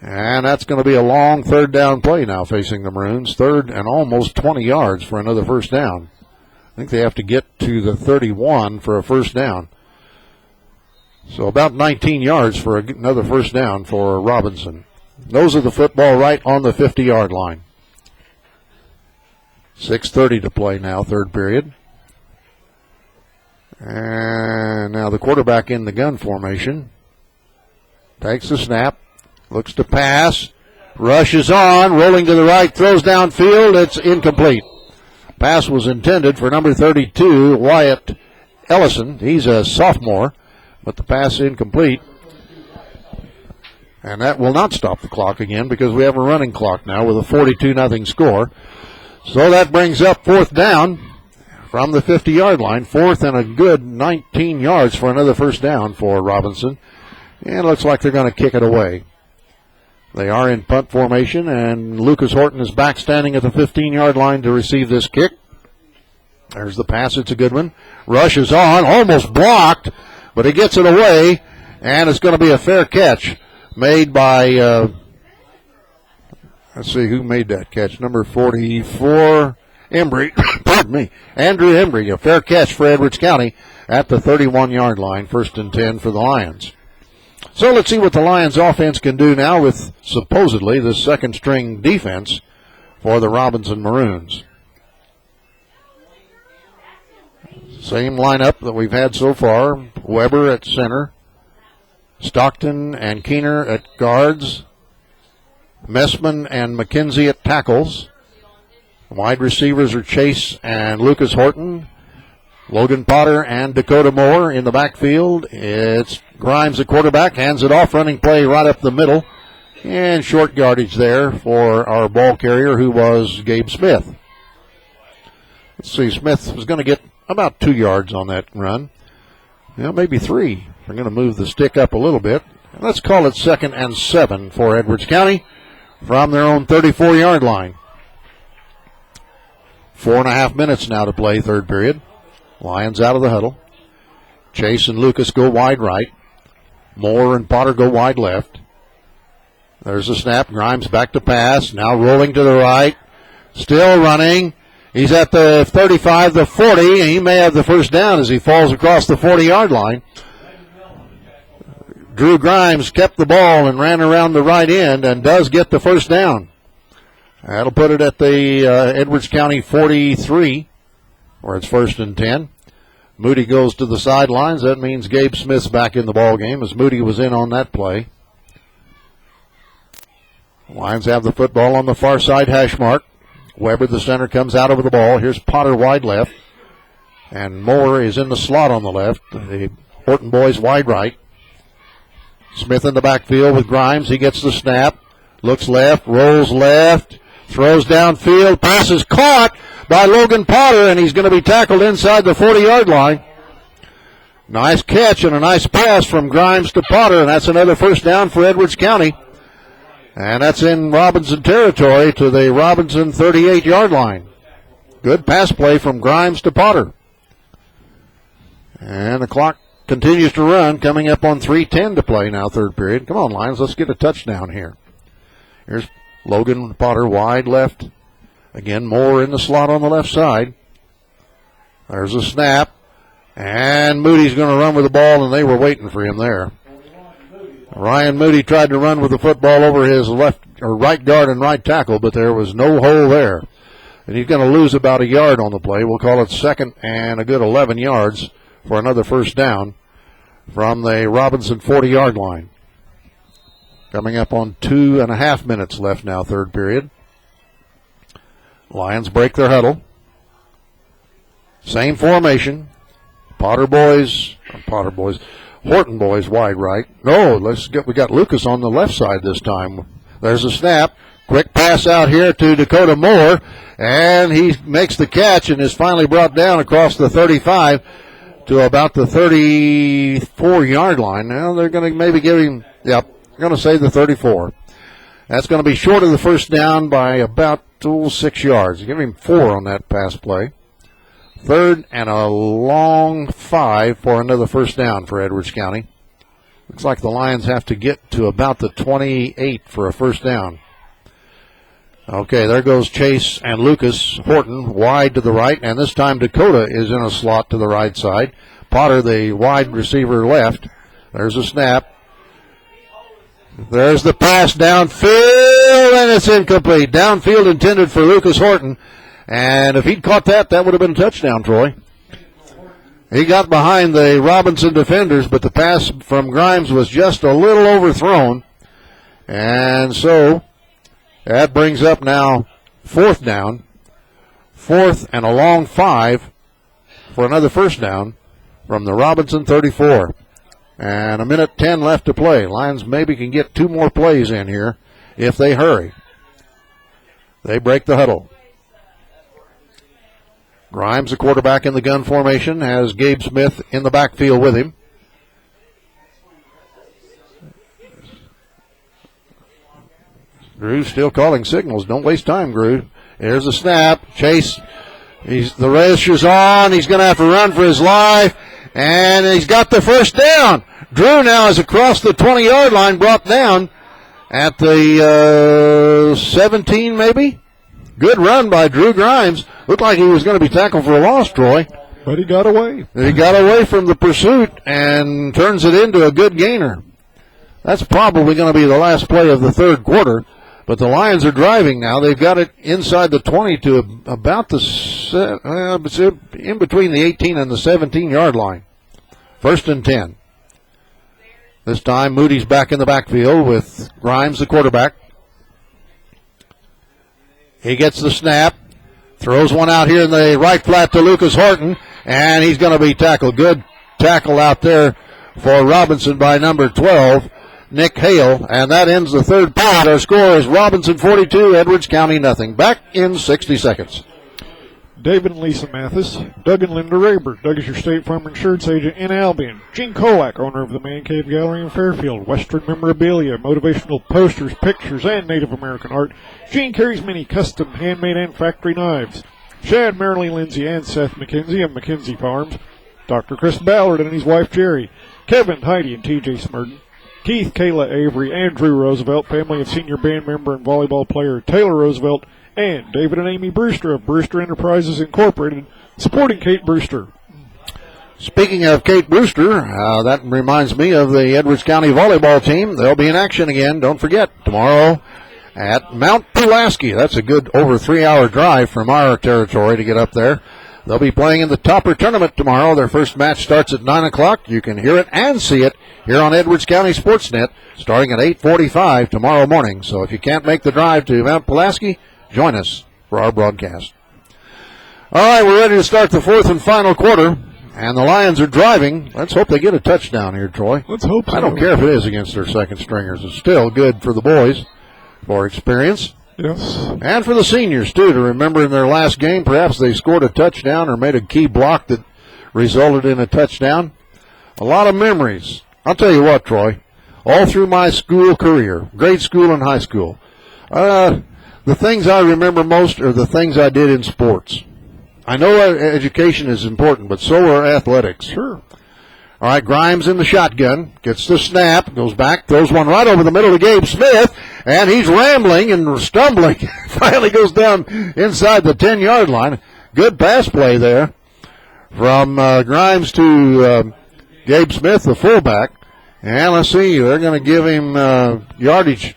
And that's going to be a long third down play now facing the Maroons. Third and almost 20 yards for another first down. I think they have to get to the 31 for a first down. So about 19 yards for another first down for Robinson. Those are the football right on the 50-yard line. 6:30 to play now, third period. And now the quarterback in the gun formation. Takes the snap. Looks to pass. Rushes on. Rolling to the right. Throws downfield. It's incomplete. Pass was intended for number 32, Wyatt Ellison. He's a sophomore, but the pass incomplete. And that will not stop the clock again because we have a running clock now with a 42-0 score. So that brings up fourth down from the 50-yard line. Fourth and a good 19 yards for another first down for Robinson. And it looks like they're going to kick it away. They are in punt formation, and Lucas Horton is back standing at the 15-yard line to receive this kick. There's the pass. It's a good one. Rush is on, almost blocked, but he gets it away, and it's going to be a fair catch made by, let's see who made that catch, number 44, Embry. Pardon me, Andrew Embry. A fair catch for Edwards County at the 31-yard line, 1st and 10 for the Lions. So let's see what the Lions offense can do now with supposedly the second-string defense for the Robinson Maroons. Same lineup that we've had so far. Weber at center. Stockton and Keener at guards. Messman and McKenzie at tackles. Wide receivers are Chase and Lucas Horton. Logan Potter and Dakota Moore in the backfield. It's Grimes, the quarterback, hands it off, running play right up the middle. And short yardage there for our ball carrier, who was Gabe Smith. Let's see, Smith was going to get about 2 yards on that run. Well, maybe 3. We're going to move the stick up a little bit. Let's call it 2nd and 7 for Edwards County from their own 34-yard line. 4.5 minutes now to play, third period. Lions out of the huddle. Chase and Lucas go wide right. Moore and Potter go wide left. There's a snap. Grimes back to pass. Now rolling to the right. Still running. He's at the 35, the 40, and he may have the first down as he falls across the 40-yard line. Drew Grimes kept the ball and ran around the right end and does get the first down. That'll put it at the Edwards County 43, where it's 1st and 10. Moody goes to the sidelines. That means Gabe Smith's back in the ball game, as Moody was in on that play. Lions have the football on the far side hash mark. Weber, the center, comes out over the ball. Here's Potter wide left. And Moore is in the slot on the left. The Horton boys wide right. Smith in the backfield with Grimes. He gets the snap. Looks left. Rolls left. Throws downfield. Pass is caught by Logan Potter, and he's going to be tackled inside the 40-yard line. Nice catch and a nice pass from Grimes to Potter, and that's another first down for Edwards County. And that's in Robinson territory to the Robinson 38-yard line. Good pass play from Grimes to Potter. And the clock continues to run, coming up on 3:10 to play now, third period. Come on, Lions, let's get a touchdown here. Here's Logan Potter wide left. Again, Moore in the slot on the left side. There's a snap. And Moody's going to run with the ball, and they were waiting for him there. Ryan Moody tried to run with the football over his left or right guard and right tackle, but there was no hole there. And he's going to lose about a yard on the play. We'll call it 2nd and a good 11 yards for another first down from the Robinson 40-yard line. Coming up on 2.5 minutes left now, third period. Lions break their huddle. Same formation. Horton boys wide right. No, we got Lucas on the left side this time. There's a snap. Quick pass out here to Dakota Moore, and he makes the catch and is finally brought down across the 35 to about the 34-yard line. Now they're going to maybe give him, they're going to say the 34. That's going to be short of the first down by about 6 yards. Give him 4 on that pass play. 3rd and a long 5 for another first down for Edwards County. Looks like the Lions have to get to about the 28 for a first down. Okay, there goes Chase and Lucas. Horton wide to the right, and this time Dakota is in a slot to the right side. Potter, the wide receiver, left. There's a snap. There's the pass downfield, and it's incomplete. Downfield intended for Lucas Horton. And if he'd caught that, that would have been a touchdown, Troy. He got behind the Robinson defenders, but the pass from Grimes was just a little overthrown. And so that brings up now 4th down. 4th and a long 5 for another first down from the Robinson 34. And 1:10 left to play. Lions maybe can get 2 more plays in here if they hurry. They break the huddle. Grimes, the quarterback in the gun formation, has Gabe Smith in the backfield with him. Drew's still calling signals. Don't waste time, Drew. There's a snap. Chase, the rush is on. He's going to have to run for his life. And he's got the first down. Drew now is across the 20-yard line, brought down at the 17 maybe. Good run by Drew Grimes. Looked like he was going to be tackled for a loss, Troy. But he got away. He got away from the pursuit and turns it into a good gainer. That's probably going to be the last play of the third quarter. But the Lions are driving now. They've got it inside the 20 to about the in between the 18 and the 17-yard line. 1st and 10. This time Moody's back in the backfield with Grimes, the quarterback. He gets the snap. Throws one out here in the right flat to Lucas Horton. and he's going to be tackled. Good tackle out there for Robinson by number 12, Nick Hale, and that ends the third period. Our score is Robinson 42, Edwards County nothing. Back in 60 seconds. David and Lisa Mathis, Doug and Linda Raber. Doug is your State Farm Insurance agent in Albion. Gene Kolak, owner of the Man Cave Gallery in Fairfield. Western memorabilia, motivational posters, pictures, and Native American art. Gene carries many custom, handmade, and factory knives. Shad, Marilee Lindsay, and Seth McKenzie of McKenzie Farms. Dr. Chris Ballard and his wife Jerry. Kevin, Heidi, and TJ Smurden. Keith, Kayla Avery, and Drew Roosevelt, family of senior band member and volleyball player Taylor Roosevelt, and David and Amy Brewster of Brewster Enterprises Incorporated, supporting Kate Brewster. Speaking of Kate Brewster, that reminds me of the Edwards County volleyball team. They'll be in action again, don't forget, tomorrow at Mount Pulaski. That's a good over 3-hour drive from our territory to get up there. They'll be playing in the Topper Tournament tomorrow. Their first match starts at 9 o'clock. You can hear it and see it here on Edwards County Sportsnet starting at 8:45 tomorrow morning. So if you can't make the drive to Mount Pulaski, join us for our broadcast. All right, we're ready to start the fourth and final quarter, and the Lions are driving. Let's hope they get a touchdown here, Troy. Let's hope so. I don't care if it is against their second stringers. It's still good for the boys for experience. Yes. And for the seniors, too, to remember in their last game, perhaps they scored a touchdown or made a key block that resulted in a touchdown. A lot of memories. I'll tell you what, Troy, all through my school career, grade school and high school, the things I remember most are the things I did in sports. I know education is important, but so are athletics. Sure. All right, Grimes in the shotgun, gets the snap, goes back, throws one right over the middle to Gabe Smith, and he's rambling and stumbling. Finally goes down inside the 10-yard line. Good pass play there from Grimes to Gabe Smith, the fullback. And let's see, they're going to give him yardage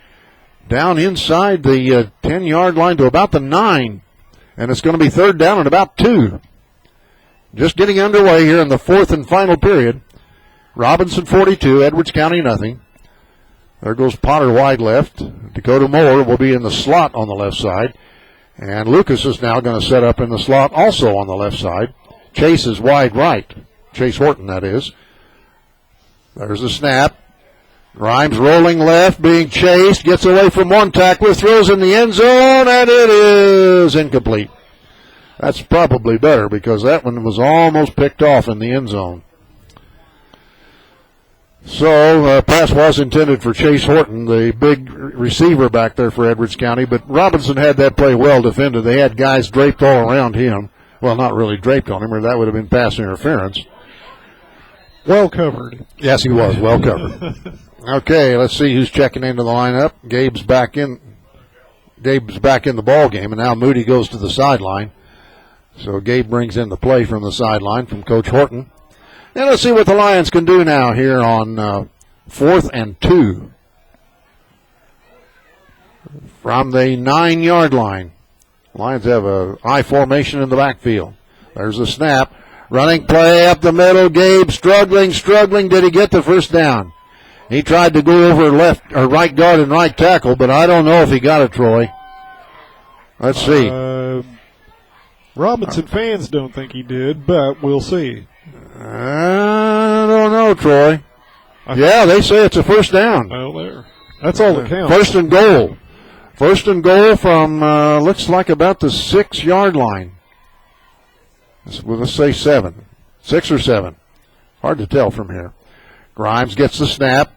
down inside the 10-yard line to about the 9. And it's going to be third down at about 2. Just getting underway here in the fourth and final period. Robinson 42, Edwards County nothing. There goes Potter wide left. Dakota Moore will be in the slot on the left side. And Lucas is now going to set up in the slot also on the left side. Chase is wide right. Chase Horton, that is. There's the snap. Grimes rolling left, being chased, gets away from one tackler, throws in the end zone, and it is incomplete. That's probably better because that one was almost picked off in the end zone. So, pass was intended for Chase Horton, the big receiver back there for Edwards County, but Robinson had that play well defended. They had guys draped all around him. Well, not really draped on him, or that would have been pass interference. Well covered. Yes, he was well covered. Okay, let's see who's checking into the lineup. Gabe's back in the ball game, and now Moody goes to the sideline. So Gabe brings in the play from the sideline from Coach Horton. And let's see what the Lions can do now here on 4th and 2. From the 9-yard line. Lions have a I formation in the backfield. There's the snap. Running play up the middle. Gabe struggling. Did he get the first down? He tried to go over left or right guard and right tackle, but I don't know if he got it, Troy. Let's see. Robinson fans don't think he did, but we'll see. I don't know, Troy. Yeah, they say it's a first down. Well, there. That's all that counts. First and goal. First and goal from, looks like about the 6-yard line. Let's say 7. 6 or 7. Hard to tell from here. Grimes gets the snap.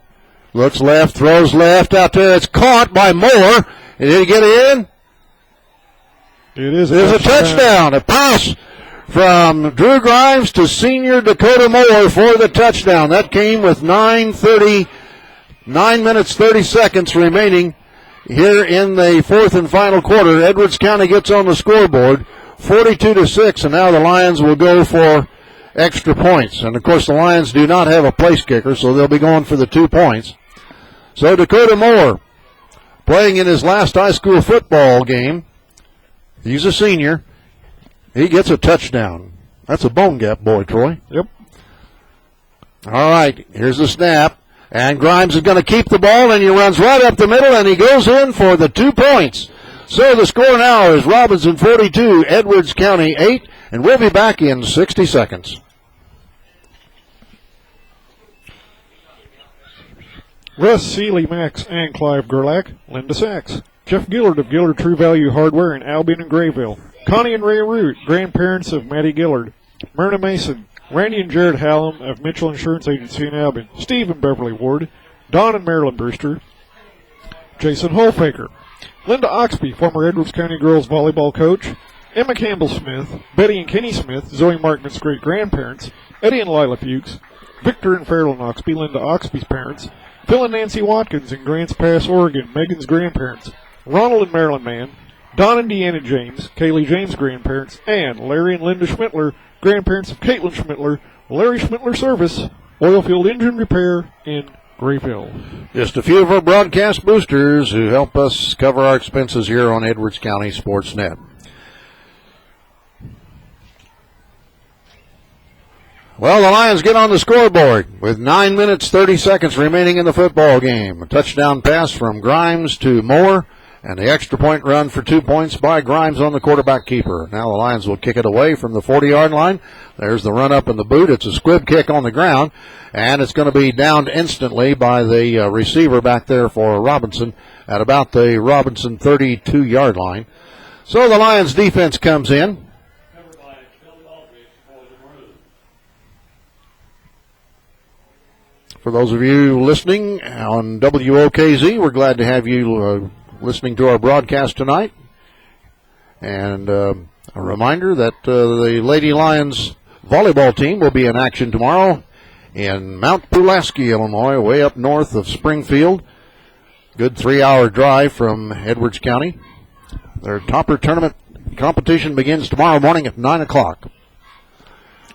Looks left, throws left out there. It's caught by Moore. Did he get in? It is a touchdown. A pass from Drew Grimes to senior Dakota Moore for the touchdown. That came with 9 minutes 30 seconds remaining here in the fourth and final quarter. Edwards County gets on the scoreboard 42-6, and now the Lions will go for extra points. And, of course, the Lions do not have a place kicker, so they'll be going for the 2 points. So Dakota Moore, playing in his last high school football game, he's a senior. He gets a touchdown. That's a bone gap boy, Troy. Yep. All right, here's the snap. And Grimes is going to keep the ball, and he runs right up the middle, and he goes in for the 2 points. So the score now is Robinson 42, Edwards County 8, and we'll be back in 60 seconds. Russ Seeley Max and Clive Gerlach, Linda Sachs. Jeff Gillard of Gillard True Value Hardware in Albion and Grayville. Connie and Ray Root, grandparents of Maddie Gillard. Myrna Mason, Randy and Jared Hallam of Mitchell Insurance Agency in Albion. Steve and Beverly Ward. Don and Marilyn Brewster. Jason Holfaker. Linda Oxby, former Edwards County girls volleyball coach. Emma Campbell Smith. Betty and Kenny Smith, Zoe Markman's great-grandparents. Eddie and Lila Fuchs. Victor and Farrell Oxby, Linda Oxby's parents. Phil and Nancy Watkins in Grants Pass, Oregon, Megan's grandparents. Ronald and Marilyn Mann. Don and Deanna James, Kaylee James' grandparents. And Larry and Linda Schmittler, grandparents of Caitlin Schmittler, Larry Schmittler Service, Oilfield Engine Repair in Grayville. Just a few of our broadcast boosters who help us cover our expenses here on Edwards County Sports.net. Well, the Lions get on the scoreboard with 9 minutes, 30 seconds remaining in the football game. A touchdown pass from Grimes to Moore, and the extra point run for 2 points by Grimes on the quarterback keeper. Now the Lions will kick it away from the 40-yard line. There's the run up in the boot. It's a squib kick on the ground, and it's going to be downed instantly by the receiver back there for Robinson at about the Robinson 32-yard line. So the Lions defense comes in. For those of you listening on WOKZ, we're glad to have you listening to our broadcast tonight. And a reminder that the Lady Lions volleyball team will be in action tomorrow in Mount Pulaski, Illinois, way up north of Springfield. Good 3-hour drive from Edwards County. Their topper tournament competition begins tomorrow morning at 9 o'clock.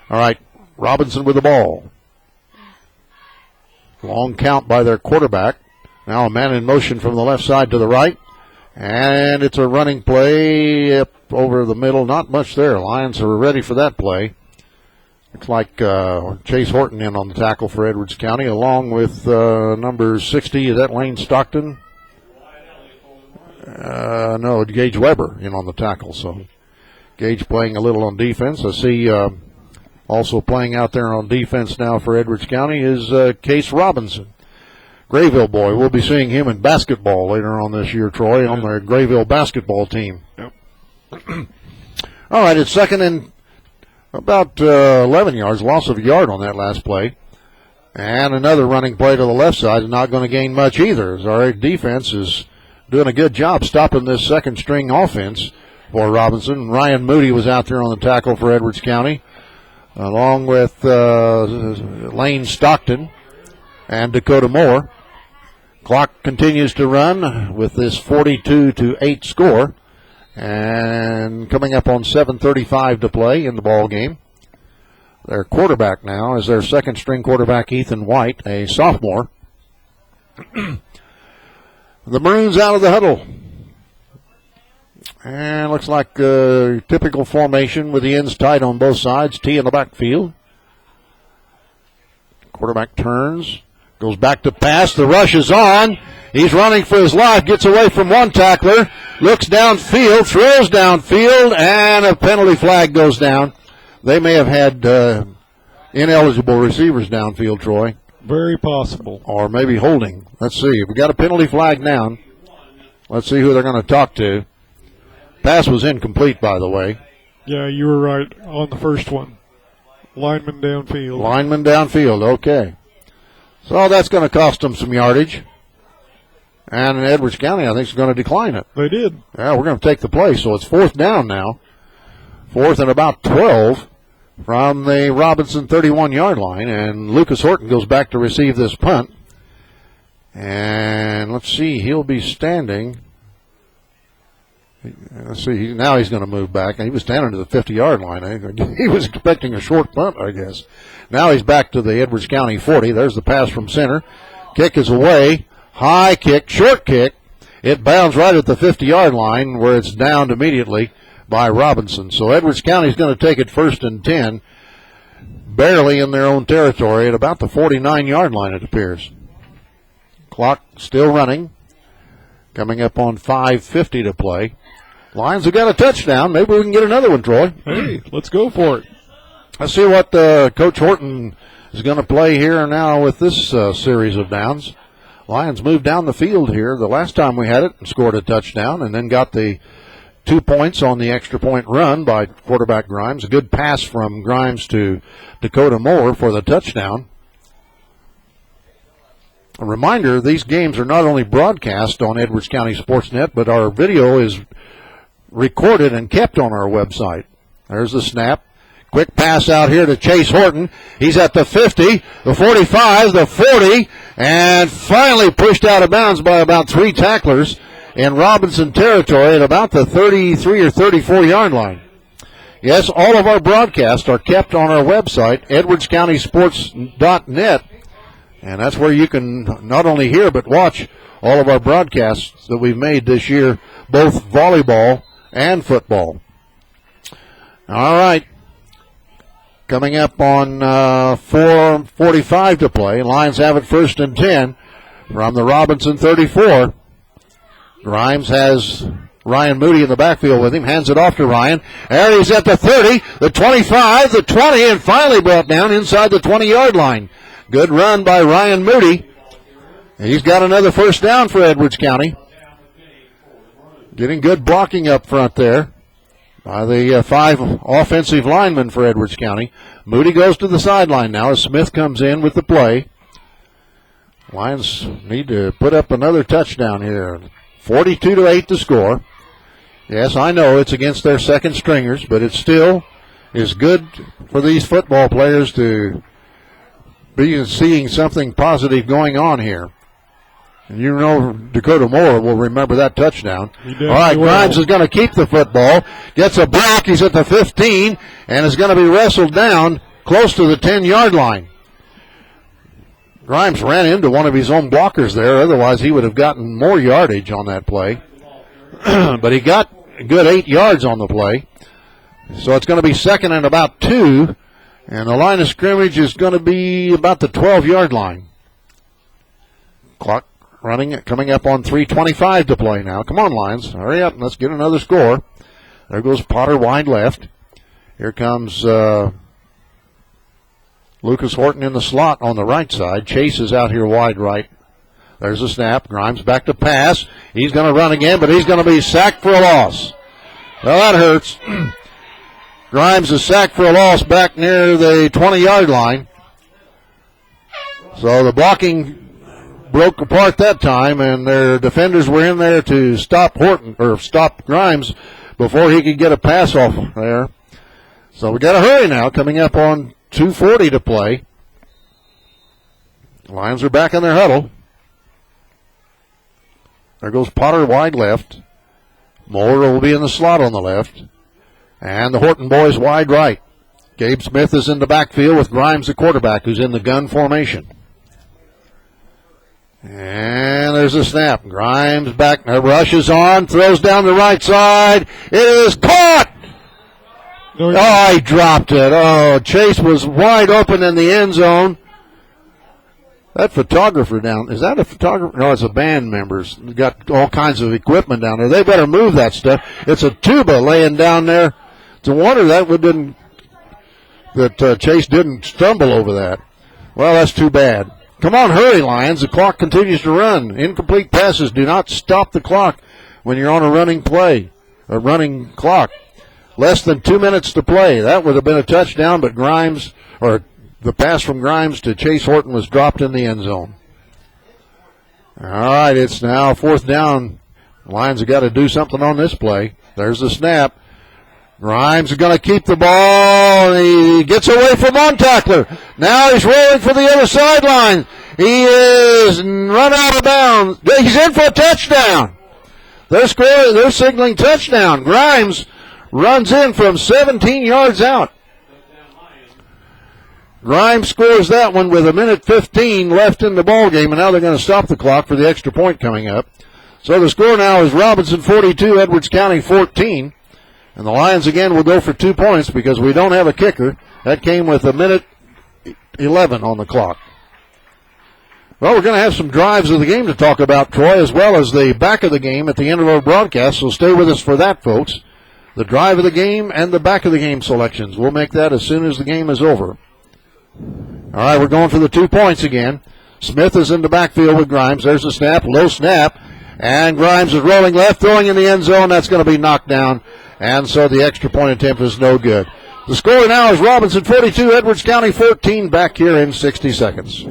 All right, Robinson with the ball. Long count by their quarterback. Now a man in motion from the left side to the right. And it's a running play up over the middle. Not much there. Lions are ready for that play. Looks like Chase Horton in on the tackle for Edwards County, along with number 60. Is that Lane Stockton? No, Gage Weber in on the tackle. So Gage playing a little on defense. I see also playing out there on defense now for Edwards County is Case Robinson. Grayville boy. We'll be seeing him in basketball later on this year, Troy, on the Grayville basketball team. Yep. All right, it's second and about 11 yards, loss of a yard on that last play. And another running play to the left side is not going to gain much either, as our defense is doing a good job stopping this second-string offense for Robinson. Ryan Moody was out there on the tackle for Edwards County, along with Lane Stockton and Dakota Moore. Clock continues to run with this 42-8 score, and coming up on 7:35 to play in the ball game. Their quarterback now is their second-string quarterback, Ethan White, a sophomore. The Maroons out of the huddle. And looks like a typical formation with the ends tight on both sides. T in the backfield. Quarterback turns. Goes back to pass. The rush is on. He's running for his life. Gets away from one tackler. Looks downfield. Throws downfield. And a penalty flag goes down. They may have had ineligible receivers downfield, Troy. Very possible. Or maybe holding. Let's see. We got a penalty flag down. Let's see who they're going to talk to. Pass was incomplete, by the way. Yeah, you were right on the first one. Lineman downfield. Lineman downfield, okay. So that's going to cost them some yardage. And Edwards County, I think, is going to decline it. They did. Yeah, we're going to take the play. So it's fourth down now. Fourth and about 12 from the Robinson 31-yard line. And Lucas Horton goes back to receive this punt. And let's see, he'll be standing. Let's see, now he's going to move back. He was standing to the 50-yard line. He was expecting a short punt, I guess. Now he's back to the Edwards County 40. There's the pass from center. Kick is away. High kick, short kick. It bounds right at the 50-yard line where it's downed immediately by Robinson. So Edwards County is going to take it first and 10, barely in their own territory at about the 49-yard line, it appears. Clock still running. Coming up on 5:50 to play. Lions have got a touchdown. Maybe we can get another one, Troy. Hey, let's go for it. Let's see what Coach Horton is going to play here now with this series of downs. Lions moved down the field here the last time we had it and scored a touchdown, and then got the 2 points on the extra point run by quarterback Grimes. A good pass from Grimes to Dakota Moore for the touchdown. A reminder, these games are not only broadcast on Edwards County Sports.net, but our video is recorded and kept on our website. There's the snap. Quick pass out here to Chase Horton. He's at the 50, the 45, the 40, and finally pushed out of bounds by about 3 tacklers in Robinson territory at about the 33 or 34-yard line. Yes, all of our broadcasts are kept on our website, EdwardsCountySports.net, and that's where you can not only hear but watch all of our broadcasts that we've made this year, both volleyball and football. All right. Coming up on 4:45 to play. Lions have it 1st and 10 from the Robinson 34. Grimes has Ryan Moody in the backfield with him. Hands it off to Ryan. There he's at the 30, the 25, the 20, and finally brought down inside the 20-yard line. Good run by Ryan Moody. He's got another first down for Edwards County. Getting good blocking up front there by the 5 offensive linemen for Edwards County. Moody goes to the sideline now as Smith comes in with the play. Lions need to put up another touchdown here. 42-8 to score. Yes, I know it's against their second stringers, but it still is good for these football players to be seeing something positive going on here. And you know Dakota Moore will remember that touchdown. All right, Grimes is going to keep the football. Gets a block. He's at the 15 and is going to be wrestled down close to the 10-yard line. Grimes ran into one of his own blockers there. Otherwise, he would have gotten more yardage on that play. But he got a good 8 yards on the play. So it's going to be 2nd and about 2. And the line of scrimmage is going to be about the 12-yard line. Clock running, coming up on 3:25 to play now. Come on, Lions. Hurry up. Let's get another score. There goes Potter wide left. Here comes Lucas Horton in the slot on the right side. Chase is out here wide right. There's a snap. Grimes back to pass. He's going to run again, but he's going to be sacked for a loss. Well, that hurts. Grimes is sacked for a loss back near the 20-yard line. So the blocking broke apart that time, and their defenders were in there to stop Horton or stop Grimes before he could get a pass off there. So we got to hurry now. Coming up on 2:40 to play. Lions are back in their huddle. There goes Potter wide left. Moore will be in the slot on the left. And the Horton boys wide right. Gabe Smith is in the backfield with Grimes, the quarterback, who's in the gun formation. And there's a snap. Grimes back, rushes on, throws down the right side. It is caught! Oh, he dropped it. Oh, Chase was wide open in the end zone. That photographer down, is that a photographer? No, it's a band members. They've got all kinds of equipment down there. They better move that stuff. It's a tuba laying down there. It's a wonder that Chase didn't stumble over that. Well, that's too bad. Come on, hurry, Lions. The clock continues to run. Incomplete passes do not stop the clock when you're on a running play, a running clock. Less than 2 minutes to play. That would have been a touchdown, but Grimes, or the pass from Grimes to Chase Horton was dropped in the end zone. All right, it's now 4th down. The Lions have got to do something on this play. There's the snap. Grimes is going to keep the ball. He gets away from one tackler. Now he's rolling for the other sideline. He is run out of bounds. He's in for a touchdown. They're signaling touchdown. Grimes runs in from 17 yards out. Grimes scores that one with 1:15 left in the ball game, and now they're going to stop the clock for the extra point coming up. So the score now is Robinson 42, Edwards County 14. And the Lions again will go for 2 points because we don't have a kicker. That came with 1:11 on the clock. Well, we're going to have some drives of the game to talk about, Troy, as well as the back of the game at the end of our broadcast, so stay with us for that, folks. The drive of the game and the back of the game selections. We'll make that as soon as the game is over. All right, we're going for the 2 points again. Smith is in the backfield with Grimes. There's the snap, low snap, and Grimes is rolling left, throwing in the end zone. That's going to be knocked down, and so the extra point attempt is no good. The score now is Robinson 42, Edwards County 14, back here in 60 seconds.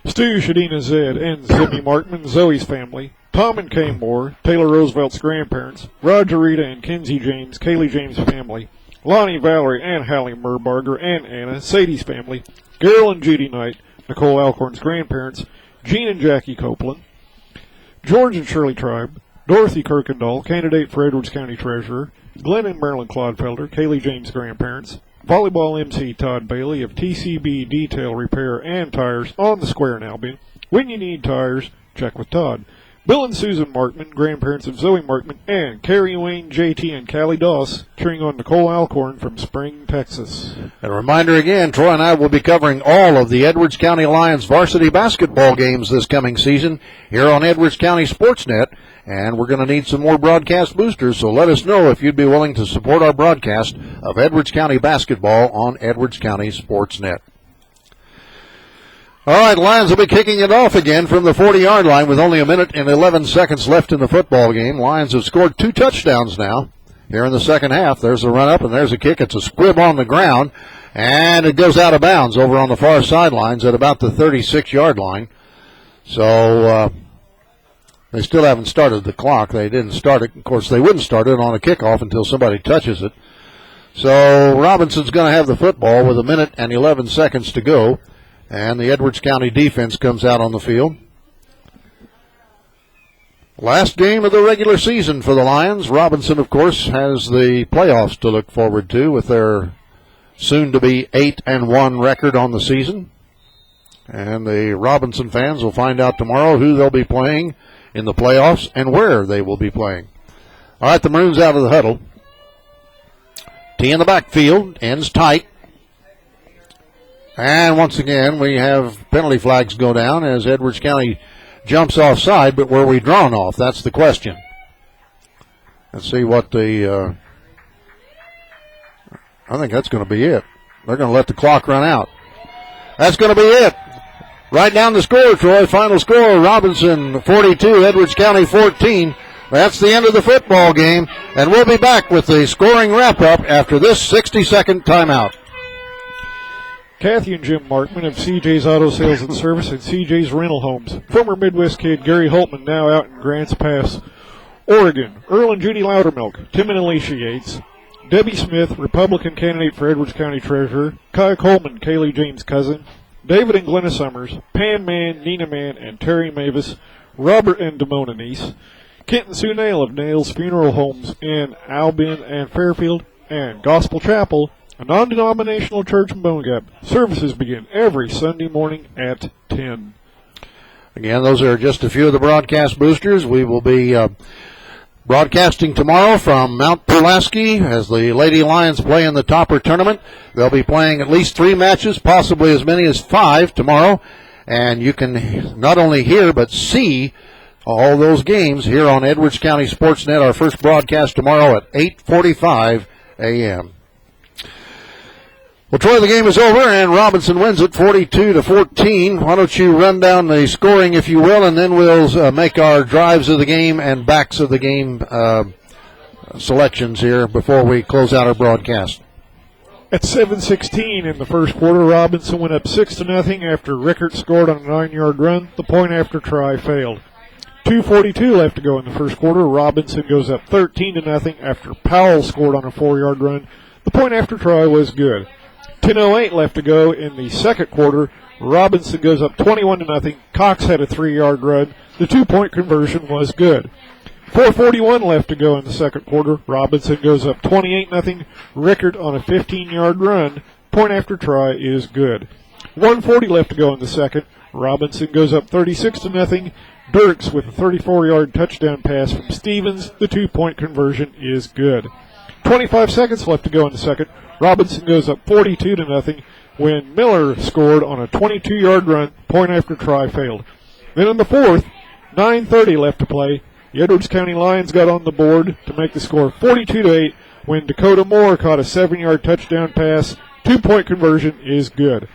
Stu Shadina Zed and Zibby Markman, Zoe's family. Tom and Kay Moore, Taylor Roosevelt's grandparents. Roger Rita and Kenzie James, Kaylee James' family. Lonnie, Valerie, and Hallie Merbarger and Anna, Sadie's family. Gerald and Judy Knight, Nicole Alcorn's grandparents. Jean and Jackie Copeland. George and Shirley Tribe. Dorothy Kirkendall, candidate for Edwards County Treasurer. Glenn and Marilyn Clodfelder, Kaylee James' grandparents. Volleyball MC Todd Bailey of TCB Detail Repair and Tires on the Square in Albion. When you need tires, check with Todd. Bill and Susan Markman, grandparents of Zoe Markman, and Carrie Wayne, JT, and Callie Doss, cheering on Nicole Alcorn from Spring, Texas. And a reminder again, Troy and I will be covering all of the Edwards County Lions varsity basketball games this coming season here on Edwards County Sports.net. And we're going to need some more broadcast boosters, so let us know if you'd be willing to support our broadcast of Edwards County basketball on Edwards County Sports.net. All right, Lions will be kicking it off again from the 40-yard line with only a minute and 11 seconds left in the football game. Lions have scored 2 touchdowns now here in the second half. There's a run up and there's a kick. It's a squib on the ground, and it goes out of bounds over on the far sidelines at about the 36-yard line. So, they still haven't started the clock. They didn't start it. Of course, they wouldn't start it on a kickoff until somebody touches it. So Robinson's going to have the football with a minute and 11 seconds to go. And the Edwards County defense comes out on the field. Last game of the regular season for the Lions. Robinson, of course, has the playoffs to look forward to with their soon-to-be 8-1 record on the season. And the Robinson fans will find out tomorrow who they'll be playing in the playoffs and where they will be playing. All right, the Maroons out of the huddle. T in the backfield, ends tight. And once again, we have penalty flags go down as Edwards County jumps offside, but were we drawn off? That's the question. Let's see what the, I think that's going to be it. They're going to let the clock run out. That's going to be it. Right down the score, Troy. Final score, Robinson 42, Edwards County 14. That's the end of the football game, and we'll be back with the scoring wrap-up after this 60-second timeout. Kathy and Jim Markman of CJ's Auto Sales and Service and CJ's Rental Homes. Former Midwest kid Gary Holtman now out in Grants Pass, Oregon. Earl and Judy Loudermilk, Tim and Alicia Yates. Debbie Smith, Republican candidate for Edwards County Treasurer. Kai Coleman, Kaylee James' cousin. David and Glenna Summers, Pam Mann, Nina Mann, and Terry Mavis. Robert and Damona Niece. Kent and Sue Nail of Nail's Funeral Homes in Albion and Fairfield. And Gospel Chapel, a non-denominational church in Bone Gap. Services begin every Sunday morning at 10. Again, those are just a few of the broadcast boosters. We will be broadcasting tomorrow from Mount Pulaski as the Lady Lions play in the Topper Tournament. They'll be playing at least 3 matches, possibly as many as 5 tomorrow. And you can not only hear but see all those games here on Edwards County Sports.net. Our first broadcast tomorrow at 8:45 a.m. Well, Troy, the game is over, and Robinson wins it 42-14. Why don't you run down the scoring, if you will, and then we'll make our drives of the game and backs of the game selections here before we close out our broadcast. At 7:16 in the first quarter, Robinson went up 6-0 after Rickert scored on a 9-yard run. The point after try failed. 2:42 left to go in the first quarter. Robinson goes up 13-0 after Powell scored on a 4-yard run. The point after try was good. 10:08 left to go in the second quarter. Robinson goes up 21-0. Cox had a 3-yard run. The 2-point conversion was good. 4:41 left to go in the second quarter. Robinson goes up 28-0. Rickert on a 15-yard run. Point after try is good. 1:40 left to go in the second. Robinson goes up 36-0. Dirks with a 34-yard touchdown pass from Stevens. The 2-point conversion is good. 25 seconds left to go in the second. Robinson goes up 42-0. when Miller scored on a 22-yard run, point after try failed. Then in the fourth, 9:30 left to play, the Edwards County Lions got on the board to make the score 42-8 when Dakota Moore caught a 7-yard touchdown pass. 2-point conversion is good.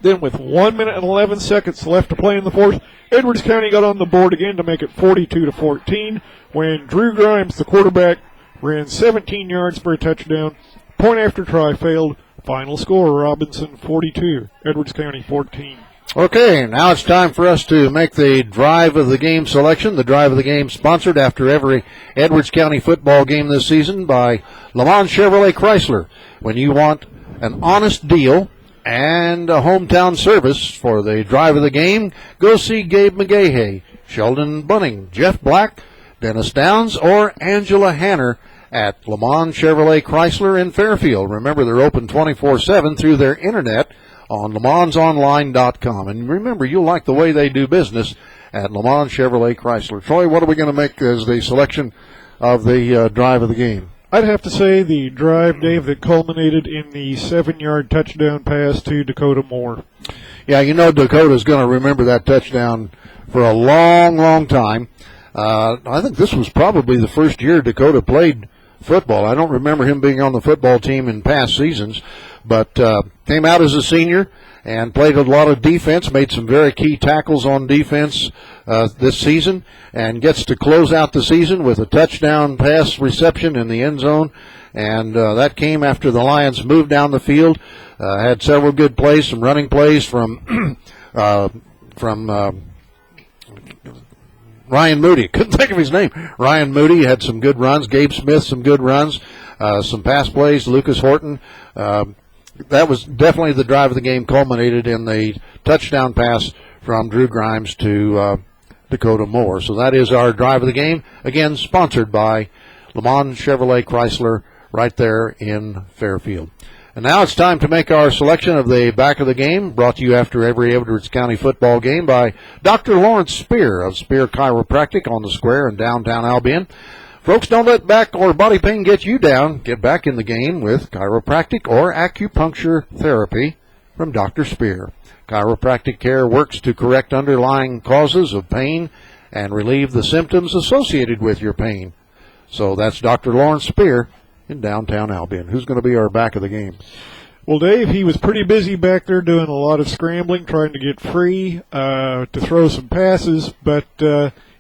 Then with 1 minute and 11 seconds left to play in the fourth, Edwards County got on the board again to make it 42-14 when Drew Grimes, the quarterback, ran 17 yards for a touchdown. Point after try failed. Final score, Robinson 42, Edwards County 14. Okay, now it's time for us to make the drive of the game selection. The drive of the game sponsored after every Edwards County football game this season by Le Mans Chevrolet Chrysler. When you want an honest deal and a hometown service for the drive of the game, go see Gabe McGahey, Sheldon Bunning, Jeff Black, Dennis Downs, or Angela Hanner at Le Mans Chevrolet Chrysler in Fairfield. Remember, they're open 24/7 through their internet on LeMansOnline.com. And remember, you'll like the way they do business at Le Mans Chevrolet Chrysler. Troy, what are we going to make as the selection of the drive of the game? I'd have to say the drive, Dave, that culminated in the 7-yard touchdown pass to Dakota Moore. Yeah, you know Dakota's going to remember that touchdown for a long, long time. I think this was probably the first year Dakota played football. I don't remember him being on the football team in past seasons, but came out as a senior and played a lot of defense, made some very key tackles on defense this season, and gets to close out the season with a touchdown pass reception in the end zone. And that came after the Lions moved down the field, had several good plays, some running plays from Ryan Moody. Couldn't think of his name. Ryan Moody had some good runs. Gabe Smith, some good runs. Some pass plays. Lucas Horton. That was definitely the drive of the game, culminated in the touchdown pass from Drew Grimes to Dakota Moore. So that is our drive of the game. Again, sponsored by Le Mans Chevrolet Chrysler right there in Fairfield. And now it's time to make our selection of the back of the game, brought to you after every Edwards County football game by Dr. Lawrence Spear of Spear Chiropractic on the Square in downtown Albion. Folks, don't let back or body pain get you down. Get back in the game with chiropractic or acupuncture therapy from Dr. Spear. Chiropractic care works to correct underlying causes of pain and relieve the symptoms associated with your pain. So that's Dr. Lawrence Spear in downtown Albion. Who's going to be our back of the game? Well, Dave, he was pretty busy back there doing a lot of scrambling, trying to get free to throw some passes, but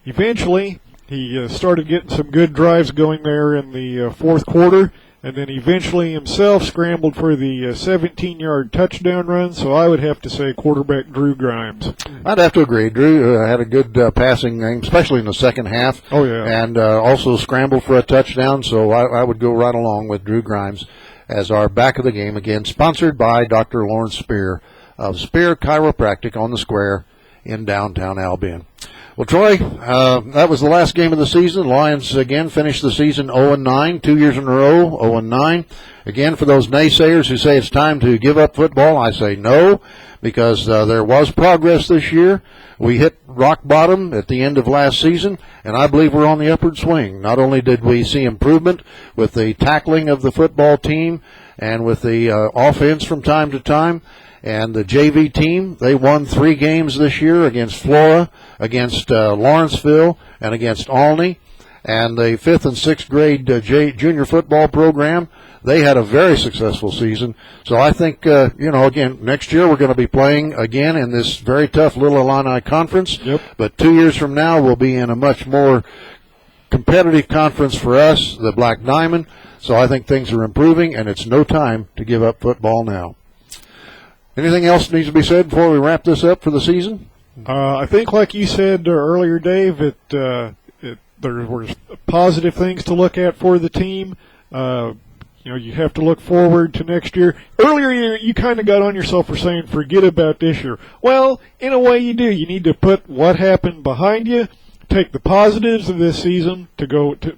eventually he started getting some good drives going there in the fourth quarter, and then eventually himself scrambled for the 17-yard touchdown run, so I would have to say quarterback Drew Grimes. I'd have to agree. Drew had a good passing game, especially in the second half. Oh, yeah. And also scrambled for a touchdown, so I would go right along with Drew Grimes as our back of the game, again, sponsored by Dr. Lawrence Spear of Spear Chiropractic on the Square in downtown Albion. Well, Troy, that was the last game of the season. Lions, again, finished the season 0-9, 2 years in a row, 0-9. Again, for those naysayers who say it's time to give up football, I say no, because there was progress this year. We hit rock bottom at the end of last season, and I believe we're on the upward swing. Not only did we see improvement with the tackling of the football team and with the offense from time to time, and the JV team, they won 3 games this year against Flora, against Lawrenceville, and against Olney. And the 5th and 6th grade junior football program, they had a very successful season. So I think, again, next year we're going to be playing again in this very tough Little Illini Conference. Yep. But 2 years from now, we'll be in a much more competitive conference for us, the Black Diamond. So I think things are improving, and it's no time to give up football now. Anything else needs to be said before we wrap this up for the season? I think, like you said earlier, Dave, there were positive things to look at for the team. You have to look forward to next year. Earlier, you kind of got on yourself for saying, forget about this year. Well, in a way you do. You need to put what happened behind you, take the positives of this season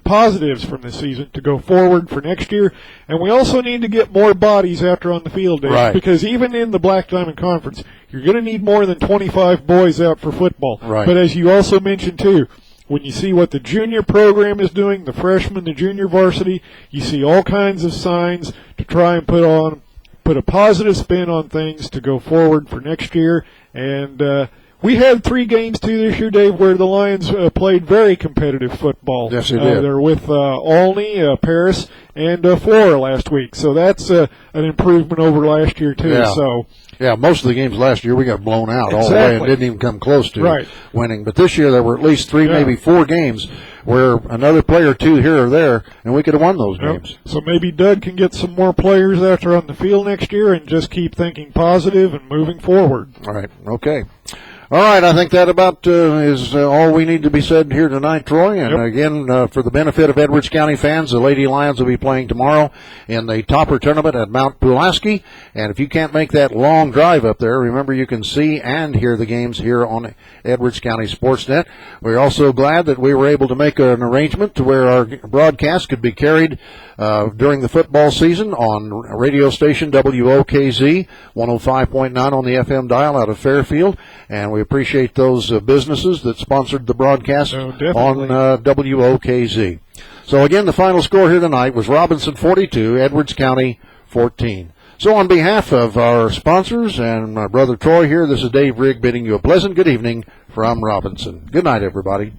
positives from this season to go forward for next year, and we also need to get more bodies out there on the field, Dave, right. Because even in the Black Diamond Conference, you're going to need more than 25 boys out for football. Right. But as you also mentioned too, when you see what the junior program is doing, the freshman, the junior varsity, you see all kinds of signs to try and put put a positive spin on things to go forward for next year. And we had 3 games too this year, Dave, where the Lions played very competitive football. Yes, they did. They're with Olney, Paris, and Flora last week. So that's an improvement over last year too. Yeah. So. Yeah, most of the games last year we got blown out all the way and didn't even come close to winning. But this year there were at least 3, maybe 4 games where another player or 2 here or there, and we could have won those games. So maybe Doug can get some more players out there on the field next year and just keep thinking positive and moving forward. All right, okay. All right, I think that about is all we need to be said here tonight, Troy. And again, for the benefit of Edwards County fans, the Lady Lions will be playing tomorrow in the Topper Tournament at Mount Pulaski. And if you can't make that long drive up there, remember you can see and hear the games here on Edwards County Sports.net. We're also glad that we were able to make an arrangement to where our broadcast could be carried during the football season on radio station WOKZ 105.9 on the FM dial out of Fairfield. And we appreciate those businesses that sponsored the broadcast on WOKZ. So again, the final score here tonight was Robinson 42, Edwards County 14. So on behalf of our sponsors and my brother Troy here, this is Dave Rigg bidding you a pleasant good evening from Robinson. Good night, everybody.